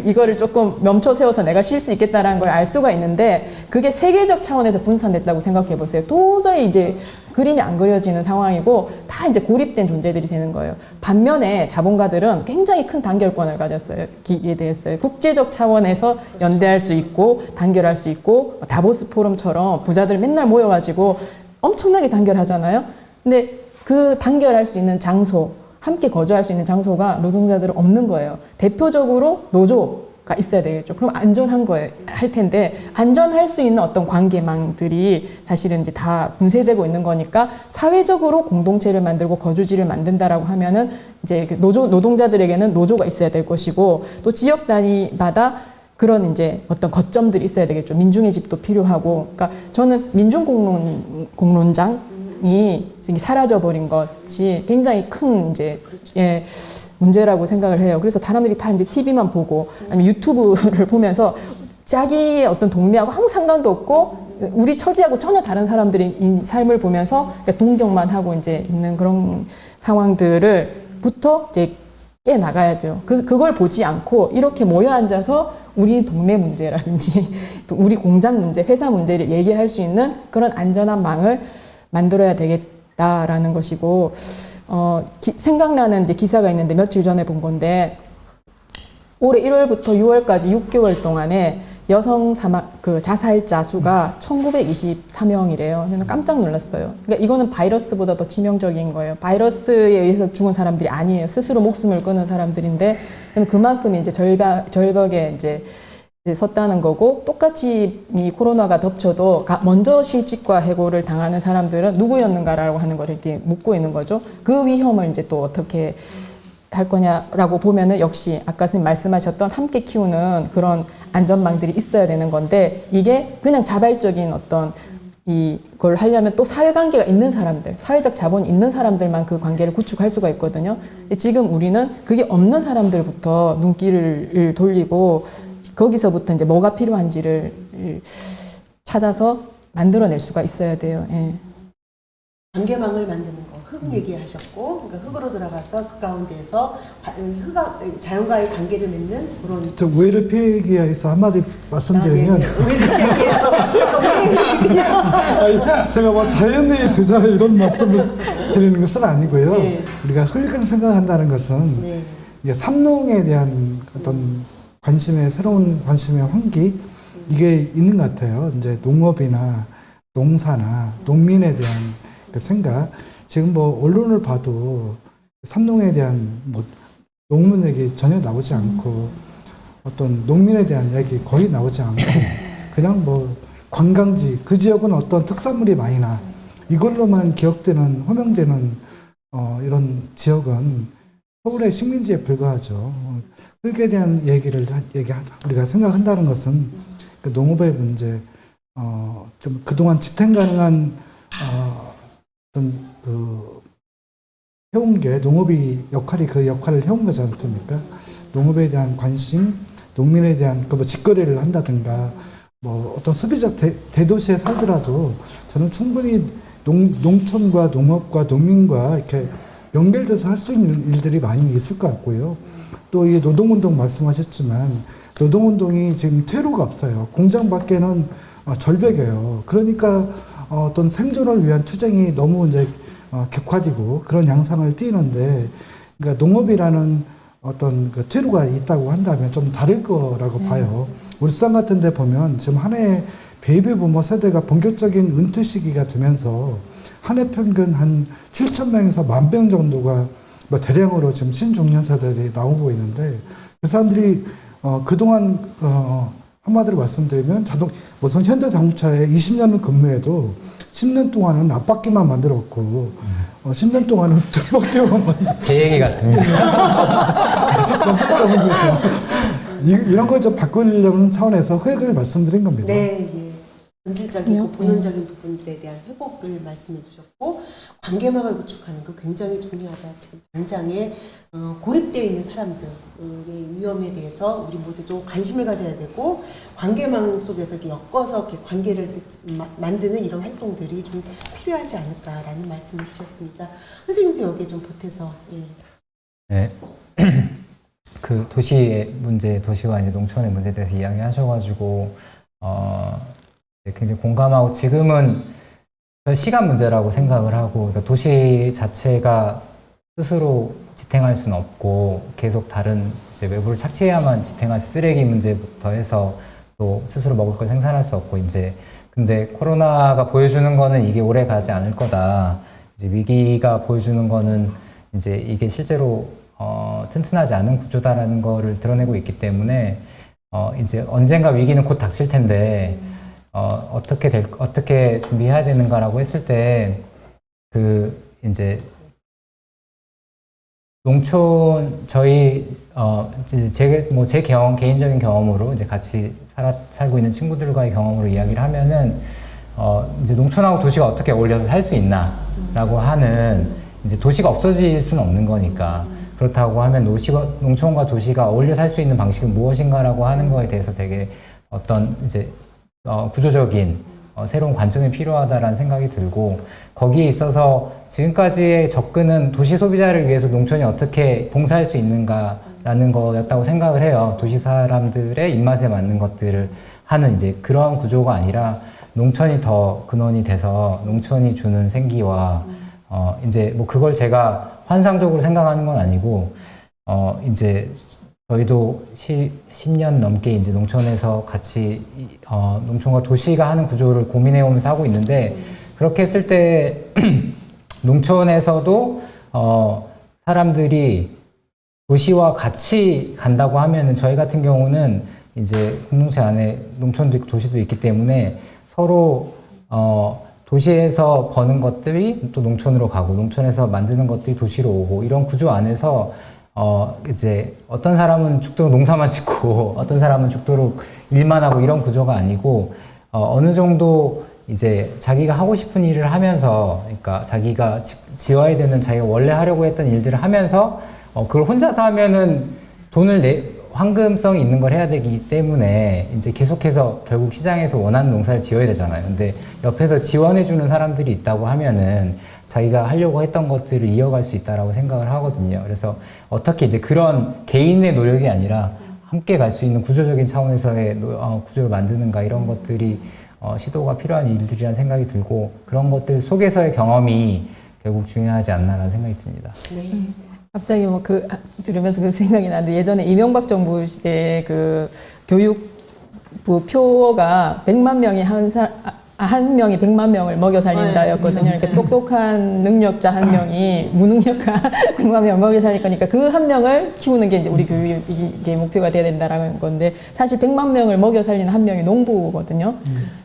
이거를 조금 멈춰 세워서 내가 쉴 수 있겠다라는 걸 알 수가 있는데 그게 세계적 차원에서 분산됐다고 생각해 보세요. 도저히 이제 그림이 안 그려지는 상황이고 다 이제 고립된 존재들이 되는 거예요. 반면에 자본가들은 굉장히 큰 단결권을 가졌어요. 기에 대해서요. 국제적 차원에서 연대할 수 있고 단결할 수 있고 다보스 포럼처럼 부자들 맨날 모여가지고 엄청나게 단결하잖아요. 근데 그 단결할 수 있는 장소, 함께 거주할 수 있는 장소가 노동자들은 없는 거예요. 대표적으로 노조 가 있어야 되겠죠. 그럼 안전한 거예요. 할 텐데 안전할 수 있는 어떤 관계망들이 사실은 이제 다 분쇄되고 있는 거니까 사회적으로 공동체를 만들고 거주지를 만든다라고 하면은 이제 노동자들에게는 노조가 있어야 될 것이고 또 지역 단위마다 그런 이제 어떤 거점들이 있어야 되겠죠. 민중의 집도 필요하고. 그러니까 저는 민중공론장이 사라져 버린 것이 굉장히 큰 이제 예. 문제라고 생각을 해요. 그래서 사람들이 다 이제 TV만 보고 아니면 유튜브를 보면서 자기의 어떤 동네하고 아무 상관도 없고 우리 처지하고 전혀 다른 사람들의 이 삶을 보면서 동경만 하고 이제 있는 그런 상황들을부터 이제 깨 나가야죠. 그걸 보지 않고 이렇게 모여 앉아서 우리 동네 문제라든지 또 우리 공장 문제, 회사 문제를 얘기할 수 있는 그런 안전한 망을 만들어야 되겠다라는 것이고. 생각나는 이제 기사가 있는데 며칠 전에 본 건데 올해 1월부터 6월까지 6개월 동안에 여성 자살자 수가 1924명이래요. 저는 깜짝 놀랐어요. 그러니까 이거는 바이러스보다 더 치명적인 거예요. 바이러스에 의해서 죽은 사람들이 아니에요. 스스로 목숨을 끊은 사람들인데 그만큼 이제 절벽에 이제 섰다는 거고 똑같이 이 코로나가 덮쳐도 먼저 실직과 해고를 당하는 사람들은 누구였는가라고 하는 걸 이렇게 묻고 있는 거죠. 그 위험을 이제 또 어떻게 할 거냐라고 보면은 역시 아까 선생님 말씀하셨던 함께 키우는 그런 안전망들이 있어야 되는 건데 이게 그냥 자발적인 어떤 이걸 하려면 또 사회관계가 있는 사람들, 사회적 자본이 있는 사람들만 그 관계를 구축할 수가 있거든요. 근데 지금 우리는 그게 없는 사람들부터 눈길을 돌리고 거기서부터 이제 뭐가 필요한지를 찾아서 만들어낼 수가 있어야 돼요. 예. 관계망을 만드는 거, 흙 얘기하셨고, 그러니까 흙으로 들어가서 그 가운데에서 자연과의 관계를 맺는 그런. 저 우애를 피하기위해서 한마디 말씀드리면. 우애를 피해서 제가 뭐 자연의 주자 이런 말씀을 드리는 것은 아니고요. 네. 우리가 흙을 생각한다는 것은 네. 이게 삼농에 대한 어떤 새로운 관심의 환기, 이게 있는 것 같아요. 이제 농업이나 농사나 농민에 대한 그 생각. 지금 뭐 언론을 봐도 삼농에 대한 뭐 농민 얘기 전혀 나오지 않고 어떤 농민에 대한 얘기 거의 나오지 않고 그냥 뭐 관광지, 그 지역은 어떤 특산물이 많이 나. 이걸로만 기억되는, 호명되는 이런 지역은 서울의 식민지에 불과하죠. 흙에 대한 얘기를 우리가 생각한다는 것은 그 농업의 문제, 좀 그동안 지탱 가능한 어떤 그 해온 게 농업이 그 역할을 해온 거지 않습니까? 농업에 대한 관심, 농민에 대한 뭐 직거래를 한다든가, 뭐 어떤 수비적 대도시에 살더라도 저는 충분히 농촌과 농업과 농민과 이렇게 연결돼서 할 수 있는 일들이 많이 있을 것 같고요. 또 이 노동운동 말씀하셨지만 노동운동이 지금 퇴로가 없어요. 공장 밖에는 절벽이에요. 그러니까 어떤 생존을 위한 투쟁이 너무 이제 격화되고 그런 양상을 띠는데, 그러니까 농업이라는 어떤 그 퇴로가 있다고 한다면 좀 다를 거라고 봐요. 울산 같은 데 보면 지금 한 해 베이비 부모 세대가 본격적인 은퇴 시기가 되면서 한 해 평균 한 7,000명에서 10,000명 정도가 뭐 대량으로 지금 신중년 세대들이 나오고 있는데, 그 사람들이 그동안 한마디로 말씀드리면 무슨 현대자동차에 20년을 근무해도 10년 동안은 앞바퀴만 만들었고 10년 동안은 뒷바퀴만 만들었고 제 얘기 같습니다. 이런 걸 좀 바꾸려는 차원에서 회의를 말씀드린 겁니다. 네, 예. 본질적이고 본원적인 부분들에 대한 회복을 말씀해 주셨고, 관계망을 구축하는 거 굉장히 중요하다. 지금 당장에 고립되어 있는 사람들의 위험에 대해서 우리 모두 좀 관심을 가져야 되고, 관계망 속에서 이렇게 엮어서 이렇게 관계를 만드는 이런 활동들이 좀 필요하지 않을까라는 말씀을 주셨습니다. 선생님도 여기에 좀 보태서. 예. 네. 그 도시의 문제, 도시와 이제 농촌의 문제에 대해서 이야기하셔가지고 굉장히 공감하고, 지금은 시간 문제라고 생각을 하고, 그러니까 도시 자체가 스스로 지탱할 수는 없고 계속 다른 이제 외부를 착취해야만 지탱할 쓰레기 문제부터 해서 또 스스로 먹을 걸 생산할 수 없고, 이제 근데 코로나가 보여주는 거는 이게 오래 가지 않을 거다. 이제 위기가 보여주는 거는 이제 이게 실제로 튼튼하지 않은 구조다라는 거를 드러내고 있기 때문에 이제 언젠가 위기는 곧 닥칠 텐데 어떻게 준비해야 되는가라고 했을 때 이제 농촌 저희 제 개인적인 경험으로 이제 같이 살고 있는 친구들과의 경험으로 이야기를 하면은 이제 농촌하고 도시가 어떻게 어울려서 살 수 있나라고 하는, 이제 도시가 없어질 수는 없는 거니까. 그렇다고 하면 농촌과 도시가 어울려 살 수 있는 방식은 무엇인가라고 하는 거에 대해서 되게 어떤 이제 구조적인 새로운 관점이 필요하다라는 생각이 들고, 거기에 있어서 지금까지의 접근은 도시 소비자를 위해서 농촌이 어떻게 봉사할 수 있는가라는 거였다고 생각을 해요. 도시 사람들의 입맛에 맞는 것들을 하는 이제 그러한 구조가 아니라, 농촌이 더 근원이 돼서 농촌이 주는 생기와 이제 뭐 그걸 제가 환상적으로 생각하는 건 아니고, 이제 저희도 10년 넘게 이제 농촌에서 같이 농촌과 도시가 하는 구조를 고민해 오면서 하고 있는데, 그렇게 했을 때 농촌에서도 사람들이 도시와 같이 간다고 하면은, 저희 같은 경우는 이제 공동체 안에 농촌도 있고 도시도 있기 때문에 서로 도시에서 버는 것들이 또 농촌으로 가고, 농촌에서 만드는 것들이 도시로 오고, 이런 구조 안에서 이제 어떤 사람은 죽도록 농사만 짓고 어떤 사람은 죽도록 일만 하고, 이런 구조가 아니고 어느 정도 이제 자기가 하고 싶은 일을 하면서, 그러니까 자기가 지어야 되는, 자기가 원래 하려고 했던 일들을 하면서 그걸 혼자서 하면은 황금성이 있는 걸 해야 되기 때문에 이제 계속해서 결국 시장에서 원하는 농사를 지어야 되잖아요. 근데 옆에서 지원해주는 사람들이 있다고 하면은 자기가 하려고 했던 것들을 이어갈 수 있다라고 생각을 하거든요. 그래서 어떻게 이제 그런 개인의 노력이 아니라 함께 갈 수 있는 구조적인 차원에서의 구조를 만드는가, 이런 것들이 시도가 필요한 일들이라는 생각이 들고, 그런 것들 속에서의 경험이 결국 중요하지 않나라는 생각이 듭니다. 네. 갑자기 들으면서 그 생각이 나는데, 예전에 이명박 정부 시대에 그 교육부 표어가 100만 명이 한 명이 100만 명을 먹여 살린다였거든요. 이렇게 똑똑한 능력자 한 명이 무능력한 100만 명을 먹여 살릴 거니까 그 한 명을 키우는 게 이제 우리 교육의 목표가 돼야 된다라는 건데, 사실 100만 명을 먹여 살리는 한 명이 농부거든요.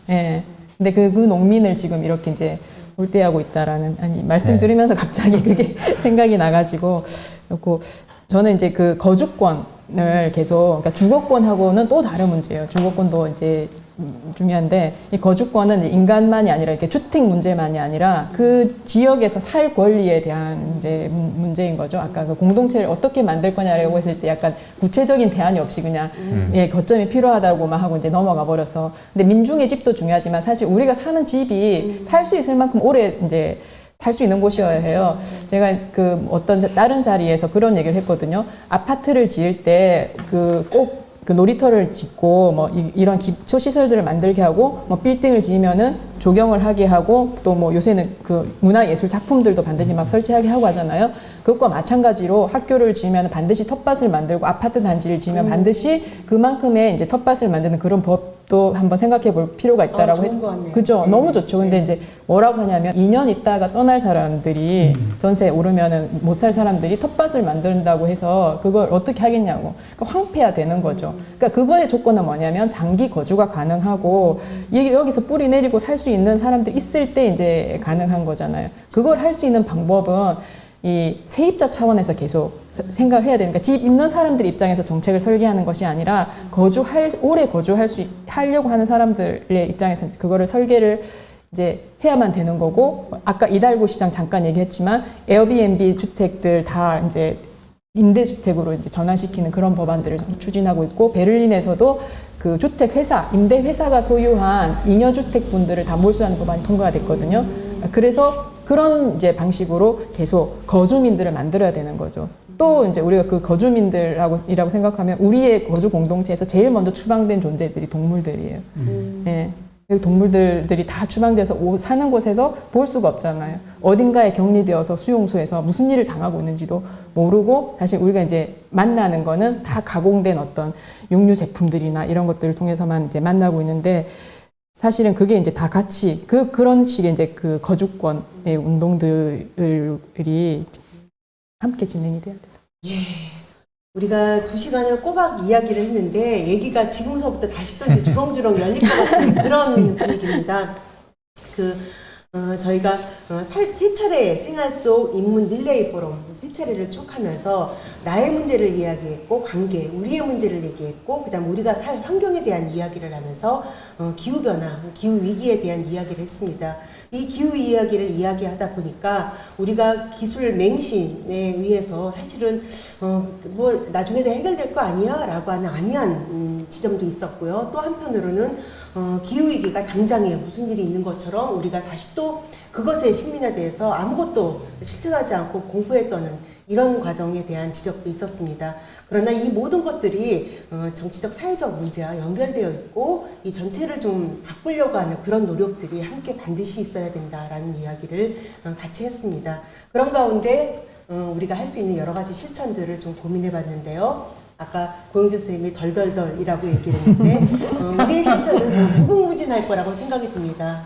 예. 근데 그 농민을 지금 이렇게 이제 몰대하고 있다라는, 말씀 들으면서 갑자기 그게 생각이 나가지고, 그렇고 저는 이제 그 거주권을 계속, 그러니까 주거권하고는 또 다른 문제예요. 주거권도 이제 중요한데, 이 거주권은 이제 인간만이 아니라 이렇게 주택 문제만이 아니라 그 지역에서 살 권리에 대한 이제 문제인 거죠. 아까 그 공동체를 어떻게 만들 거냐라고 했을 때 약간 구체적인 대안이 없이 그냥 거점이 필요하다고만 하고 이제 넘어가 버려서. 근데 민중의 집도 중요하지만 사실 우리가 사는 집이 살 수 있을 만큼 오래 이제 살 수 있는 곳이어야 해요. 제가 그 어떤 다른 자리에서 그런 얘기를 했거든요. 아파트를 지을 때 꼭 그 놀이터를 짓고 뭐 이런 기초 시설들을 만들게 하고, 뭐 빌딩을 지으면은 조경을 하게 하고, 또 뭐 요새는 그 문화예술 작품들도 반드시 막 설치하게 하고 하잖아요. 그것과 마찬가지로 학교를 지으면 반드시 텃밭을 만들고 아파트 단지를 지으면 반드시 그만큼의 이제 텃밭을 만드는 그런 법도 한번 생각해 볼 필요가 있다라고 좋은 것 같네요. 그죠? 네. 너무 좋죠. 근데 이제 뭐라고 하냐면 2년 있다가 떠날 사람들이 전세 오르면은 못 살 사람들이 텃밭을 만든다고 해서 그걸 어떻게 하겠냐고. 그러니까 황폐화 되는 거죠. 그러니까 그거의 조건은 뭐냐면 장기 거주가 가능하고 여기서 뿌리 내리고 살 수 있는 사람들 있을 때 이제 가능한 거잖아요. 그걸 할 수 있는 방법은 이 세입자 차원에서 계속 생각을 해야 되니까 집 있는 사람들 입장에서 정책을 설계하는 것이 아니라 오래 하려고 하는 사람들의 입장에서 그거를 설계를 이제 해야만 되는 거고, 아까 이달고 시장 잠깐 얘기했지만 에어비앤비 주택들 다 이제 임대주택으로 이제 전환시키는 그런 법안들을 추진하고 있고, 베를린에서도 그 주택회사, 임대회사가 소유한 잉여주택 분들을 다 몰수하는 법안이 통과가 됐거든요. 그래서 그런 이제 방식으로 계속 거주민들을 만들어야 되는 거죠. 또 이제 우리가 그 거주민들이라고 생각하면 우리의 거주 공동체에서 제일 먼저 추방된 존재들이 동물들이에요. 예. 동물들이 다 추방돼서 사는 곳에서 볼 수가 없잖아요. 어딘가에 격리되어서 수용소에서 무슨 일을 당하고 있는지도 모르고, 사실 우리가 이제 만나는 거는 다 가공된 어떤 육류 제품들이나 이런 것들을 통해서만 이제 만나고 있는데, 사실은 그게 이제 다 같이 그런 식의 이제 그 거주권의 운동들이 함께 진행이 돼야 돼요. 예. 우리가 2시간을 꼬박 이야기를 했는데 얘기가 지금서부터 다시 또 이제 주렁주렁 열릴 것 같은 그런 분위기입니다. 저희가 세 차례 생활 속 인문 릴레이 포럼 세 차례를 쭉 하면서 나의 문제를 이야기했고, 관계, 우리의 문제를 얘기했고, 그다음 우리가 살 환경에 대한 이야기를 하면서 기후변화, 기후위기에 대한 이야기를 했습니다. 이 기후 이야기를 이야기하다 보니까 우리가 기술 맹신에 의해서 사실은 뭐 나중에 다 해결될 거 아니야? 라고 하는 아니한 지점도 있었고요. 또 한편으로는 기후위기가 당장에 무슨 일이 있는 것처럼 우리가 다시 또 그것에 식민화돼서 아무것도 실천하지 않고 공포에 떠는 이런 과정에 대한 지적도 있었습니다. 그러나 이 모든 것들이 정치적 사회적 문제와 연결되어 있고 이 전체를 좀 바꾸려고 하는 그런 노력들이 함께 반드시 있어야 된다라는 이야기를 같이 했습니다. 그런 가운데 우리가 할 수 있는 여러 가지 실천들을 좀 고민해 봤는데요. 아까 고영재 선생님이 덜덜덜이라고 얘기를 했는데 우리의 실천은 좀 무궁무진할 거라고 생각이 듭니다.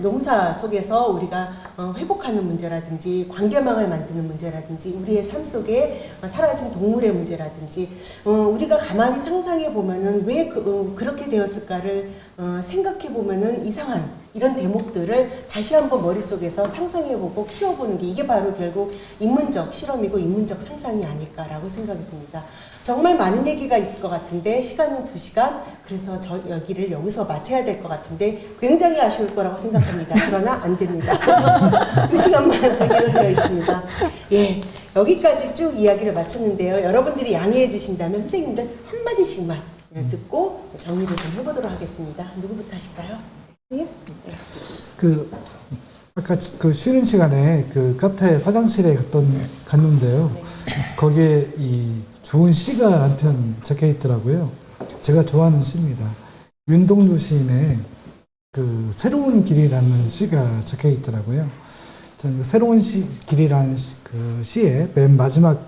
농사 속에서 우리가 회복하는 문제라든지 관계망을 만드는 문제라든지 우리의 삶 속에 사라진 동물의 문제라든지 우리가 가만히 상상해 보면은 왜 그렇게 되었을까를 생각해 보면은 이상한 이런 대목들을 다시 한번 머릿속에서 상상해보고 키워보는 게 이게 바로 결국 인문적 실험이고 인문적 상상이 아닐까라고 생각이 듭니다. 정말 많은 얘기가 있을 것 같은데 시간은 2시간, 그래서 여기를 여기서 마쳐야 될 것 같은데 굉장히 아쉬울 거라고 생각합니다. 그러나 안 됩니다. 2시간만 하기로 되어 있습니다. 예, 여기까지 쭉 이야기를 마쳤는데요. 여러분들이 양해해 주신다면 선생님들 한마디씩만 듣고 정리를 좀 해보도록 하겠습니다. 누구부터 하실까요? 선생님? 네. 아까 쉬는 시간에 카페 화장실에 갔는데요. 거기에 이 좋은 시가 한 편 적혀 있더라고요. 제가 좋아하는 시입니다. 윤동주 시인의 새로운 길이라는 시가 적혀 있더라고요. 저는 새로운 길이라는 시의 맨 마지막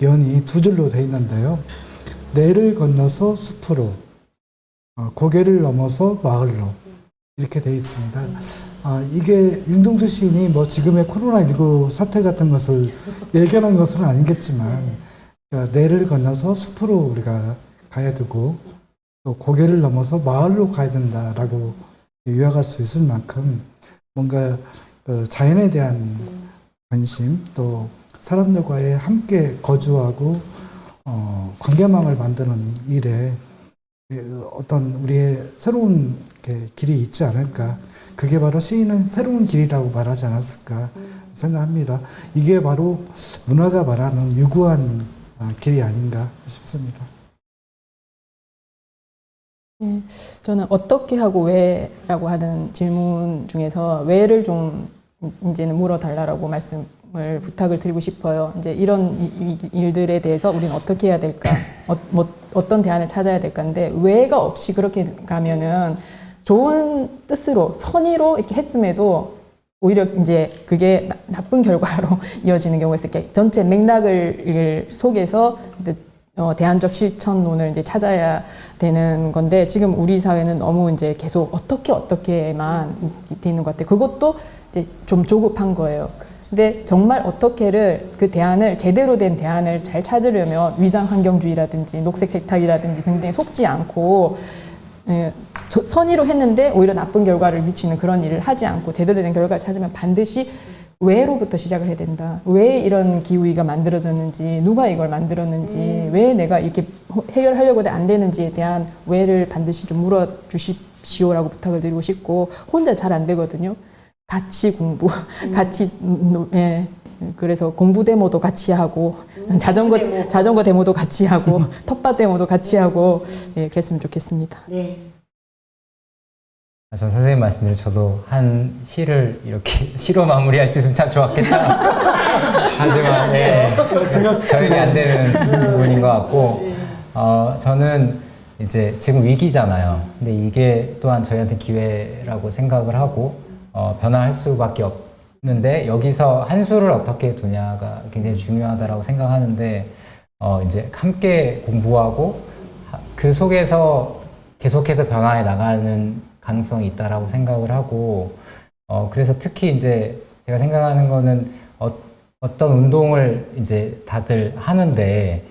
연이 2줄로 되어 있는데요. 내를 건너서 숲으로, 고개를 넘어서 마을로 이렇게 되어 있습니다. 이게 윤동주 시인이 뭐 지금의 코로나19 사태 같은 것을 예견한 것은 아니겠지만 내를 건너서 숲으로 우리가 가야 되고 또 고개를 넘어서 마을로 가야 된다라고 요약할 수 있을 만큼 뭔가 자연에 대한 관심, 또 사람들과의 함께 거주하고 관계망을 만드는 일에 어떤 우리의 새로운 길이 있지 않을까. 그게 바로 시인은 새로운 길이라고 말하지 않았을까 생각합니다. 이게 바로 문화가 말하는 유구한 길이 아닌가 싶습니다. 네, 저는 어떻게 하고 왜라고 하는 질문 중에서 왜를 좀 이제는 물어달라고 말씀을 부탁을 드리고 싶어요. 이제 이런 일들에 대해서 우리는 어떻게 해야 될까, 어떤 대안을 찾아야 될까인데 왜가 없이 그렇게 가면은 좋은 뜻으로 선의로 이렇게 했음에도 오히려 이제 그게 나쁜 결과로 이어지는 경우가 있어요. 이렇게 전체 맥락을 속에서 대안적 실천론을 이제 찾아야 되는 건데 지금 우리 사회는 너무 이제 계속 어떻게만 돼 있는 것 같아요. 그것도 이제 좀 조급한 거예요. 근데 정말 어떻게를 그 대안을 제대로 된 대안을 잘 찾으려면 위장 환경주의라든지 녹색 세탁이라든지 등등에 속지 않고 선의로 했는데 오히려 나쁜 결과를 미치는 그런 일을 하지 않고 제대로 된 결과를 찾으면 반드시 왜로부터 시작을 해야 된다. 왜 이런 기후위기가 만들어졌는지, 누가 이걸 만들었는지, 왜 내가 이렇게 해결하려고 안 되는지에 대한 왜를 반드시 좀 물어주십시오라고 부탁을 드리고 싶고, 혼자 잘 안 되거든요. 같이 공부, 같이, 예. 그래서 공부 데모도 같이 하고, 자전거 데모도 같이 하고, 텃밭 데모도 같이 하고, 예, 그랬으면 좋겠습니다. 네. 전 선생님 말씀대로 저도 한 시를 이렇게 시로 마무리할 수 있으면 참 좋았겠다. 하지만 저에게 안 되는 부분인 것 같고, 저는 이제 지금 위기잖아요. 근데 이게 또한 저희한테 기회라고 생각을 하고 변화할 수밖에 없는데 여기서 한 수를 어떻게 두냐가 굉장히 중요하다라고 생각하는데 이제 함께 공부하고 그 속에서 계속해서 변화해 나가는 가능성이 있다라고 생각을 하고 그래서 특히 이제 제가 생각하는 거는 어떤 운동을 이제 다들 하는데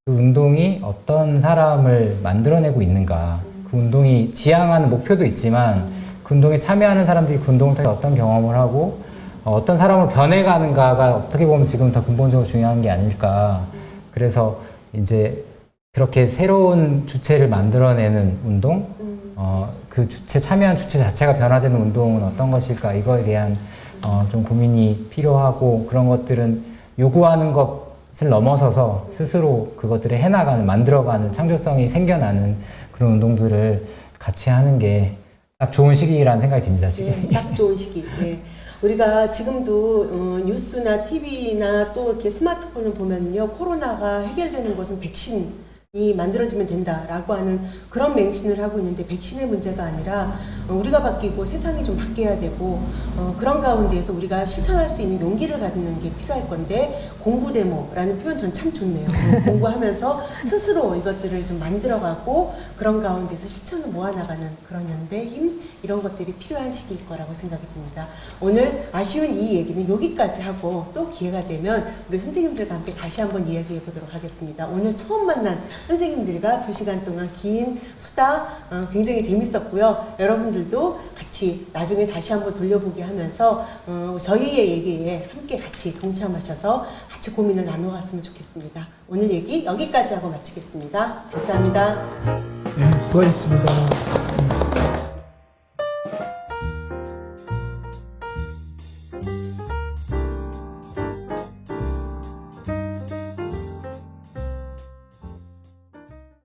그 운동이 어떤 사람을 만들어내고 있는가, 그 운동이 지향하는 목표도 있지만 그 운동에 참여하는 사람들이 그 운동을 통해 어떤 경험을 하고 어떤 사람으로 변해가는가가 어떻게 보면 지금 더 근본적으로 중요한 게 아닐까. 그래서 이제 그렇게 새로운 주체를 만들어내는 운동, 그 주체, 참여한 주체 자체가 변화되는 운동은 어떤 것일까, 이거에 대한 좀 고민이 필요하고, 그런 것들은 요구하는 것을 넘어서서 스스로 그것들을 해나가는, 만들어가는, 창조성이 생겨나는 그런 운동들을 같이 하는 게 딱 좋은 시기라는 생각이 듭니다, 지금. 네, 딱 좋은 시기. 네. 우리가 지금도 뉴스나 TV나 또 이렇게 스마트폰을 보면요, 코로나가 해결되는 것은 백신이 만들어지면 된다라고 하는 그런 맹신을 하고 있는데, 백신의 문제가 아니라 우리가 바뀌고 세상이 좀 바뀌어야 되고 그런 가운데에서 우리가 실천할 수 있는 용기를 갖는 게 필요할 건데, 공부 데모라는 표현 전 참 좋네요. 공부하면서 스스로 이것들을 좀 만들어가고 그런 가운데서 실천을 모아나가는 그런 연대 힘, 이런 것들이 필요한 시기일 거라고 생각이 듭니다. 오늘 아쉬운 이 얘기는 여기까지 하고 또 기회가 되면 우리 선생님들과 함께 다시 한번 이야기해 보도록 하겠습니다. 오늘 처음 만난 선생님들과 2시간 동안 긴 수다 굉장히 재밌었고요. 여러분들도 같이 나중에 다시 한번 돌려보기 하면서 저희의 얘기에 함께 같이 동참하셔서 같이 고민을 나눠갔으면 좋겠습니다. 오늘 얘기 여기까지 하고 마치겠습니다. 감사합니다. 네, 수고하셨습니다.